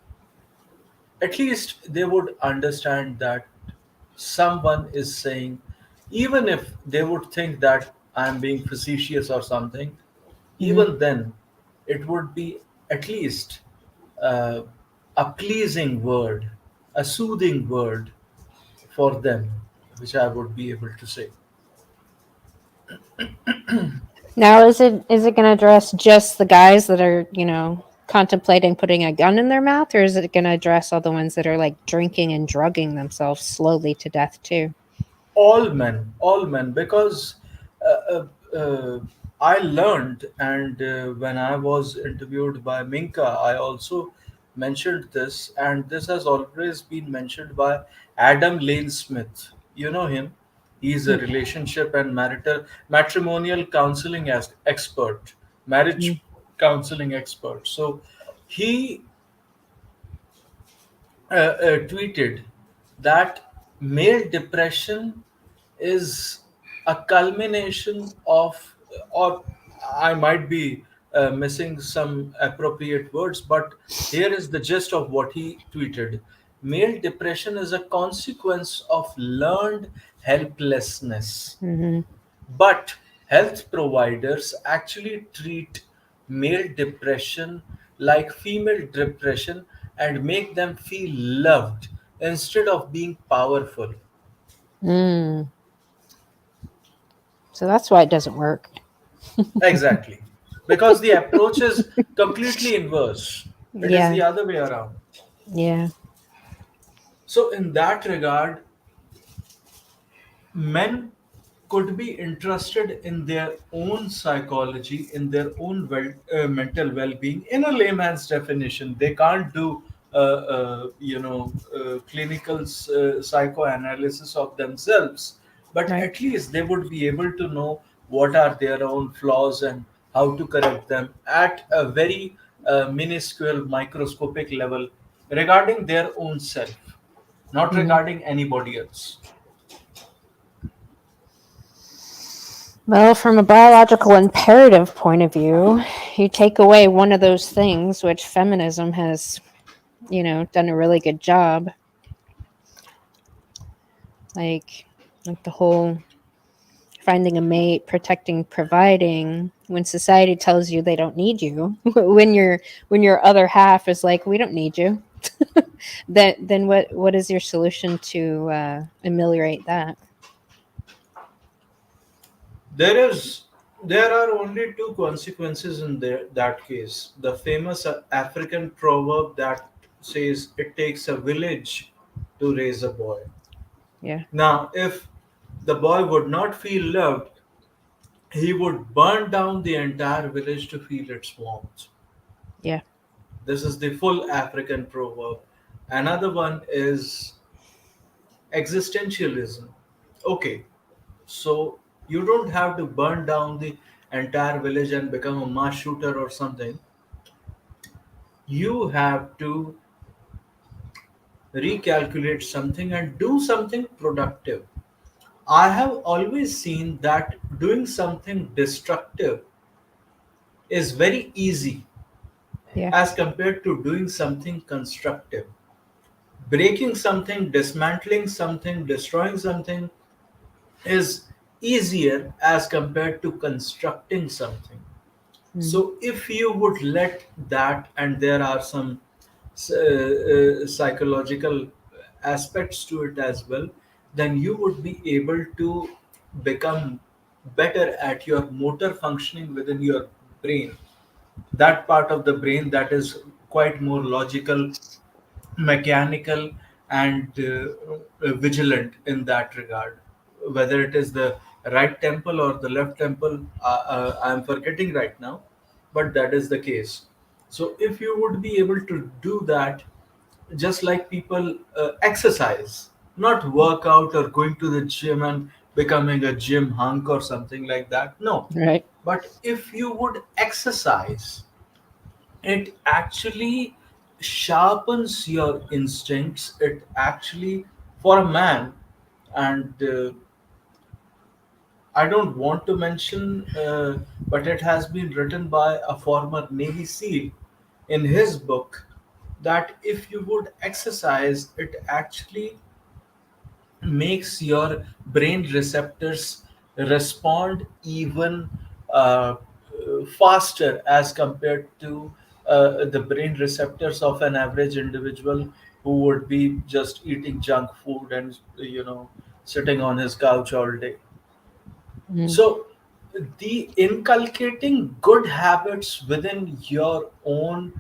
at least they would understand that someone is saying, even if they would think that I'm being facetious or something, Hmm. even then it would be at least uh, a pleasing word, a soothing word for them, which I would be able to say. Now, is it going to address just the guys that are contemplating putting a gun in their mouth, or is it going to address all the ones that are like drinking and drugging themselves slowly to death too? All men, because uh, uh, uh, I learned, and when I was interviewed by Minka, I also mentioned this, and this has always been mentioned by Adam Lane Smith. You know him. He's a relationship and matrimonial counseling expert, marriage Mm-hmm. counseling expert. So he tweeted that male depression is a culmination of, or I might be missing some appropriate words, but here is the gist of what he tweeted. Male depression is a consequence of learned helplessness, Mm-hmm. but health providers actually treat male depression like female depression and make them feel loved instead of being powerful. Mm. So that's why it doesn't work. Exactly. Because the approach is completely inverse, it is Yeah. the other way around. Yeah. So, in that regard, men could be interested in their own psychology, in their own mental well-being. In a layman's definition, they can't do, clinical psychoanalysis of themselves, but Right. at least they would be able to know what are their own flaws and how to correct them at a very minuscule, microscopic level regarding their own self, not Mm-hmm. regarding anybody else. Well, from a biological imperative point of view, you take away one of those things, which feminism has, done a really good job, like the whole finding a mate, protecting, providing. When society tells you they don't need you, when your other half is like, we don't need you, then what is your solution to ameliorate that? There is there are only two consequences in that case. The famous African proverb that says it takes a village to raise a boy. Yeah. Now, if the boy would not feel loved, he would burn down the entire village to feel its warmth. Yeah. This is the full African proverb. Another one is existentialism. Okay, so you don't have to burn down the entire village and become a mass shooter or something. You have to recalculate something and do something productive. I have always seen that doing something destructive is very easy Yeah. as compared to doing something constructive. Breaking something, dismantling something, destroying something is easier as compared to constructing something. Mm-hmm. So, if you would let that, and there are some psychological aspects to it as well, then you would be able to become better at your motor functioning within your brain. That part of the brain that is quite more logical, mechanical, and vigilant in that regard. Whether it is the right temple or the left temple, I'm forgetting right now, but that is the case. So, if you would be able to do that, just like people exercise, not work out or going to the gym and becoming a gym hunk or something like that, no. Right. But if you would exercise, it actually sharpens your instincts. It actually, for a man, and I don't want to mention, but it has been written by a former Navy SEAL in his book, that if you would exercise, it actually makes your brain receptors respond even faster as compared to the brain receptors of an average individual who would be just eating junk food and sitting on his couch all day. Mm-hmm. So, the inculcating good habits within your own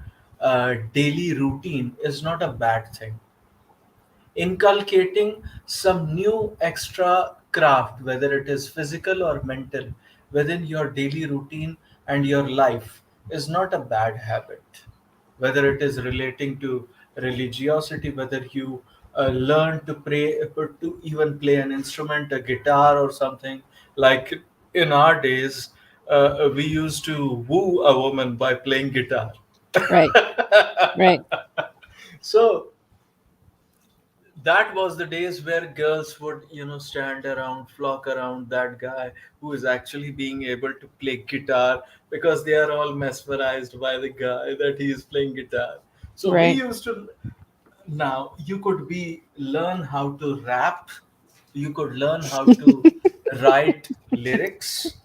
daily routine is not a bad thing. Inculcating some new extra craft, whether it is physical or mental, within your daily routine and your life is not a bad habit. Whether it is relating to religiosity, whether you learn to pray, to even play an instrument, a guitar or something, like in our days, we used to woo a woman by playing guitar. Right. Right. So that was the days where girls would, stand around, flock around that guy who is actually being able to play guitar, because they are all mesmerized by the guy that he is playing guitar. So we Right. used to. Now you could be learn how to rap, you could learn how to write lyrics.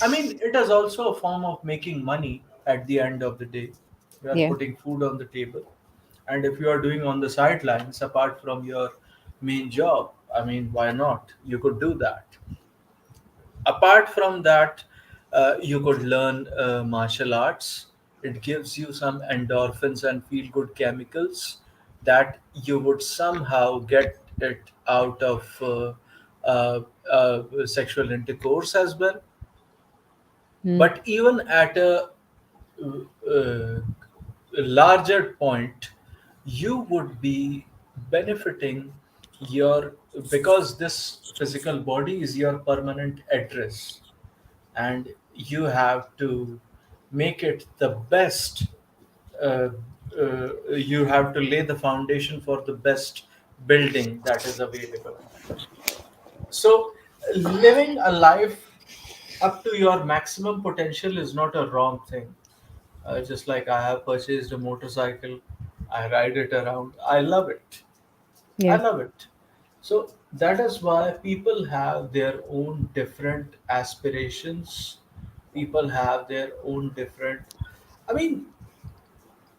I mean, it is also a form of making money at the end of the day. You are Yeah. putting food on the table. And if you are doing on the sidelines apart from your main job, I mean, why not? You could do that. Apart from that, you could learn martial arts. It gives you some endorphins and feel good chemicals that you would somehow get it out of sexual intercourse as well. Mm. But even at a larger point, you would be benefiting your, because this physical body is your permanent address, and you have to make it the best. uh, you have to lay the foundation for the best building that is available. So living a life up to your maximum potential is not a wrong thing. Just like I have purchased a motorcycle, I ride it around. I love it. I Yeah. love it. So that is why people have their own different aspirations. People have their own different. I mean,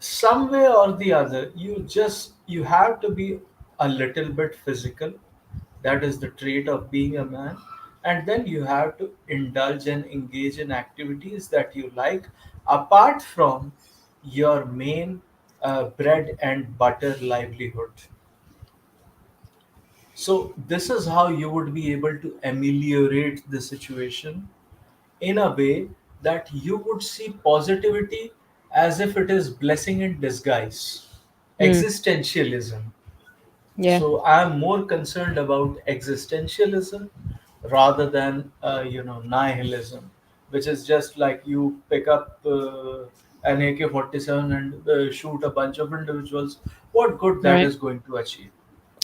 some way or the other, you have to be a little bit physical. That is the trait of being a man. And then you have to indulge and engage in activities that you like, apart from your main bread and butter livelihood. So this is how you would be able to ameliorate the situation in a way that you would see positivity as if it is blessing in disguise. Mm. Existentialism. Yeah. So I'm more concerned about existentialism rather than nihilism, which is just like you pick up an AK-47 and shoot a bunch of individuals. What good that Right. is going to achieve?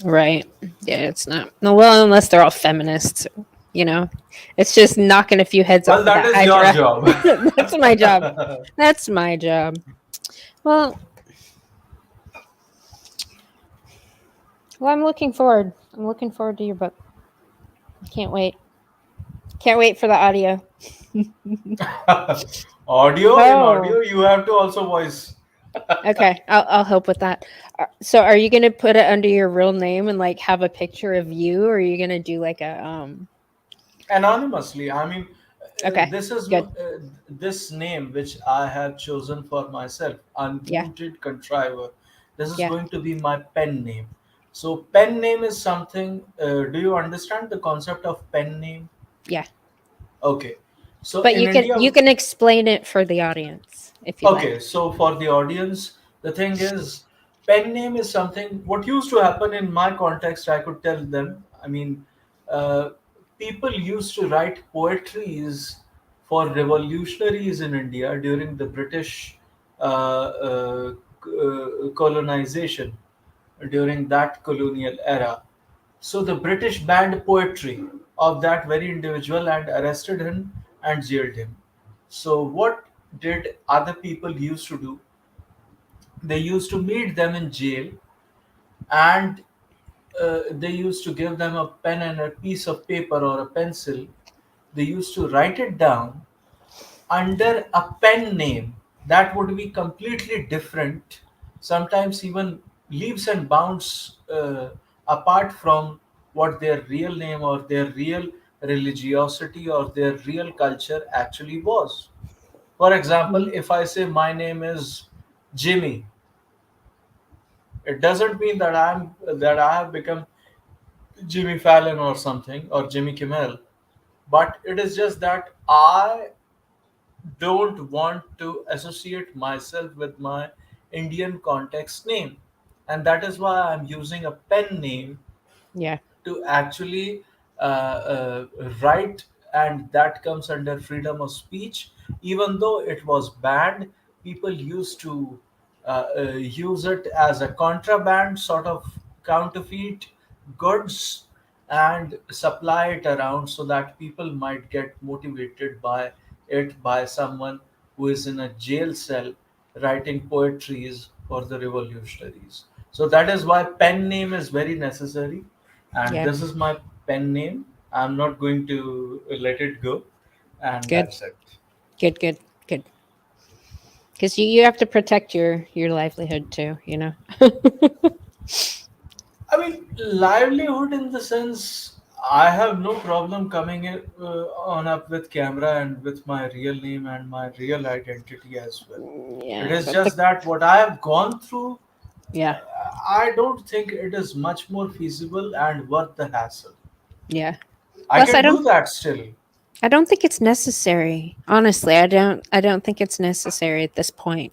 Right. Yeah, it's not. No, well, unless they're all feminists, you know. It's just knocking a few heads Well, off of that that is your hydra. job. That's my job. That's my job. Well, well, I'm looking forward. I'm looking forward to your book. Can't wait. Can't wait for the audio. Audio, in Oh, audio, you have to also voice. okay. I'll help with that. So, are you gonna put it under your real name and like have a picture of you, or are you gonna do like a Anonymously. I mean, Okay, this is good. this name which I have chosen for myself, Yeah, unmuted contriver. This is yeah, going to be my pen name. So pen name is something. Do you understand the concept of pen name? yeah. Okay. So But in India, you can explain it for the audience if you okay, like. so for the audience, the thing is, pen name is something. What used to happen in my context, I could tell them. I mean, uh, people used to write poetries for revolutionaries in India during the British colonization, during that colonial era. So the British banned poetry of that very individual and arrested him and jailed him. So what did other people used to do? They used to meet them in jail, and they used to give them a pen and a piece of paper or a pencil. They used to write it down under a pen name that would be completely different, sometimes even leaps and bounds apart from what their real name or their real religiosity or their real culture actually was. For example, Mhm. if I say my name is Jimmy. It doesn't mean that I have become Jimmy Fallon or something, or Jimmy Kimmel, but it is just that I don't want to associate myself with my Indian context name, and that is why I'm using a pen name Yeah. to actually write, and that comes under freedom of speech. Even though it was banned, people used to use it as a contraband sort of counterfeit goods and supply it around so that people might get motivated by it, by someone who is in a jail cell writing poetries for the revolutionaries. So that is why pen name is very necessary, and Yeah. this is my pen name. I'm not going to let it go, and Good. that's it. Good. Good. Good. Because you have to protect your livelihood too. You know. I mean, livelihood in the sense, I have no problem coming in, on up with camera and with my real name and my real identity as well. It Yeah. is But the just that what I have gone through, yeah. I don't think it is much more feasible and worth the hassle. Yeah. I Plus, I can don't. do that still. I don't think it's necessary. Honestly, I don't. I don't think it's necessary at this point.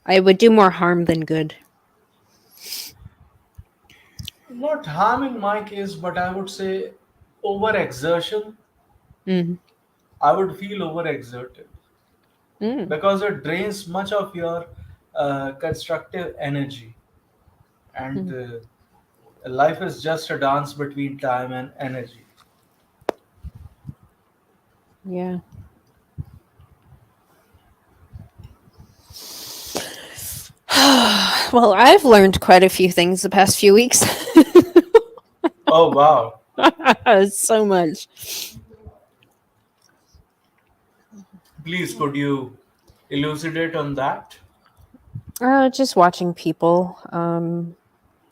I would do more harm than good. Not harm in my case, but I would say overexertion. Mm. I would feel overexerted Mm. because it drains much of your constructive energy, and Mm. life is just a dance between time and energy. Yeah. Well, I've learned quite a few things the past few weeks. Oh wow! So much. Please, could you elucidate on that? Just watching people.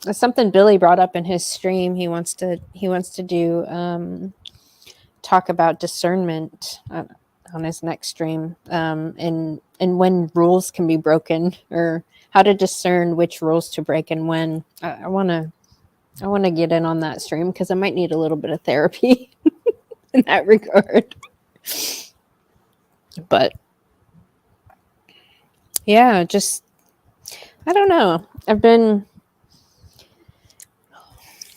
It's something Billy brought up in his stream. He wants to do talk about discernment on his next stream, and when rules can be broken, or how to discern which rules to break and when. I want to get in on that stream because I might need a little bit of therapy in that regard. But yeah, just I don't know. I've been,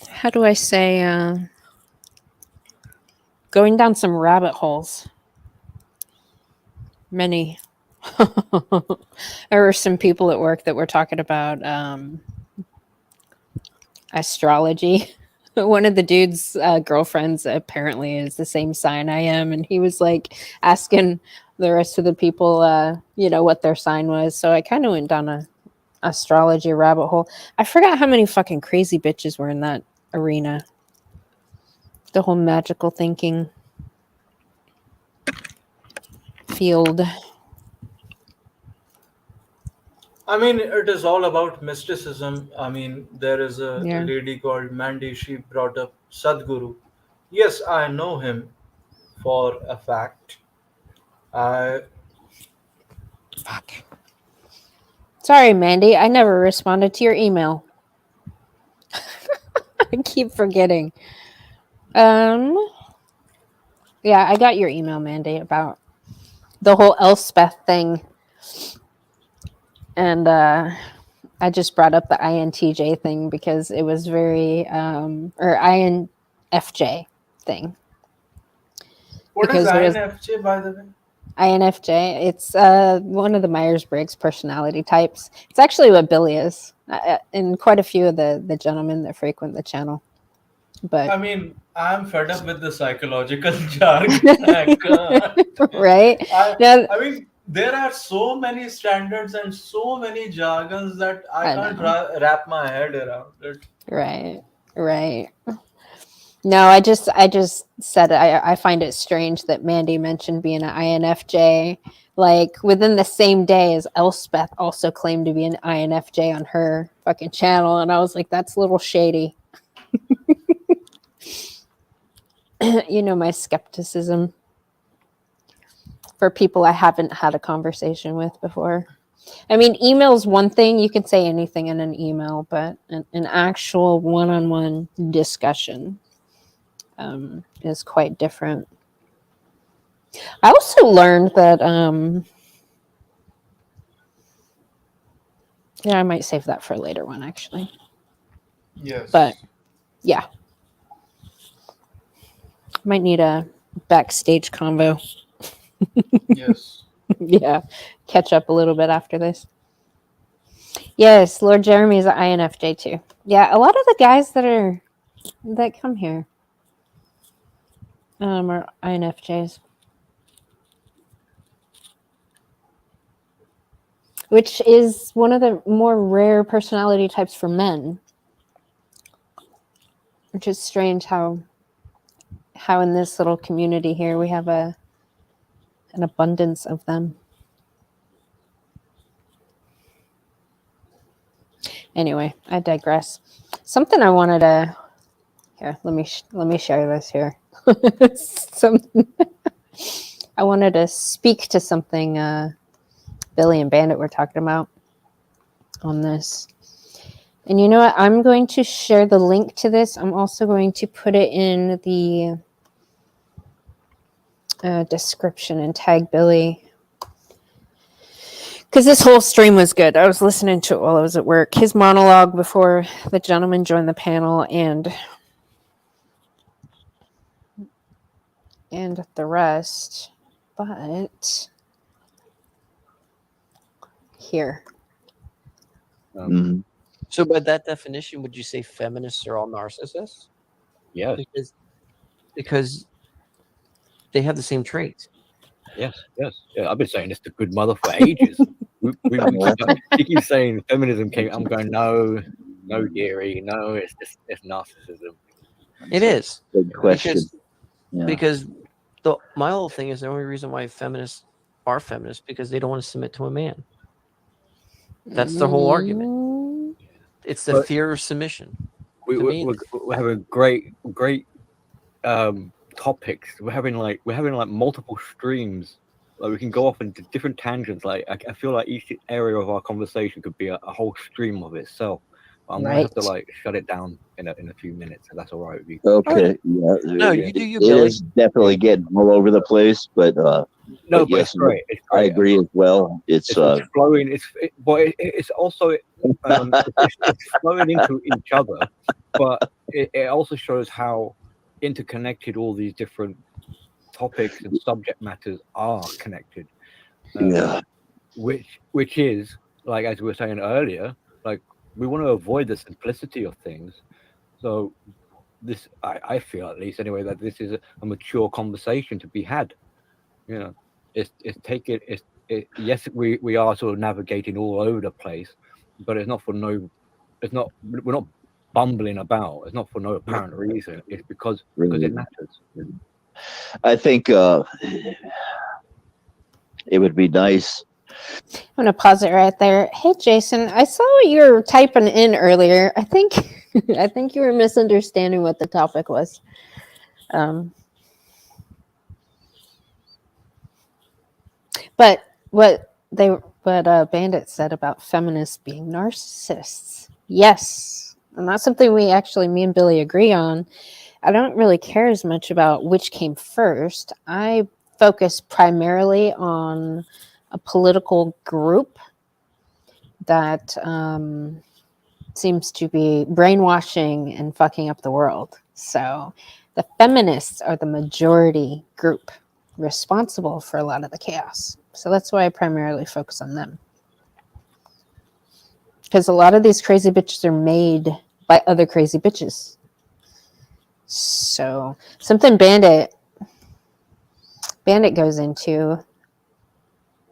how do I say, going down some rabbit holes. Many. There were some people at work that were talking about astrology. One of the dude's girlfriends apparently is the same sign I am, and he was like asking the rest of the people, what their sign was. So I kind of went down a astrology rabbit hole. I forgot how many fucking crazy bitches were in that arena. The whole magical thinking field. I mean, it is all about mysticism. I mean, there is a Yeah. lady called Mandy. She brought up Sadhguru. Yes, I know him for a fact. I Fuck. Sorry, Mandy. I never responded to your email. I keep forgetting. Yeah, I got your email, Mandy, about the whole Elspeth thing. And I just brought up the INTJ thing because it was very, or INFJ thing. What is Because it was INFJ, by the way? INFJ. It's one of the Myers-Briggs personality types. It's actually what Billy is, and quite a few of the gentlemen that frequent the channel. But I mean, I'm fed up with the psychological jargon. I can't. right I, now, I mean, there are so many standards and so many jargons that I I can't know. wrap my head around it. Right, right. No, I just said I find it strange that Mandy mentioned being an INFJ. Like within the same day as Elspeth also claimed to be an INFJ on her fucking channel, and I was like, that's a little shady. My skepticism for people I haven't had a conversation with before. I mean, email's one thing. You can say anything in an email, but an actual one-on-one discussion is quite different. I also learned that, yeah, I might save that for a later one, actually. Yes. But yeah, might need a backstage convo. Yes. Yeah, catch up a little bit after this. Yes, Lord Jeremy's an INFJ too. Yeah, a lot of the guys that come here are INFJs, which is one of the more rare personality types for men. Which is strange how in this little community here we have an abundance of them. Anyway, I digress. Something I wanted to here. Let me share this here. Something I wanted to speak to something Billy and Bandit were talking about on this. And you know what? I'm going to share the link to this. I'm also going to put it in the description and tag Billy. Because this whole stream was good. I was listening to it while I was at work. His monologue before the gentleman joined the panel and the rest. But here. So by that definition, would you say feminists are all narcissists? Yes. Because they have the same traits. Yes. Yeah, I've been saying this to good mother for ages. we keep saying feminism came. I'm going, no, Gary, no, it's narcissism. It is. Good question. Because my whole thing is the only reason why feminists are feminists because they don't want to submit to a man. That's their whole argument. It's the fear of submission. We're having great topics. We're having like multiple streams. Like we can go off into different tangents. Like I feel like each area of our conversation could be a whole stream of itself. I'm gonna have to like shut it down in a few minutes. If that's all right with you. Okay. Yeah. No, you do you, It Billy. is definitely getting all over the place, but No, but yes, it's great. It's great. I agree as well. It's flowing. It's also it's flowing into each other, but it also shows how interconnected all these different topics and subject matters are connected. Which is like, as we were saying earlier, like we want to avoid the simplicity of things. So this, I feel at least anyway, that this is a mature conversation to be had. You know, yes, we are sort of navigating all over the place, but we're not bumbling about. It's not for no apparent reason. It's because it matters. I think it would be nice. I'm gonna pause it right there. Hey, Jason, I saw you were typing in earlier. I think you were misunderstanding what the topic was. But what Bandit said about feminists being narcissists, yes, and that's something me and Billy agree on. I don't really care as much about which came first. I focus primarily on a political group that seems to be brainwashing and fucking up the world. So the feminists are the majority group responsible for a lot of the chaos. So that's why I primarily focus on them. Because a lot of these crazy bitches are made by other crazy bitches. So something Bandit goes into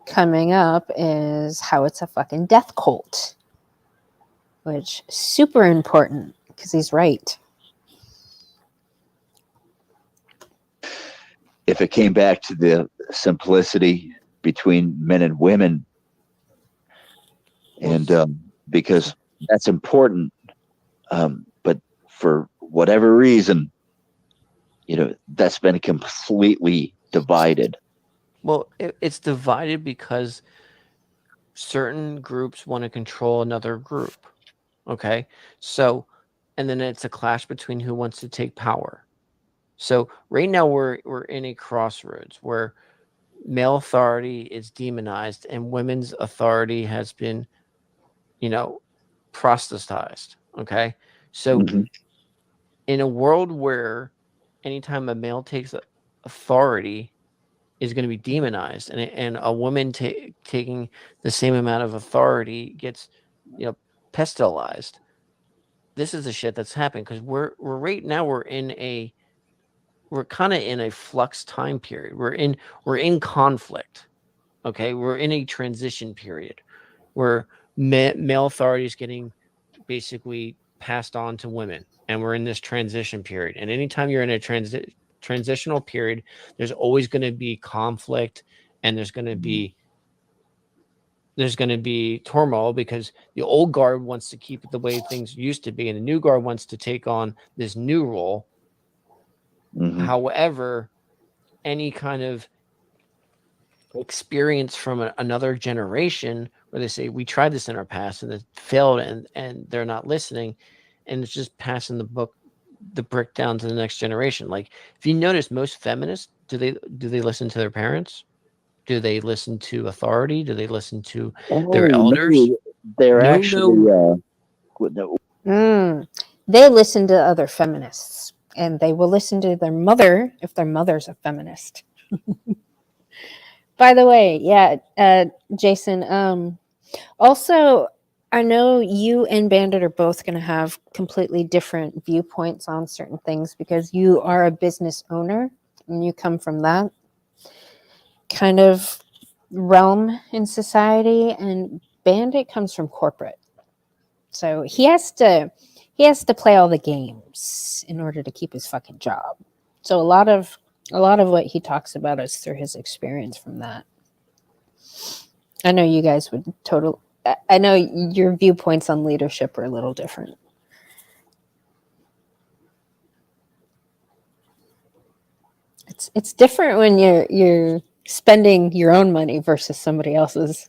coming up is how it's a fucking death cult, which is super important because he's right. If it came back to the simplicity between men and women, and because that's important, but for whatever reason, that's been completely divided. Well, it's divided because certain groups want to control another group. Okay. So, and then it's a clash between who wants to take power. So right now we're in a crossroads where male authority is demonized and women's authority has been, proselytized. Okay. So Mhm. in a world where anytime a male takes authority is going to be demonized, and a woman taking the same amount of authority gets, pestilized. This is the shit that's happening because we're right now we're kind of in a flux time period. We're in conflict. Okay, we're in a transition period where male authority is getting basically passed on to women, and we're in this transition period. And anytime you're in a transitional period, there's always going to be conflict, and there's going to be turmoil because the old guard wants to keep it the way things used to be, and the new guard wants to take on this new role. Mhm. However, any kind of experience from another generation where they say we tried this in our past and it failed, and they're not listening, and it's just passing the brick down to the next generation. Like, if you notice, most feminists, do they listen to their parents? Do they listen to authority? Do they listen to their Oh elders? no, they're No, actually no. They listen to other feminists, and they will listen to their mother if their mother's a feminist. By the way, yeah, Jason. Also, I know you and Bandit are both going to have completely different viewpoints on certain things because you are a business owner and you come from that kind of realm in society, and Bandit comes from corporate. So he has to play all the games in order to keep his fucking job. So a lot of what he talks about is through his experience from that. I know you guys would I know your viewpoints on leadership are a little different. It's different when you're spending your own money versus somebody else's.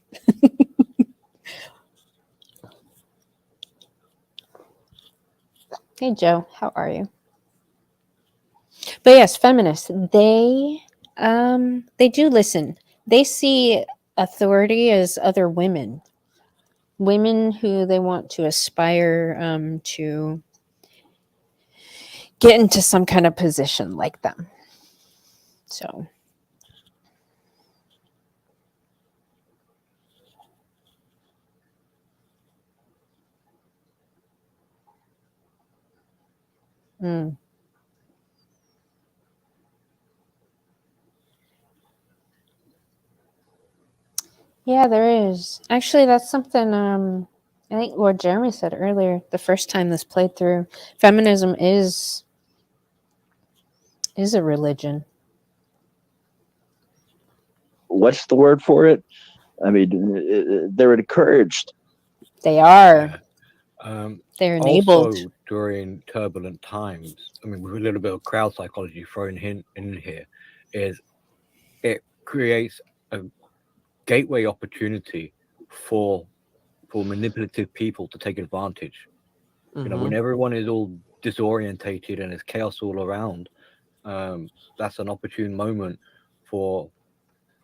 Hey Joe, how are you? But yes, feminists, they do listen. They see authority as other women who they want to aspire to get into some kind of position like them. So yeah, there is. Actually, that's something I think what Jeremy said earlier, the first time this played through. Feminism is a religion. What's the word for it? I mean, they're encouraged. They are. Yeah. They're enabled. Also, during turbulent times, I mean, with a little bit of crowd psychology thrown in here, is it creates a gateway opportunity for manipulative people to take advantage. When everyone is all disorientated and there's chaos all around, that's an opportune moment for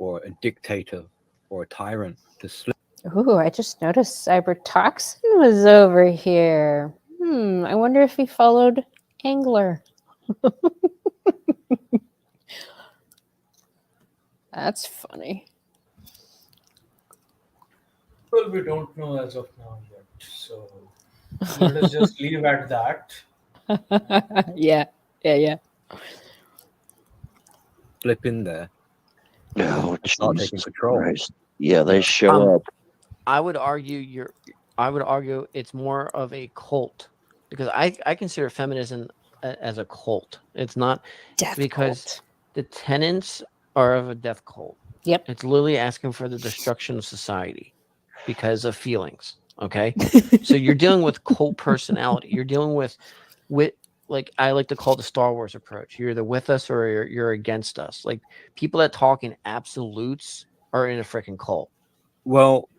a dictator or a tyrant to slip. Ooh, I just noticed Cybertoxin was over here. I wonder if he followed Angler. That's funny. Well, we don't know as of now yet, so let us just leave at that. Yeah. Slip in there Oh, and start taking Jesus control. Christ. Yeah, they Yeah. show up. I would argue it's more of a cult, because I consider feminism as a cult. It's not because cult. the tenets are of a death cult. Yep. It's literally asking for the destruction of society because of feelings. Okay. So you're dealing with cult personality. You're dealing with like I like to call the Star Wars approach. You're either with us or you're against us. Like, people that talk in absolutes are in a freaking cult. Well,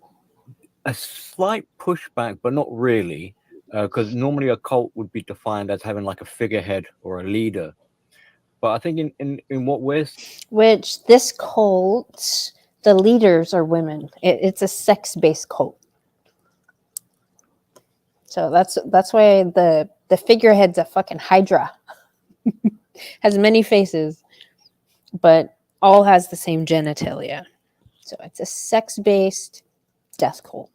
a slight pushback, but not really, because normally a cult would be defined as having like a figurehead or a leader. But I think in what we're Which this cult, the leaders are women. It's a sex-based cult. So that's why the figurehead's a fucking hydra. Has many faces, but all has the same genitalia. So it's a sex-based death cult.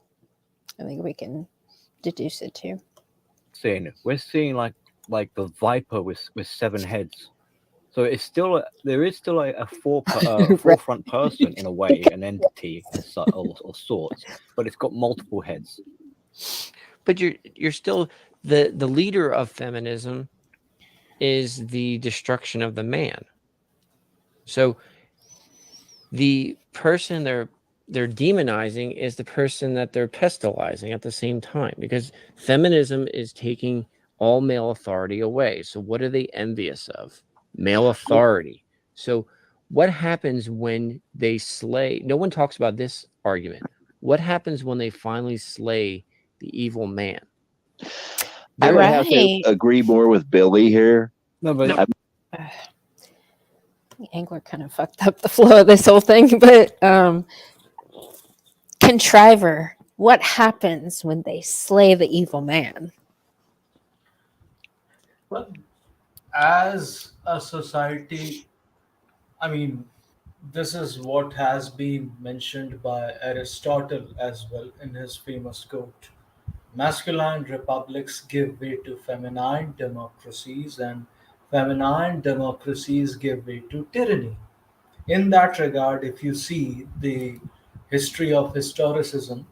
I think we can deduce it too. we're seeing like the viper with 7 heads. So it's still there is still a Right. forefront person in a way, an entity or sorts, but it's got multiple heads. But you're still the leader of feminism is the destruction of the man. So the person they're demonizing is the person that they're pestilizing at the same time, because feminism is taking all male authority away. So what are they envious of? Male authority. So what happens when they slay? No one talks about this argument. What happens when they finally slay the evil man? I would have to Right. agree more with Billy here. No, but Angler kind of fucked up the flow of this whole thing, but Contriver, what happens when they slay the evil man? Well, as a society, I mean, this is what has been mentioned by Aristotle as well in his famous quote: masculine republics give way to feminine democracies, and feminine democracies give way to tyranny. In that regard, if you see the history of historicism,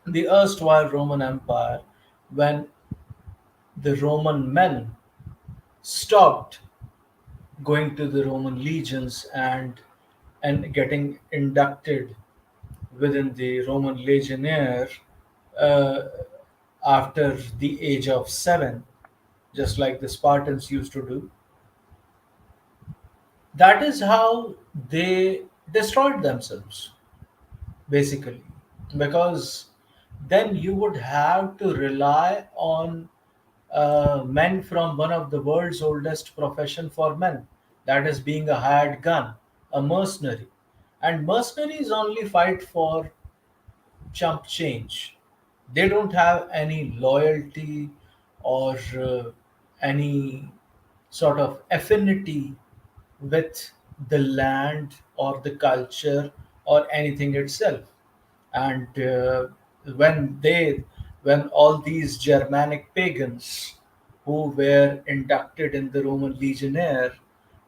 the erstwhile Roman Empire, when the Roman men stopped going to the Roman legions and getting inducted within the Roman legionnaire uh, after the age of 7, just like the Spartans used to do. That is how they destroyed themselves, basically, because then you would have to rely on men from one of the world's oldest profession for men, that is being a hired gun, a mercenary. And mercenaries only fight for chump change. They don't have any loyalty or any sort of affinity with the land or the culture or anything itself. And when they when all these Germanic pagans who were inducted in the Roman legionnaire,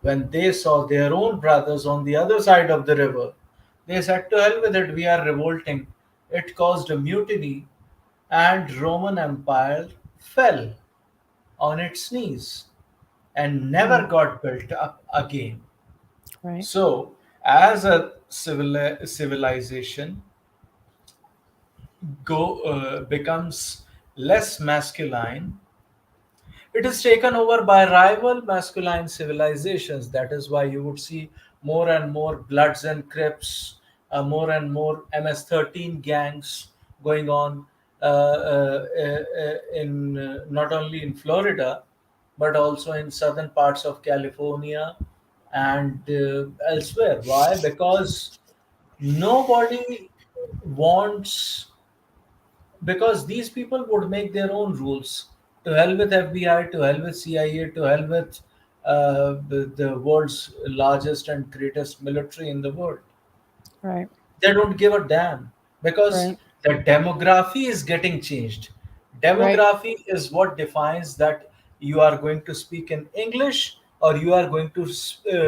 when they saw their own brothers on the other side of the river, they said, to hell with it, we are revolting. It caused a mutiny, and Roman Empire fell on its knees and never got built up again. Right. So, as a civilization becomes less masculine, it is taken over by rival masculine civilizations. That is why you would see more and more Bloods and Crips, more and more MS-13 gangs going on in not only in Florida, but also in southern parts of California and elsewhere. Why? Because nobody wants, because these people would make their own rules. To hell with FBI, to hell with CIA, to hell with the world's largest and greatest military in the world. Right. They don't give a damn because Right. the demography is getting changed. Right. Demography is what defines that you are going to speak in English or you are going to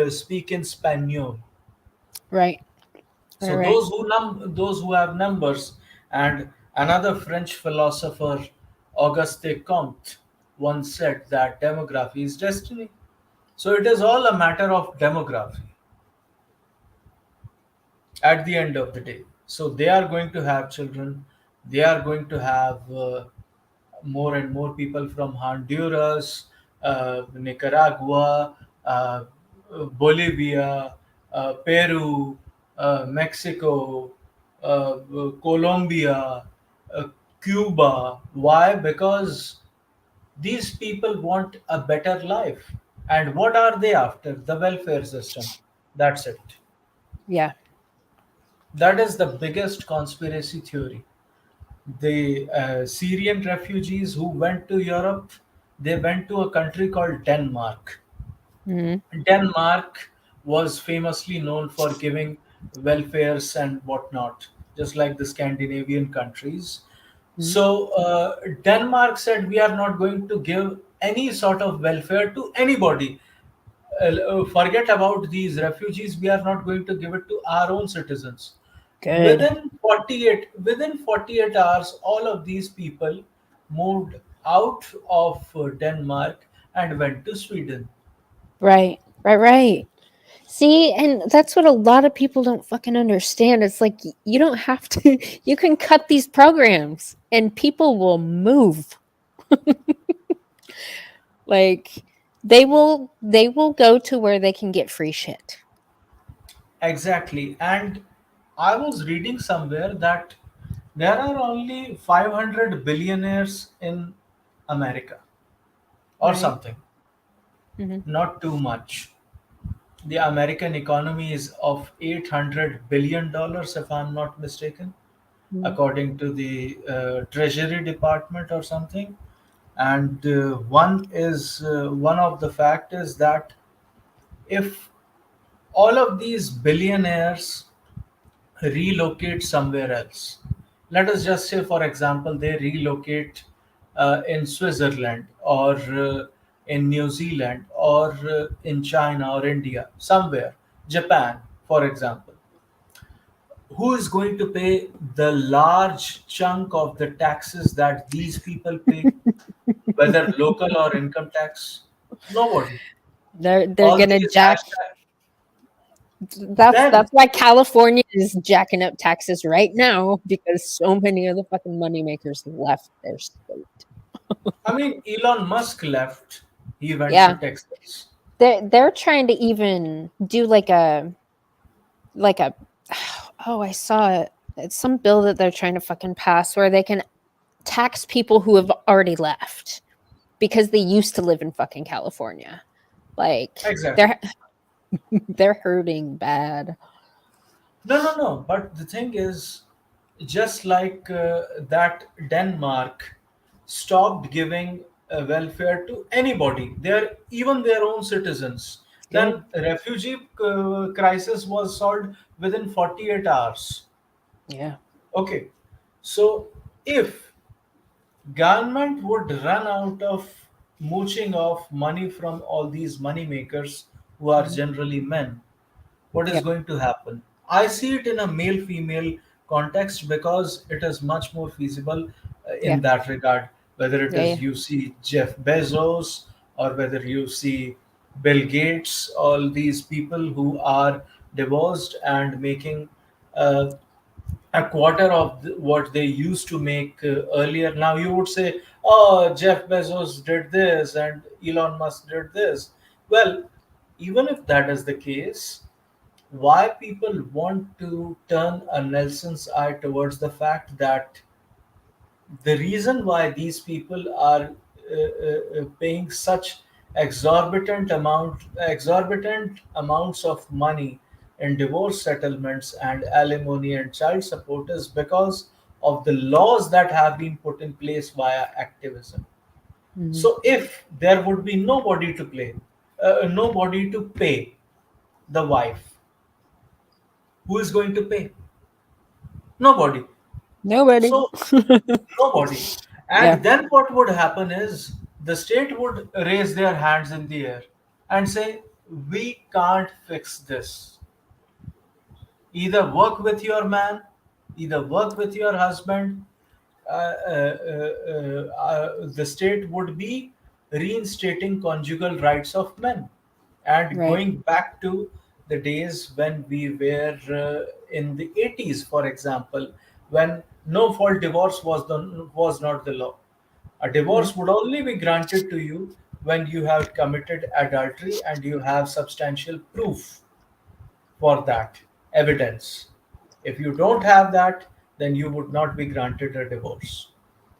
speak in Spanish. Right. So Right. those who have numbers, and another French philosopher, Auguste Comte, once said that demography is destiny. So it is all a matter of demography at the end of the day. So they are going to have children. They are going to have more and more people from Honduras, Nicaragua, Bolivia, Peru, Mexico, Colombia, uh, Cuba. Why? Because these people want a better life. And what are they after? The welfare system. That's it. Yeah. That is the biggest conspiracy theory. The Syrian refugees who went to Europe, they went to a country called Denmark. Hmm. Denmark was famously known for giving welfares and whatnot, just like the Scandinavian countries. Hmm. So Denmark said we are not going to give any sort of welfare to anybody. Forget about these refugees. We are not going to give it to our own citizens. Good. Within 48 hours, all of these people moved out of Denmark and went to Sweden. Right. Right. Right. See, and that's what a lot of people don't fucking understand. It's like you don't have to, you can cut these programs and people will move. Like they will go to where they can get free shit. Exactly. And I was reading somewhere that there are only 500 billionaires in America or Right. something, Hmm. not too much. The American economy is of $800 billion, if I'm not mistaken, according to the Treasury Department or something. And one of the fact is that if all of these billionaires relocate somewhere else. Let us just say, for example, they relocate in Switzerland or in New Zealand or in China or India, somewhere, Japan, for example. Who is going to pay the large chunk of the taxes that these people pay, whether local or income tax? Nobody. They're All gonna these jack. hashtag. That's Then, why California is jacking up taxes right now because so many of the fucking moneymakers left their state. I mean, Elon Musk left. He went to Yeah, Texas. they're trying to even do like a oh, I saw it. It's some bill that they're trying to fucking pass where they can tax people who have already left because they used to live in fucking California. Like Exactly. they're they're hurting bad. No, no, no. But the thing is, just like that Denmark stopped giving welfare to anybody, they're even their own citizens. Good. Then refugee crisis was solved within 48 hours. Yeah. Okay. So if government would run out of mooching off money from all these money makers who are Mhm. generally men, what is Yep. going to happen? I see it in a male female context because it is much more feasible Yeah. in that regard. Whether it Yeah. Yeah. is you see Jeff Bezos or whether you see Bill Gates, all these people who are divorced and making uh, a quarter of what they used to make earlier. Now you would say, oh, Jeff Bezos did this and Elon Musk did this. Well, even if that is the case, why people want to turn a Nelson's eye towards the fact that the reason why these people are paying such exorbitant amounts of money in divorce settlements and alimony and child support is because of the laws that have been put in place via activism. Mhm. So if there would be nobody to pay the wife, who is going to pay? Nobody. Nobody. So nobody. Yeah. And then what would happen is the state would raise their hands in the air and say, we can't fix this. Either work with your man, either work with your husband. The state would be reinstating conjugal rights of men and Right. going back to the days when we were in the 80s, for example, when no fault divorce was not the law. A Mhm. divorce would only be granted to you when you have committed adultery and you have substantial proof for that evidence. If you don't have that, then you would not be granted a divorce.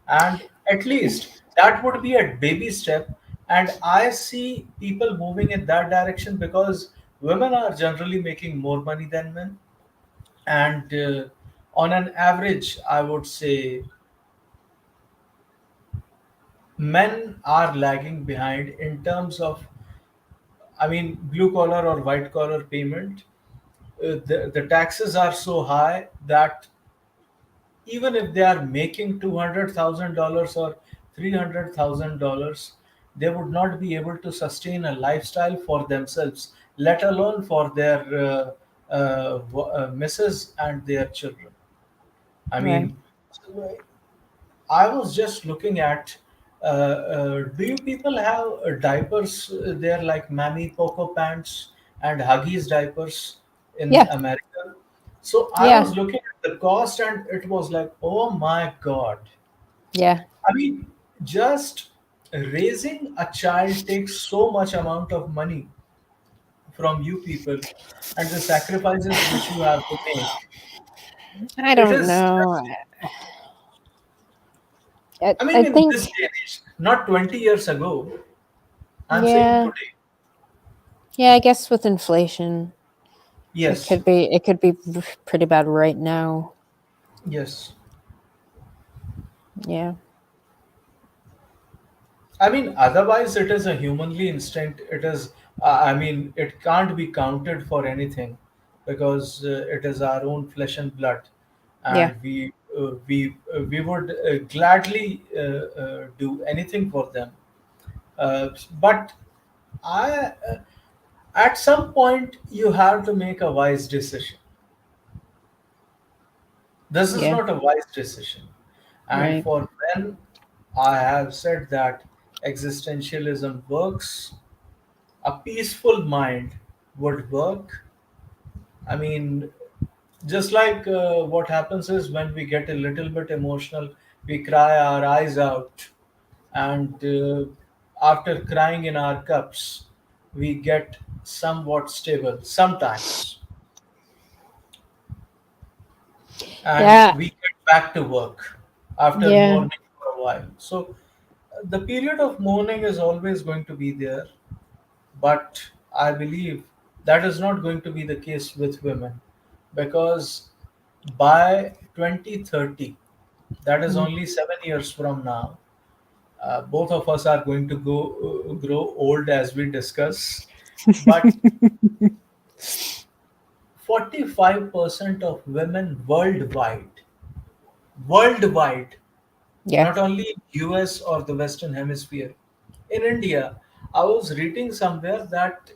And at least that would be a baby step. And I see people moving in that direction because women are generally making more money than men. And on an average, I would say men are lagging behind in terms of, I mean, blue collar or white collar payment. The taxes are so high that even if they are making $200,000 or $300,000, they would not be able to sustain a lifestyle for themselves, let alone for their missus and their children. I Right. mean, I was just looking at. Do you people have diapers there, like Mammy Poco pants and Huggies diapers in Yeah. America? So I Yeah. was looking at the cost, and it was like, oh my god! Yeah. I mean, just raising a child takes so much amount of money from you people, and the sacrifices which you have to make. I It don't is know. just, I I mean, in think, this day and age, not 20 years ago. I'm saying yeah. today. Yeah, I guess with inflation, Yes, it could be pretty bad right now. yes. Yeah. I mean, otherwise, it is a humanly instinct. It is, I mean, it can't be counted for anything because it is our own flesh and blood, Yeah. and we would gladly do anything for them. But I, at some point, you have to make a wise decision. This is Yeah. not a wise decision. And Right. for men, I have said that existentialism works. A peaceful mind would work. I mean, just like what happens is when we get a little bit emotional, we cry our eyes out, and after crying in our cups, we get somewhat stable sometimes, and Yeah. we get back to work after Yeah. mourning for a while. So the period of mourning is always going to be there, but I believe that is not going to be the case with women because by 2030, that is Mm. only 7 years from now, both of us are going to grow old as we discuss. But 45% of women worldwide, Yeah. not only in US or the Western Hemisphere, in India, I was reading somewhere that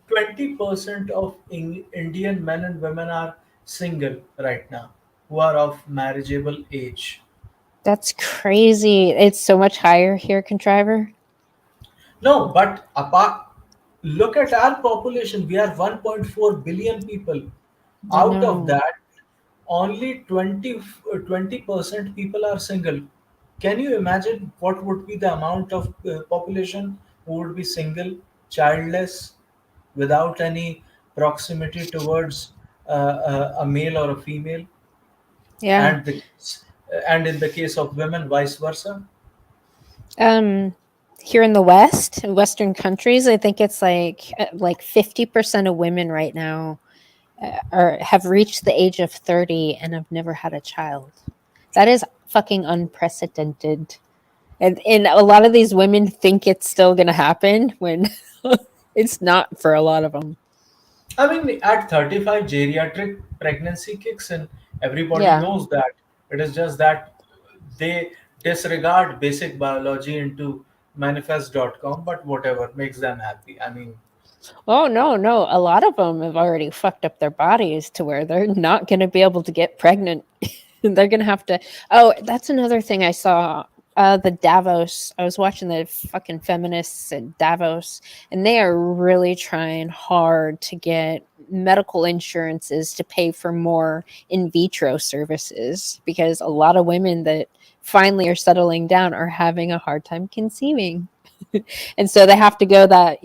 20% of Indian men and women are single right now, who are of marriageable age. That's crazy. It's so much higher here, contriver. No, but apart, look at our population. We are 1.4 billion people. I Out of know. that, only 20% people are single. Can you imagine what would be the amount of population who would be single, childless, without any proximity towards a male or a female? Yeah. And and in the case of women, vice versa. Um, Here in the West, in Western countries, I think it's like 50% of women right now are have reached the age of 30 and have never had a child. That is fucking unprecedented. And a lot of these women think it's still going to happen when it's not for a lot of them. I mean, at 35, geriatric pregnancy kicks in. Everybody Yeah. knows that. It is just that they disregard basic biology into manifest.com, but whatever makes them happy. I mean, Oh, no, no. A lot of them have already fucked up their bodies to where they're not going to be able to get pregnant. They're going to have to. Oh, that's another thing I saw. The Davos. I was watching the fucking feminists at Davos, and they are really trying hard to get medical insurances to pay for more in vitro services because a lot of women that finally are settling down are having a hard time conceiving. And so they have to go that,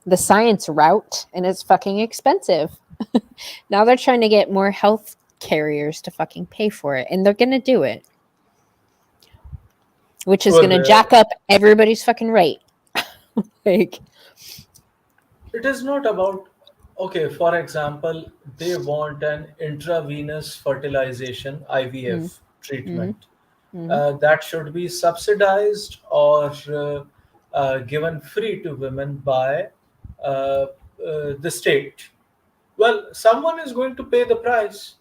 the science route, and it's fucking expensive. Now they're trying to get more health carriers to fucking pay for it, and they're gonna do it, which is Well, gonna jack up everybody's fucking rate. Like, it is not about, okay, for example, they want an intravenous fertilization mm, IVF mm, treatment mm, that should be subsidized or given free to women by the state. Well, someone is going to pay the price,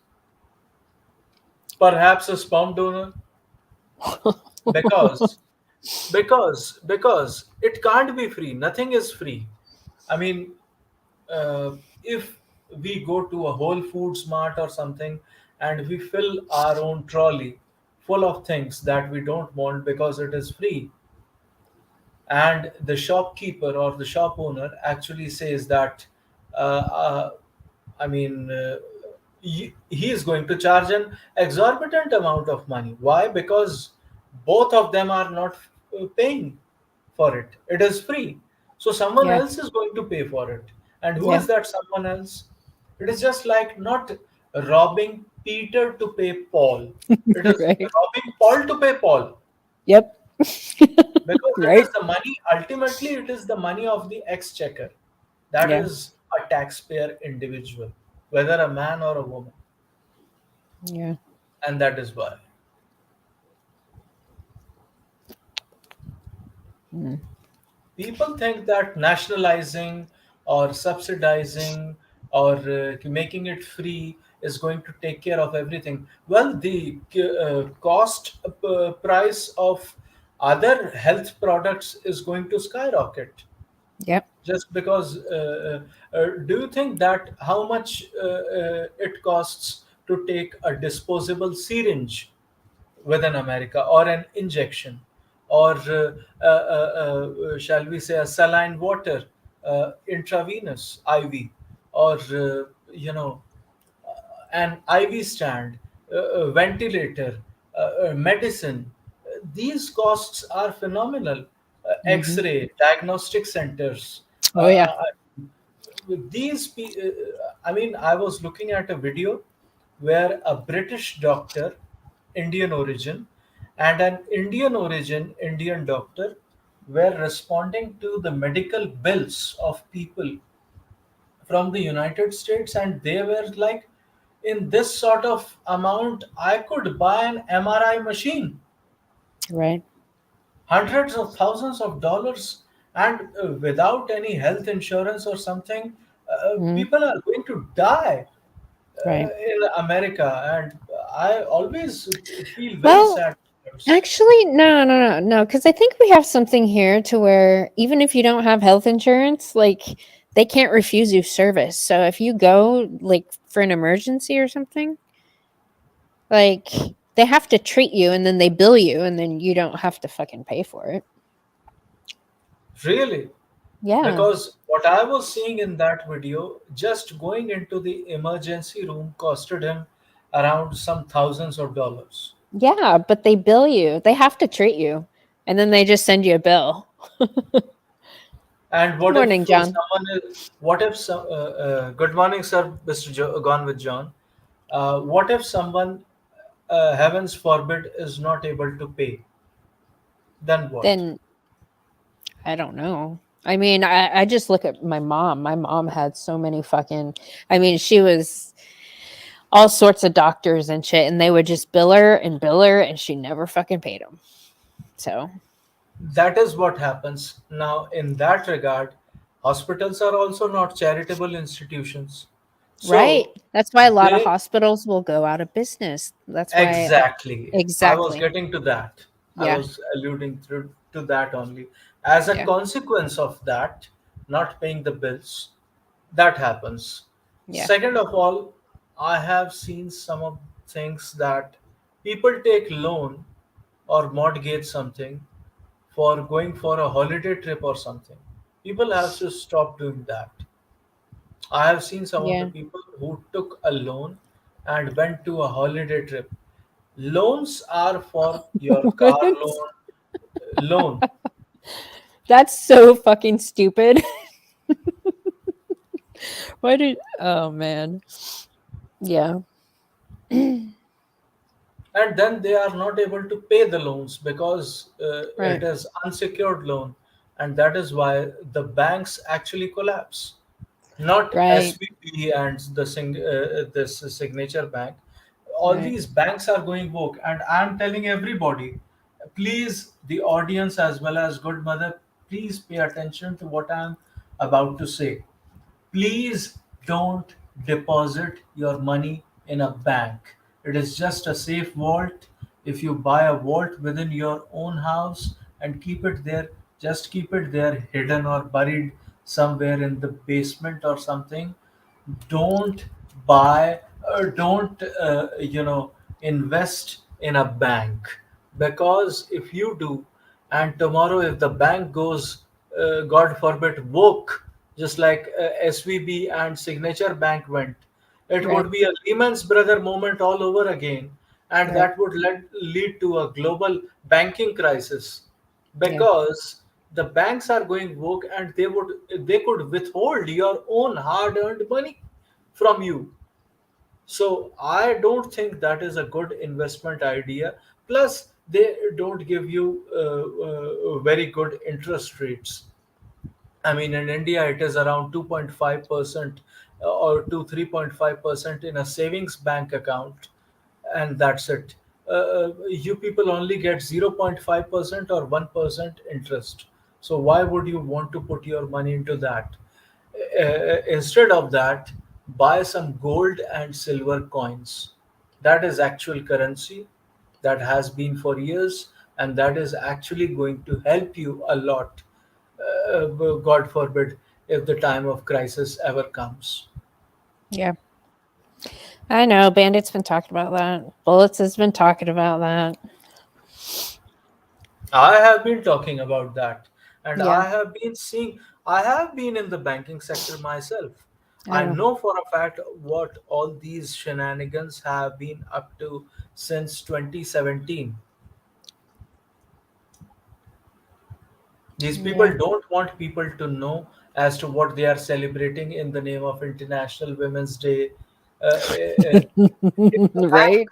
perhaps a sperm donor, because because it can't be free. Nothing is free. I mean, if we go to a Whole Foods Mart or something and we fill our own trolley full of things that we don't want because it is free, and the shopkeeper or the shop owner actually says that, uh, I mean, he is going to charge an exorbitant amount of money. Why? Because both of them are not paying for it. It is free. So someone yeah, else is going to pay for it. And who yeah, is that someone else? It is just like not robbing Peter to pay Paul. It is right, robbing Paul to pay Paul, yep, because it right, is the money, ultimately it is the money of the exchequer, that yeah, is a taxpayer individual, whether a man or a woman. yeah, And that is why mm, people think that nationalizing or subsidizing or making it free is going to take care of everything. Well, the cost price of other health products is going to skyrocket, yep, just because do you think that how much it costs to take a disposable syringe within America, or an injection, or shall we say a saline water, intravenous IV, or an IV stand, a ventilator, medicine? These costs are phenomenal. hmm, X-ray diagnostic centers. oh yeah, With I mean, I was looking at a video where a British doctor, Indian origin, and an Indian origin Indian doctor were responding to the medical bills of people from the United States, and they were like, in this sort of amount I could buy an MRI machine, right, hundreds of thousands of dollars, and without any health insurance or something, mm, people are going to die right. in America, and I always feel very Well, sad towards. actually, no, no, no, no, because I think we have something here to where even if you don't have health insurance, like they can't refuse you service. So if you go like for an emergency or something, like they have to treat you and then they bill you and then you don't have to fucking pay for it. Really, Yeah. because what I was seeing in that video, just going into the emergency room costed him around some thousands of dollars. Yeah, but they bill you. They have to treat you. And then they just send you a bill. And Good what if morning, John. someone is, what if some, good morning, sir, Mr. Gone with John. What if someone, heavens forbid, is not able to pay? Then what? Then I don't know. I mean, I just look at my mom. My mom had so many fucking, I mean, she was all sorts of doctors and shit, and they would just bill her, and she never fucking paid them. So, That is what happens. Now, in that regard, hospitals are also not charitable institutions. right. So That's why a lot of they, hospitals will go out of business. That's why, exactly. I was exactly. getting to that. I Yeah. was alluding to that only. As a Yeah. consequence of that, not paying the bills, that happens. Yeah. Second of all, I have seen some of things that people take loan or mortgage something for going for a holiday trip or something. People have to stop doing that. I have seen some of the Yeah. people who took a loan and went to a holiday trip. Loans are for your car What? loan. That's so fucking stupid. Why did, oh man. Yeah. and then they are not able to pay the loans because it Right. is unsecured loan, and that is why the banks actually collapse. Not Right. SVB and this signature bank. All Right. these banks are going woke, and I'm telling everybody, please, the audience as well as good mother, please pay attention to what I'm about to say. Please don't deposit your money in a bank. It is just a safe vault. If you buy a vault within your own house and keep it there, just keep it there hidden or buried somewhere in the basement or something. Don't buy or don't invest in a bank, because if you do, and tomorrow if the bank goes, god forbid, woke, just like SVB and Signature Bank went, it Right. would be a Lehman's brother moment all over again, and Right. that would lead to a global banking crisis, Yeah. because the banks are going woke, and they could withhold your own hard earned money from you. So I don't think that is a good investment idea. Plus they don't give you very good interest rates. I mean, in India, it is around 2.5% or to 3.5% in a savings bank account, and that's it. You people only get 0.5% or 1% interest. So why would you want to put your money into that? Instead of that, buy some gold and silver coins. That is actual currency that has been for years, and that is actually going to help you a lot. God forbid if the time of crisis ever comes. Yeah. I know. Bandit's been talking about that. Bullets has been talking about that. I have been talking about that, and Yeah. I have been in the banking sector myself. I I know. know for a fact what all these shenanigans have been up to since 2017. These people Yeah. don't want people to know as to what they are celebrating in the name of International Women's Day. If a Right.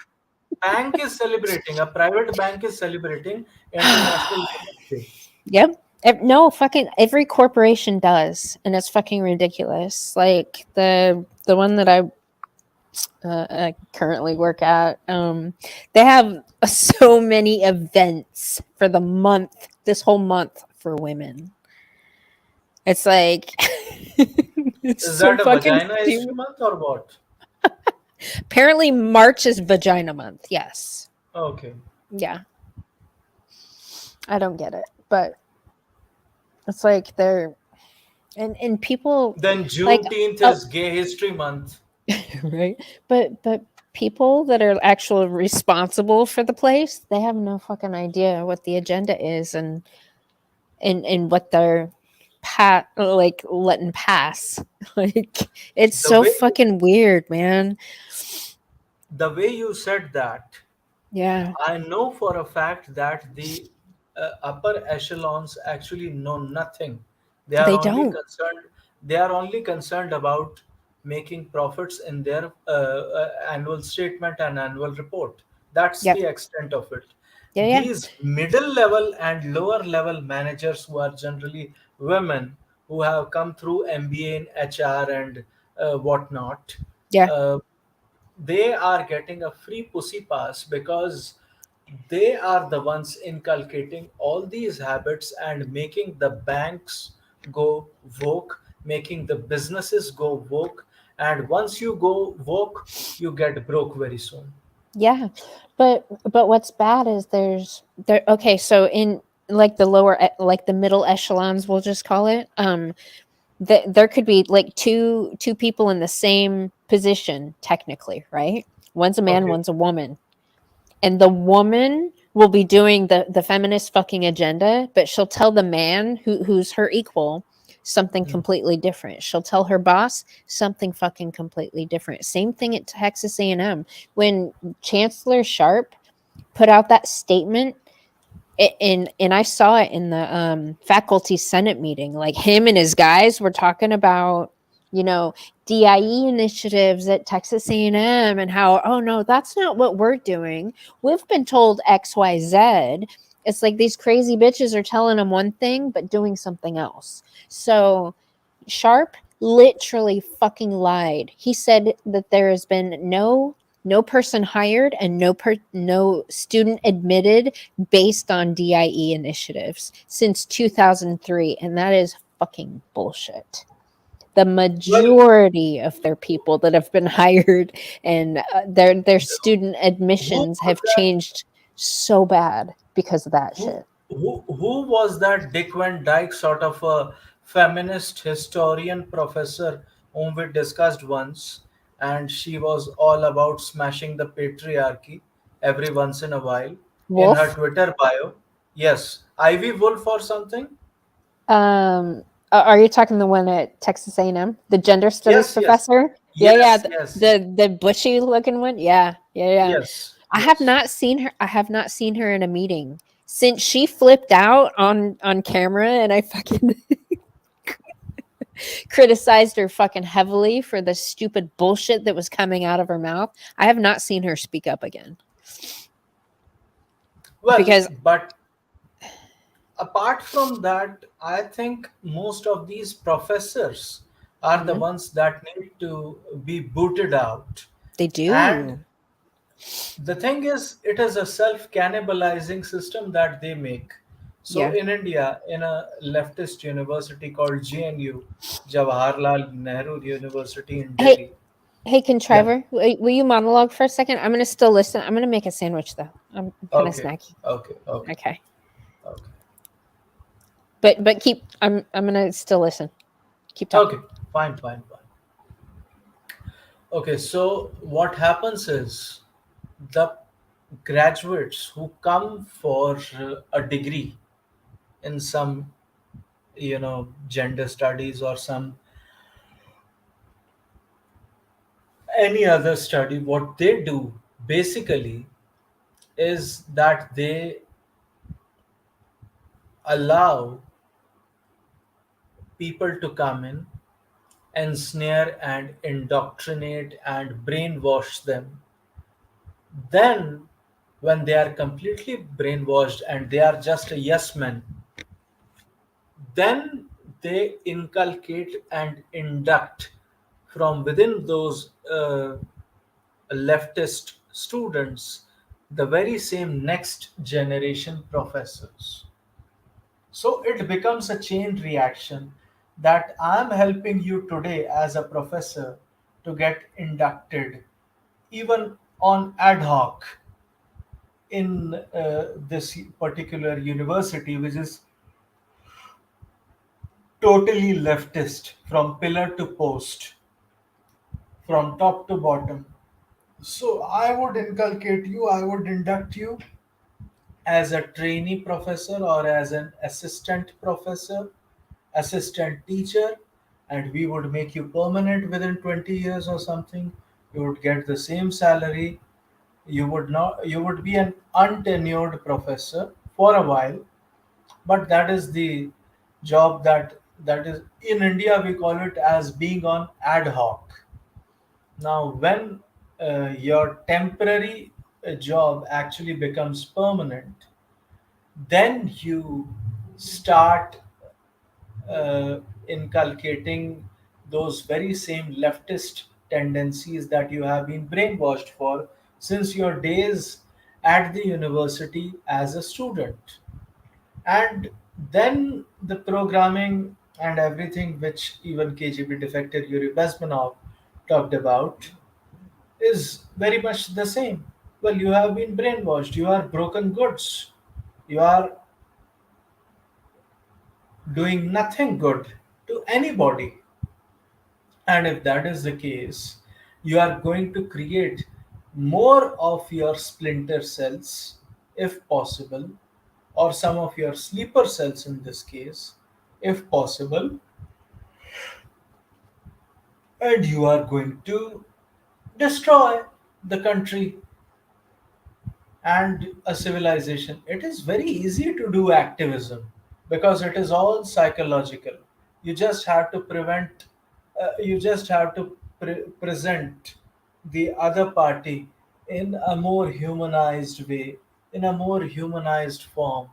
bank is celebrating, a private bank is celebrating International Women's Day. Yep. No, fucking every corporation does, and it's fucking ridiculous. Like the one that I currently work at, they have so many events for the month, this whole month for women. It's like it's Is so that a fucking vagina history stupid. month or what? Apparently, March is Vagina Month. Yes. Okay. Yeah. I don't get it, but it's like they're and people Then like Juneteenth oh is Gay History Month. right, but people that are actually responsible for the place, they have no fucking idea what the agenda is and what they're like letting pass. Like it's The so way fucking weird, man. the way you said that, Yeah, I know for a fact that the upper echelons actually know nothing. They are they only don't. concerned. They are only concerned about making profits in their annual statement and annual report. That's Yep. the extent of it. Yeah, yeah, These middle level and lower level managers, who are generally women who have come through MBA in HR and whatnot, yeah. uh, they are getting a free pussy pass because they are the ones inculcating all these habits and making the banks go woke, making the businesses go woke. And once you go woke, you get broke very soon. Yeah, but what's bad is there. Okay, so in like the like the middle echelons, we'll just call it. There could be like two people in the same position technically, right? One's a man, Okay. one's a woman, and the woman will be doing the feminist fucking agenda, but she'll tell the man who's her equal something Hmm. completely different. She'll tell her boss something fucking completely different. Same thing at Texas A&M when Chancellor Sharp put out that statement. And I saw it in the faculty senate meeting. Like him and his guys were talking about, you know, DIE initiatives at Texas A&M and how, oh no, that's not what we're doing. We've been told XYZ. It's like these crazy bitches are telling them one thing but doing something else. So Sharp literally fucking lied. He said that there has been no person hired and no student admitted based on DIE initiatives since 2003, and that is fucking bullshit. The Well, majority of their people that have been hired and their student who admissions was have that? changed so bad because of that Who shit. who was that Dick Van Dyke sort of a feminist historian professor whom we discussed once, and she was all about smashing the patriarchy every once in a while in her Wolf. Twitter bio. Yes, Ivy Wolf or something. Are you talking the one at Texas A&M, the gender studies Yes, yes, professor? Yeah, yeah, yes, yes, the bushy looking one. Yeah, yeah, yeah. yes, I have yes. not seen her. I have not seen her in a meeting since she flipped out on camera, and I fucking criticized her fucking heavily for the stupid bullshit that was coming out of her mouth. I have not seen her speak up again Well, because but apart from that, I think most of these professors are the Mhm, ones that need to be booted out. they And do. the thing is, it is a self cannibalizing system that they make. So, Yeah. in India, in a leftist university called JNU, Jawaharlal Nehru University in Hey, Delhi. hey, Yeah. contriver, will you monologue for a second? I'm gonna still listen. I'm gonna make a sandwich though. I'm kind of Okay. snacky. Okay. Okay. Okay, Okay. but keep. I'm gonna still listen. Keep talking. Okay. Fine. Fine. Fine. Okay, so what happens is the graduates who come for a degree in some, gender studies or some any other study, what they do basically is that they allow people to come in, ensnare and indoctrinate and brainwash them. Then, when they are completely brainwashed and they are just a yes men, then they inculcate and induct from within those leftist students the very same next generation professors. So it becomes a chain reaction that I'm helping you today as a professor to get inducted, even on ad hoc, in this particular university, which is totally leftist from pillar to post, from top to bottom. So I would inculcate you, I would induct you as a trainee professor or as an assistant professor, assistant teacher, and we would make you permanent within 20 years or something. You would get the same salary. You would be an untenured professor for a while, but that is the job that is in India we call it as being on ad hoc. Now, when your temporary job actually becomes permanent, then you start inculcating those very same leftist tendencies that you have been brainwashed for since your days at the university as a student. And then the programming and everything which even KGB defector Yuri Bezmenov talked about is very much the same. Well, you have been brainwashed. You are broken goods. You are doing nothing good to anybody. And if that is the case, you are going to create more of your splinter cells, if possible, or some of your sleeper cells in this case, if possible, and you are going to destroy the country and a civilization. It is very easy to do activism because it is all psychological. You just have to prevent You just have to present the other party in a more humanized way, in a more humanized form.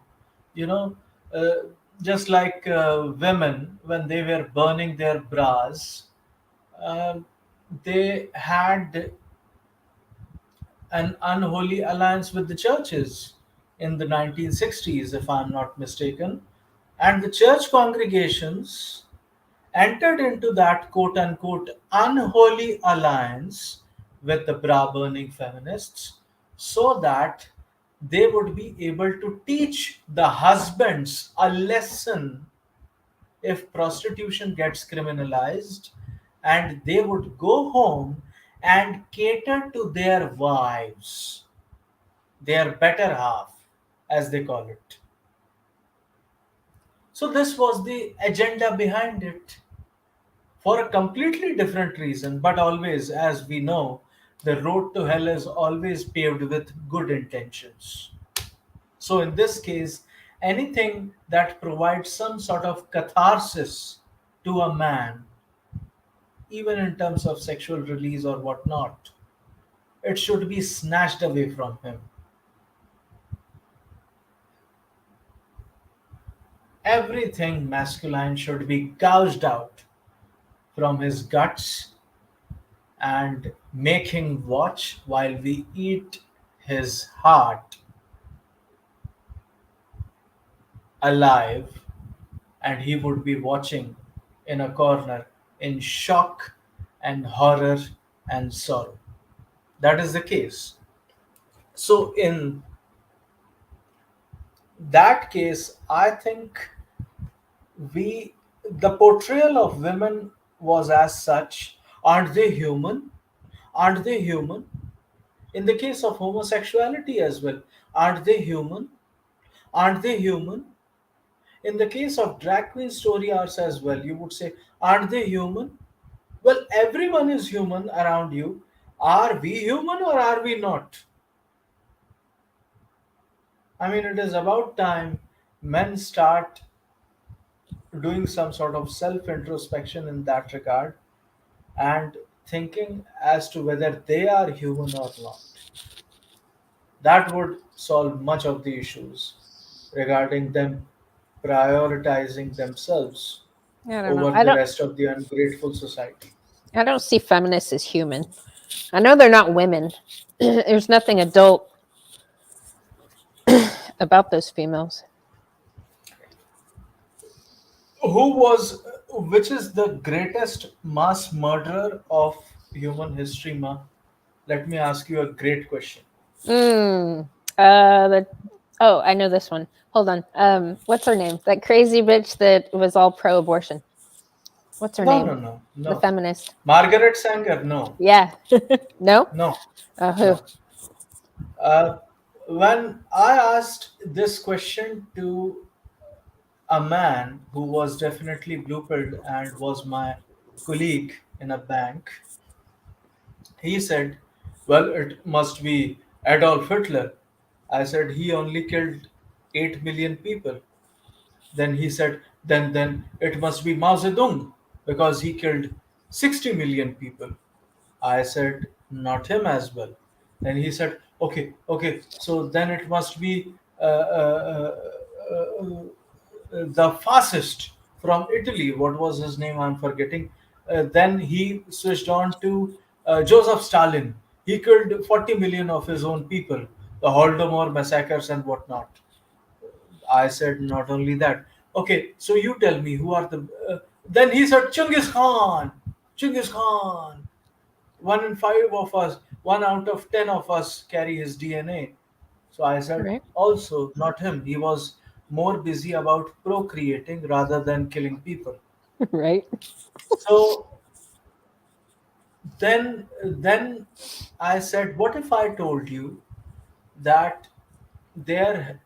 You know, uh, just like women, when they were burning their bras, um, they had an unholy alliance with the churches in the 1960s, if I'm not mistaken. And the church congregations entered into that quote unquote unholy alliance with the bra burning feminists so that they would be able to teach the husbands a lesson if prostitution gets criminalized, and they would go home and cater to their wives, their better half, as they call it. So, this was the agenda behind it for a completely different reason, but always, as we know, the road to hell is always paved with good intentions. So, in this case, anything that provides some sort of catharsis to a man, even in terms of sexual release or whatnot, it should be snatched away from him. Everything masculine should be gouged out from his guts and make him watch while we eat his heart alive, and he would be watching in a corner in shock and horror and sorrow. That is the case. So, in that case, I think we the portrayal of women was as such. Aren't they human? Aren't they human? In the case of homosexuality as well, aren't they human? Aren't they human? In the case of drag queen story arts as well, you would say, aren't they human? Well, everyone is human around you. Are we human or are we not? I mean, it is about time men start doing some sort of self introspection in that regard and thinking as to whether they are human or not. That would solve much of the issues regarding them prioritizing themselves I don't know. over the rest of the ungrateful society. I don't see feminists as human. I know they're not women. There's nothing adult about those females. Which is the greatest mass murderer of human history, Ma? Let me ask you a great question. Mm. The Oh, I know this one. Hold on. What's her name? That crazy bitch that was all pro-abortion. What's her No, name? no, no, The no. feminist. Margaret Sanger, no, Yeah. No. no, Who? no. Uh, when I asked this question to a man who was definitely blue pilled and was my colleague in a bank, he said, well, it must be Adolf Hitler. I said, he only killed 8 million people. Then he said, then it must be Mao Zedong because he killed 60 million people. I said, not him as well. Then he said, okay, so then it must be the fascist from Italy. What was his name? I'm forgetting. Then he switched on to Joseph Stalin. He killed 40 million of his own people, the Holodomor massacres and whatnot. I said, not only that. Okay, so you tell me who are the. Then he said, Genghis Khan. Genghis Khan. 1 in 5 of us, 1 out of 10 of us carry his DNA. So I said, Right. also, not him. He was more busy about procreating rather than killing people. Right. So then I said, what if I told you that there,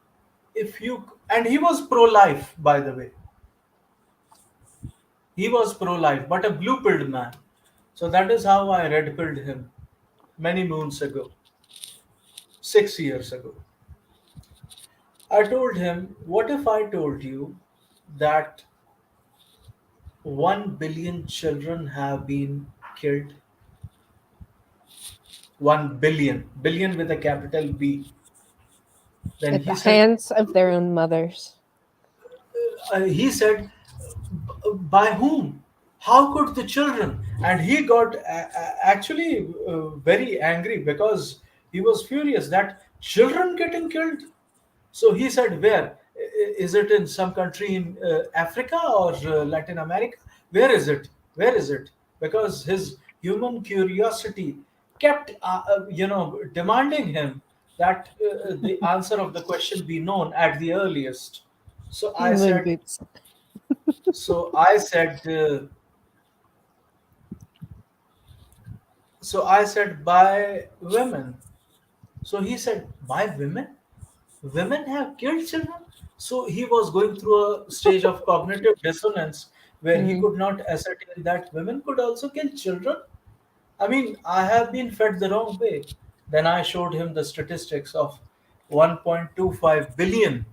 if you, and he was pro life, by the way. He was pro life, but a blue pilled man. So that is how I red pilled him many moons ago, 6 years ago. I told him, what if I told you that 1 billion children have been killed. 1 billion, billion with a capital B. Then At the he said, hands of their own mothers. he said, by whom? How could the children? And he got actually very angry because he was furious that children getting killed. So he said, where? Is it in some country in Africa or Latin America? Where is it? Where is it? Because his human curiosity kept, demanding him that the answer of the question be known at the earliest. So I Moon said, boots. so I said, uh, so I said, by women. So he said, by women? Women have killed children? So he was going through a stage of cognitive dissonance where he Mm. could not ascertain that women could also kill children. I mean, I have been fed the wrong way. Then I showed him the statistics of 1.25 billion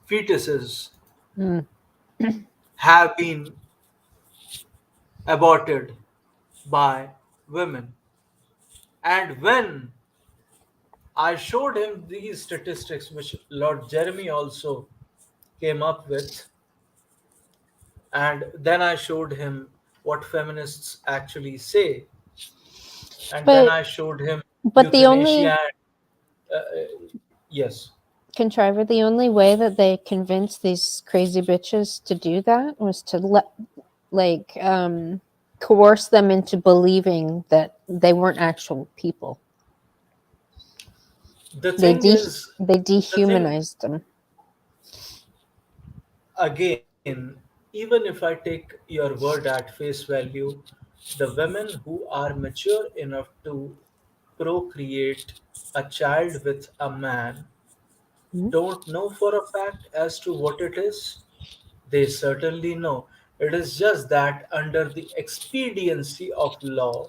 fetuses Mm. have been aborted by women. And when I showed him these statistics, which Lord Jeremy also came up with, and then I showed him what feminists actually say, and then But I showed him the only euthanasia. Yes, contriver, the only way that they convinced these crazy bitches to do that was to like coerce them into believing that they weren't actual people. the thing is, They the thing dehumanized them. again, even if I take your word at face value, the women who are mature enough to procreate a child with a man Mhm. don't know for a fact as to what it is. They certainly know. It is just that under the expediency of law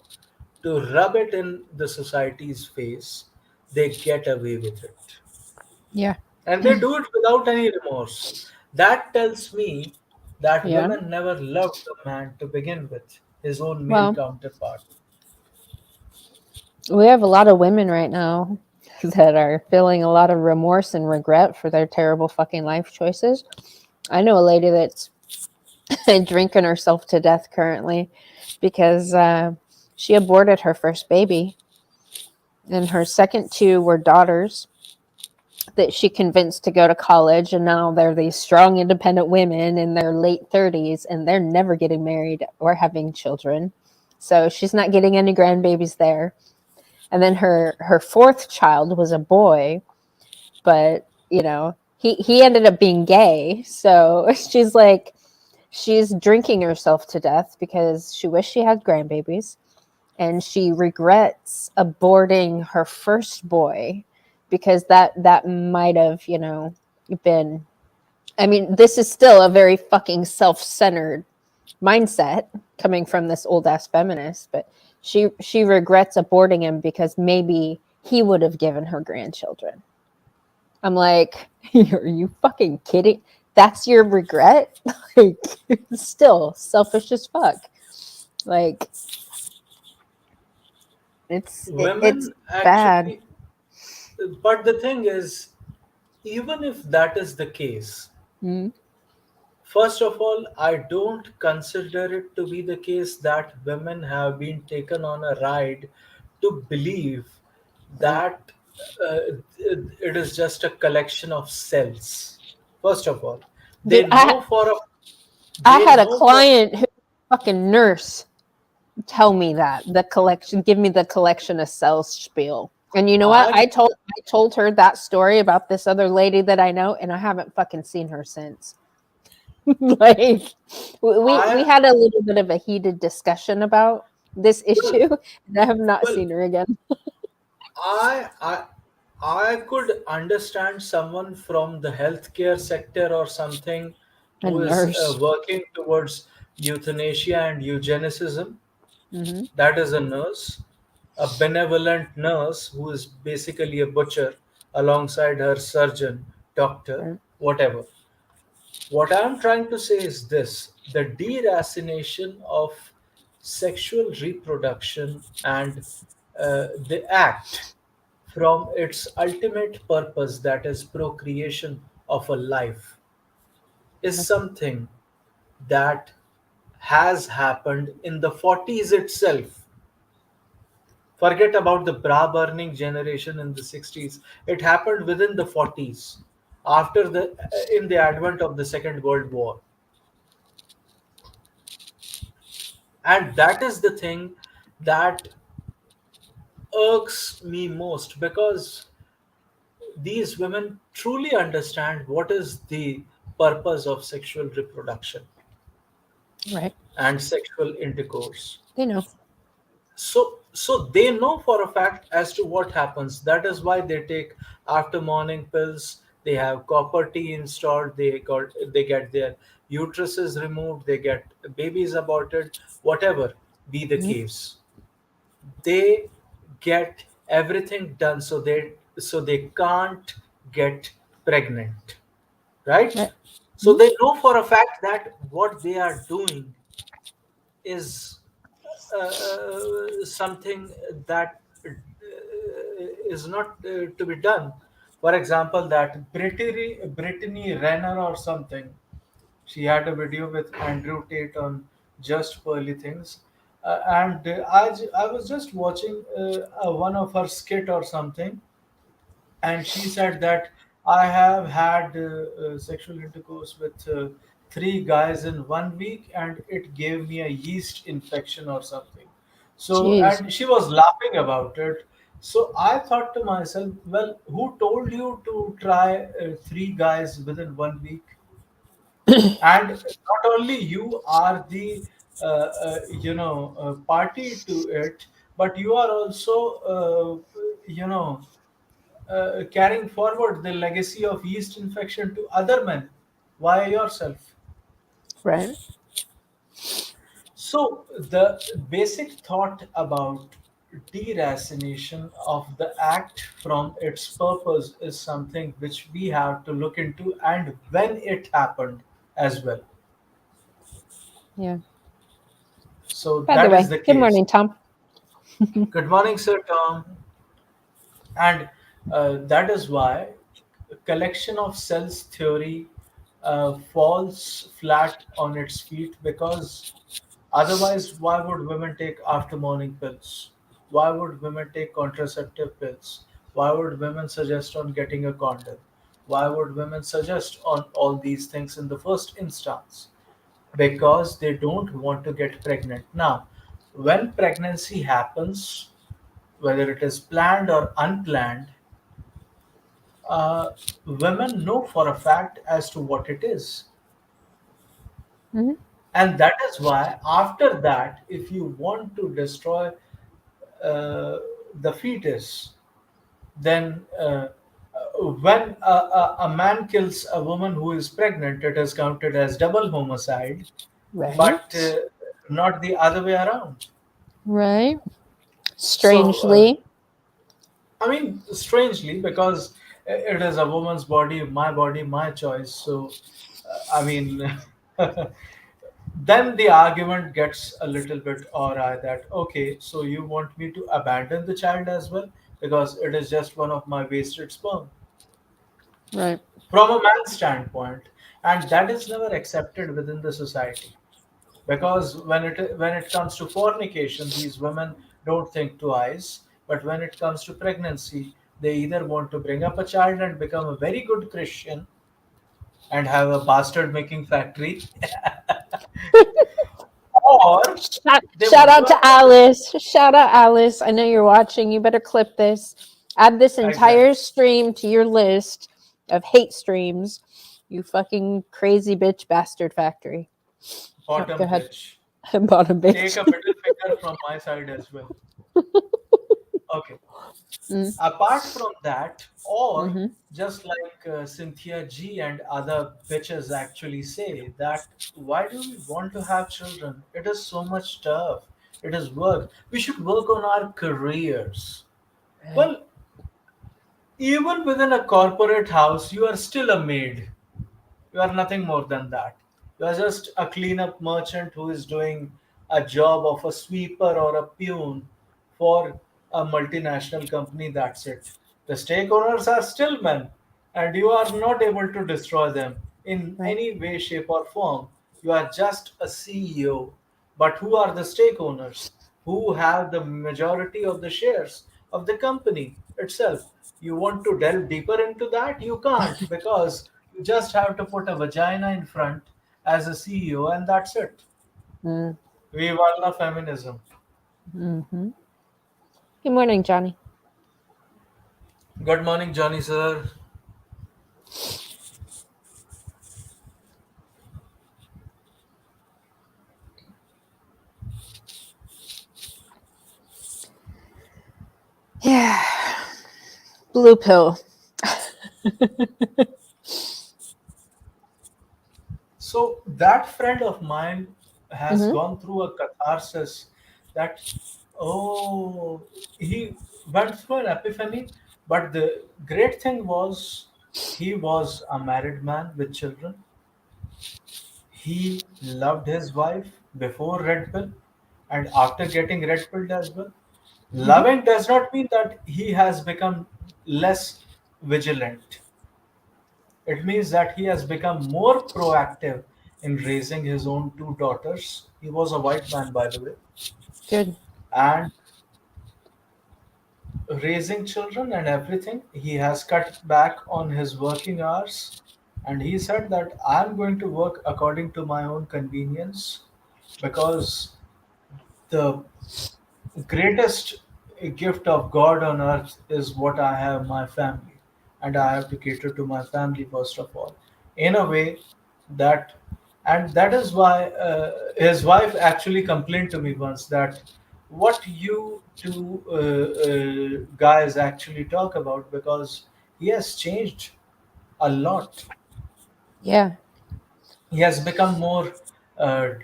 to rub it in the society's face, they get away with it. Yeah. And they do it without any remorse. That tells me that Yeah. women never loved a man to begin with, his own male Well, counterpart. we have a lot of women right now that are feeling a lot of remorse and regret for their terrible fucking life choices. I know a lady that's drinking herself to death currently because she aborted her first baby, and her second two were daughters that she convinced to go to college, and now they're these strong independent women in their late 30s, and they're never getting married or having children, so she's not getting any grandbabies there. And then her fourth child was a boy, but he ended up being gay, so she's drinking herself to death because she wished she had grandbabies, and she regrets aborting her first boy because that might have been. I mean, this is still a very fucking self-centered mindset coming from this old ass feminist, but she regrets aborting him because maybe he would have given her grandchildren. I'm like, are you fucking kidding? That's your regret? Like, still selfish as fuck. Like, it's Women bad. actually, but the thing is, even if that is the case, Mm. first of all, I don't consider it to be the case that women have been taken on a ride to believe Right. that it is just a collection of cells. First of all, Dude, they know for a I they had a know for client who fucking nurse tell me that the collection, give me the collection of cells spiel. And you know what? I I told her that story about this other lady that I know, and I haven't fucking seen her since. Like, we I had a little bit of a heated discussion about this well issue, and I have not well seen her again. I I I could understand someone from the healthcare sector or something A who is nurse. working towards euthanasia and eugenicism. Hmm. That is a nurse, a benevolent nurse who is basically a butcher alongside her surgeon, doctor, Right. whatever. What I'm trying to say is this: the deracination of sexual reproduction and the act from its ultimate purpose, that is procreation of a life, is something that has happened in the 40s itself. Forget about the bra burning generation in the 60s. It happened within the 40s, after the in the advent of the Second World War. And that is the thing that irks me most, because these women truly understand what is the purpose of sexual reproduction Right. and sexual intercourse. They know. So they know for a fact as to what happens. That is why they take after morning pills. They have copper tea installed. They get their uteruses removed. They get babies aborted. Whatever be the Mhm. case, they get everything done so they can't get pregnant, right? Right. So Mhm. they know for a fact that what they are doing is something that is not to be done. For example, that Brittany Renner or something, she had a video with Andrew Tate on Just Pearly Things. I was just watching one of her skit or something, and she said that I have had sexual intercourse with three guys in 1 week, and it gave me a yeast infection or something. So, Jeez. and she was laughing about it. So I thought to myself, well, who told you to try three guys within 1 week? And not only you are the party to it, but you are also carrying forward the legacy of yeast infection to other men via yourself. Right. So the basic thought about deracination of the act from its purpose is something which we have to look into, and when it happened as well. Yeah. So By the that is way, the good case. morning, Tom. Good morning, Sir Tom. And that is why a collection of cells theory falls flat on its feet, because otherwise, why would women take after morning pills? Why would women take contraceptive pills? Why would women suggest on getting a condom? Why would women suggest on all these things in the first instance? Because they don't want to get pregnant. Now, when pregnancy happens, whether it is planned or unplanned, uh, women know for a fact as to what it is. Mhm. And that is why, after that, if you want to destroy the fetus, then when a man kills a woman who is pregnant, it is counted as double homicide, but Right. not the other way around. Right. So, Strangely. I mean, strangely, because it is a woman's body, my choice. So, I mean, then the argument gets a little bit awry that, okay, so you want me to abandon the child as well because it is just one of my wasted sperm Right. from a man's standpoint, and that is never accepted within the society, because when it comes to fornication, these women don't think twice, but when it comes to pregnancy, they either want to bring up a child and become a very good Christian and have a bastard making factory, or they Shout would out work to on this. Alice. Shout out Alice. I know you're watching. You better clip this. Add this Exactly. entire stream to your list of hate streams. You fucking crazy bitch bastard factory. Oh, go Bottom ahead. bitch. Bottom Take bitch. a middle finger from my side as well. Okay. Mm, Apart from that, or mhm. just like Cynthia G and other bitches actually say, that why do we want to have children? It is so much stuff. It is work. We should work on our careers. Right. Well, even within a corporate house, you are still a maid. You are nothing more than that. You are just a cleanup merchant who is doing a job of a sweeper or a peon for a multinational company. That's it. The stake owners are still men, and you are not able to destroy them in Right. any way, shape, or form. You are just a CEO. But who are the stake owners? Who have the majority of the shares of the company itself? You want to delve deeper into that? You can't, because you just have to put a vagina in front as a CEO, and that's it. Mm, Viva la feminism. hmm. Good morning, Johnny. Good morning, Johnny sir. Yeah. Blue pill. So that friend of mine has Hmm. gone through a catharsis that, oh, he went through an epiphany. But the great thing was, he was a married man with children. He loved his wife before red pill and after getting red pilled as well. Hmm. Loving does not mean that he has become less vigilant. It means that he has become more proactive in raising his own two daughters. He was a white man, by the way, Good. and raising children and everything. He has cut back on his working hours, and he said that I'm going to work according to my own convenience, because the greatest gift of God on earth is what I have, my family, and I have to cater to my family first of all, in a way that, and that is why his wife actually complained to me once that what you two guys actually talk about, because he has changed a lot. Yeah. He has become more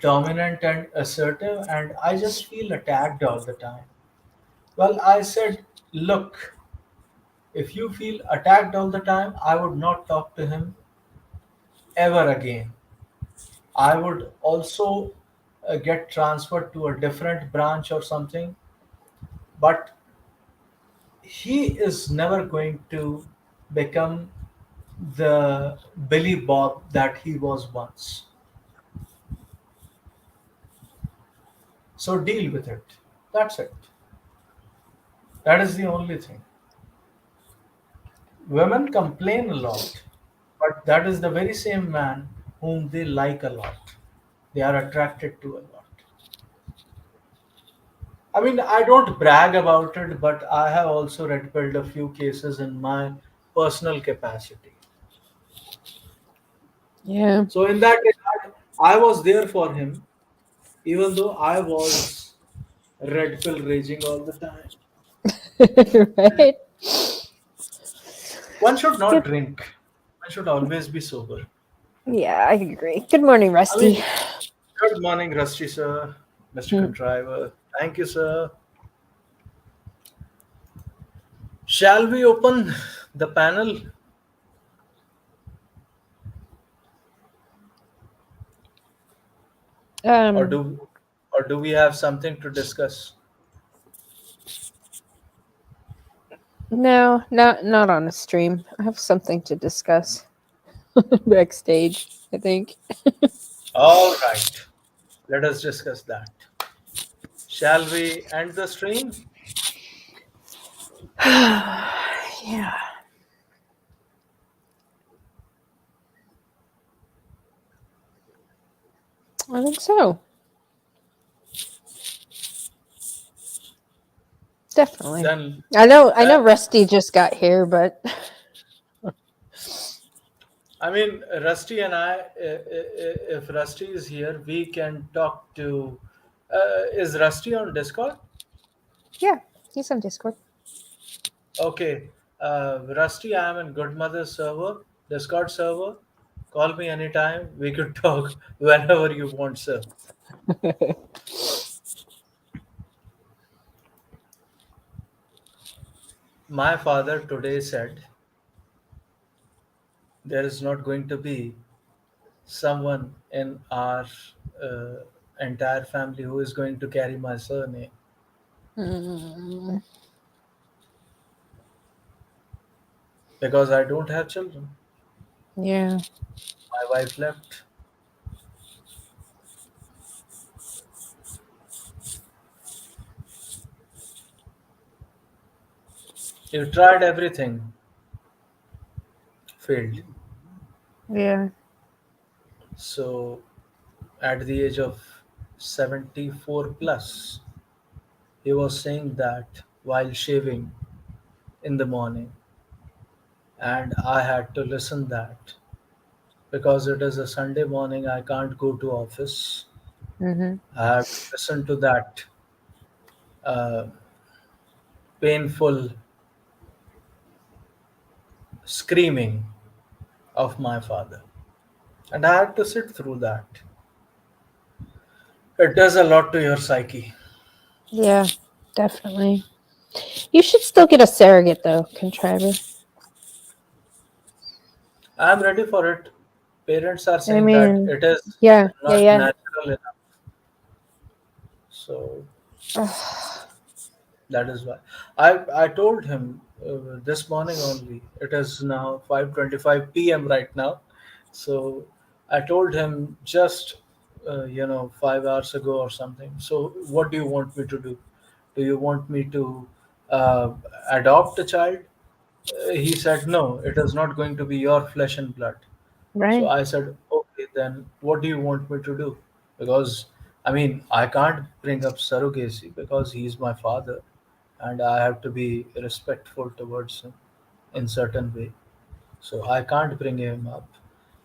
dominant and assertive, and I just feel attacked all the time. Well, I said, look, if you feel attacked all the time, I would not talk to him ever again. I would also get transferred to a different branch or something, but he is never going to become the Billy Bob that he was once. So deal with it. That's it. That is the only thing. Women complain a lot, but that is the very same man whom they like a lot. They are attracted to a lot. I mean, I don't brag about it, but I have also red pilled a few cases in my personal capacity. Yeah. So, in that regard, I was there for him, even though I was red pill raging all the time. Right. One should not Good. drink, one should always be sober. Yeah, I agree. Good morning, I Rusty. mean, good morning, Rusty sir, Mr. Hmm. Contriver. Thank you, sir. Shall we open the panel, or Um, do we have something to discuss? no, not on a stream. I have something to discuss backstage, I think. All right, let us discuss that. Shall we end the stream? Yeah, I think so. Definitely. Then, I know uh, Rusty just got here, but I mean, Rusty and I, if Rusty is here, we can talk to. Is Rusty on Discord? yeah, he's on Discord. Okay, Rusty, I am in Good Mother server, Discord server. Call me anytime. We could talk whenever you want, sir. My father today said there is not going to be someone in our uh, entire family who is going to carry my surname Mm, because I don't have children. yeah. My wife left. You tried everything, failed. Yeah. So at the age of 74 plus, he was saying that while shaving in the morning, and I had to listen that because it is a Sunday morning, I can't go to office. Mm-hmm. I have to listen to that uh, painful screaming of my father, and I had to sit through that. It does a lot to your psyche. Yeah, definitely. You should still get a surrogate though, contriver. I'm ready for it. Parents are I saying that mean, it is yeah, yeah, not yeah. natural enough. So Ugh. that is why I told him this morning only. It is now 5:25 p.m. right now. So I told him just 5 hours ago or something. So what do you want me to do? Do you want me to uh, adopt a child? He said, no, it is not going to be your flesh and blood. So Right, I said, okay, then what do you want me to do? Because I mean, I can't bring up surrogacy because he's my father and I have to be respectful towards him in certain way. So I can't bring him up.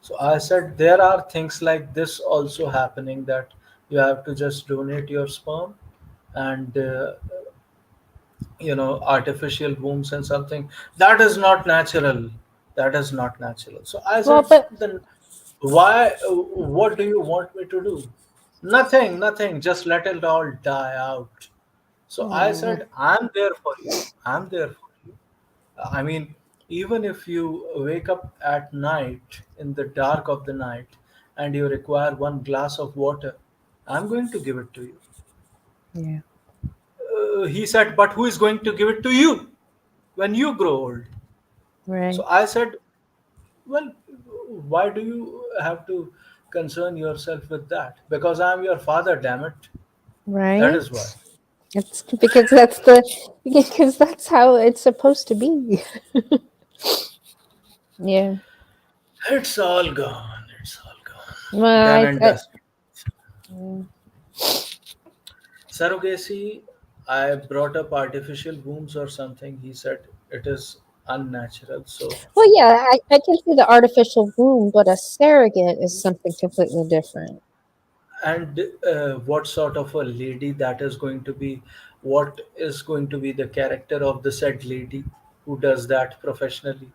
So I said, there are things like this also happening that you have to just donate your sperm and artificial wombs and something that is not natural, that is not natural. So I well, said, but then why, what do you want me to do? Nothing, nothing, just let it all die out. So I mm, said, I'm there for you, I'm there for you. I mean, even if you wake up at night in the dark of the night and you require one glass of water, I'm going to give it to you. yeah, He said, but who is going to give it to you when you grow old? So right, I said, well, why do you have to concern yourself with that? Because I'm your father, damn it. That is why. right. It's because that's the because that's how it's supposed to be. Yeah. It's all gone. It's all gone. Well, Done and I dusted. mm. Surrogacy, I brought up artificial wombs or something. He said it is unnatural. So, Well, yeah, I can see the artificial womb, but a surrogate is something completely different. and what sort of a lady that is going to be, what is going to be the character of the said lady who does that professionally,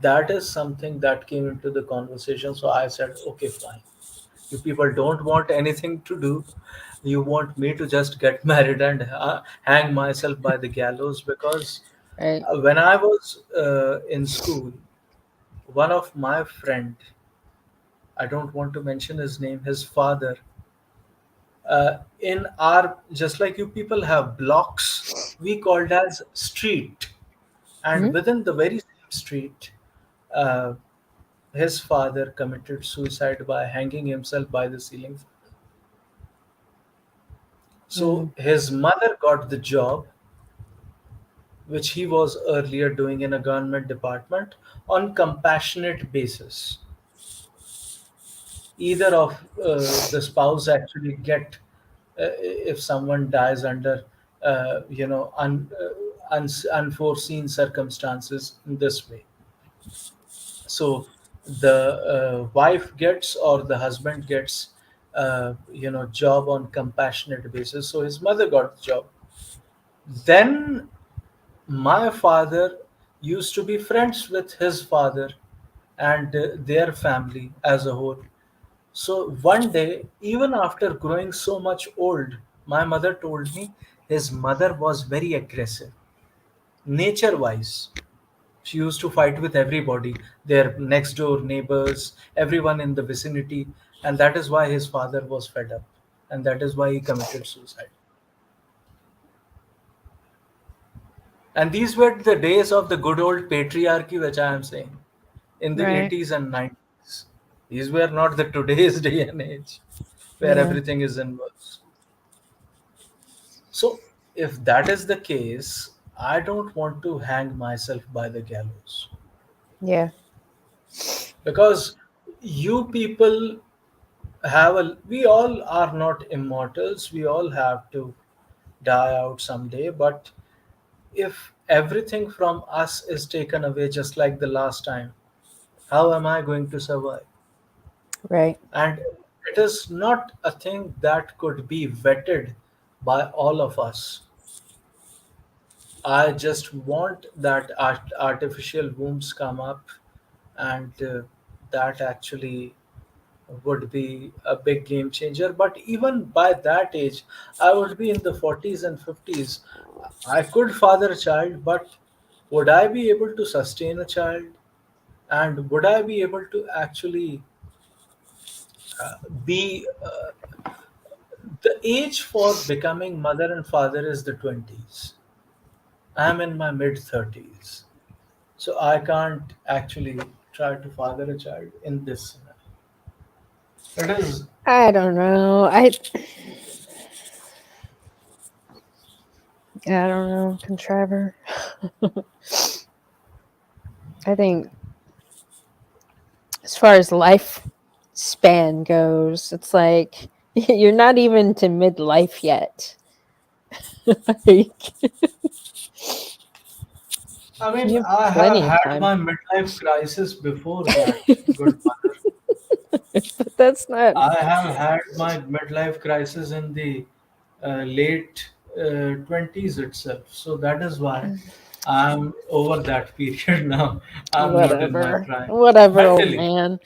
that is something that came into the conversation. So I said, okay, fine, you people don't want anything to do, you want me to just get married and hang myself by the gallows. Because Right. when I was in school, one of my friend, I don't want to mention his name, his father, in our, just like you people have blocks, we called as street, and Hmm? within the very same street, uh, his father committed suicide by hanging himself by the ceiling. So Mm, his mother got the job which he was earlier doing in a government department on compassionate basis. Either of the spouse actually get, if someone dies under unforeseen circumstances in this way. So the wife gets or the husband gets job on compassionate basis. So his mother got the job. Then my father used to be friends with his father and their family as a whole. So one day, even after growing so much old, my mother told me his mother was very aggressive, nature wise. She used to fight with everybody, their next door neighbors, everyone in the vicinity, and that is why his father was fed up, and that is why he committed suicide. And these were the days of the good old patriarchy, which I am saying, in the Right. 80s and 90s. These were not the today's day and age, where Yeah. everything is inverse. So, if that is the case, I don't want to hang myself by the gallows, Yeah. because you people we all are not immortals. We all have to die out someday. But if everything from us is taken away just like the last time, how am I going to survive? Right. And it is not a thing that could be vetted by all of us. I just want that artificial wombs come up, and that actually would be a big game changer. But even by that age, I would be in the 40s and 50s. I could father a child, but would I be able to sustain a child? And would I be able to actually be the age for becoming mother and father is the 20s. I'm in my mid 30s. So I can't actually try to father a child in this scenario. It is. I don't know. I don't know, contriver. I think as far as life span goes, it's like you're not even to midlife yet. Like, I mean, you have I have plenty of had time. my midlife crisis before that, good mother. But that's not I have had my midlife crisis in the late 20s itself. So that is why I'm over that period now. I'm not in my whatever. prime. Whatever, old Mentally. man.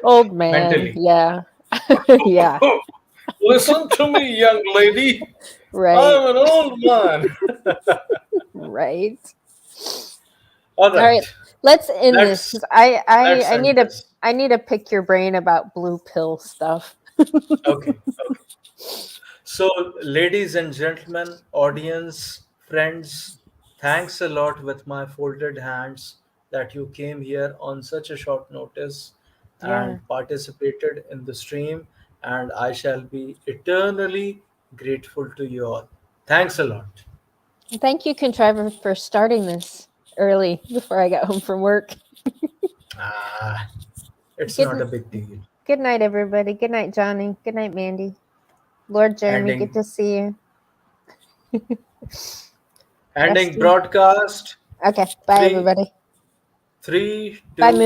Old man. Mentally. Yeah. Yeah. Listen to me, young lady. Right. I'm an old man. Right. All All right. right. Let's end this Let's because I let's I end need to this. I need to pick your brain about blue pill stuff. Okay. Okay. So, ladies and gentlemen, audience, friends, thanks a lot with my folded hands that you came here on such a short notice Yeah. and participated in the stream. And I shall be eternally grateful to you all. Thanks a lot. Thank you, Contriver, for starting this early before I got home from work. Ah, it's Good, not a big deal. good night, everybody. Good night, Johnny. Good night, Mandy. Lord Jeremy, good Ending to see you. ending Rusty. broadcast. Okay. Bye, Three, everybody. three, Bye, two,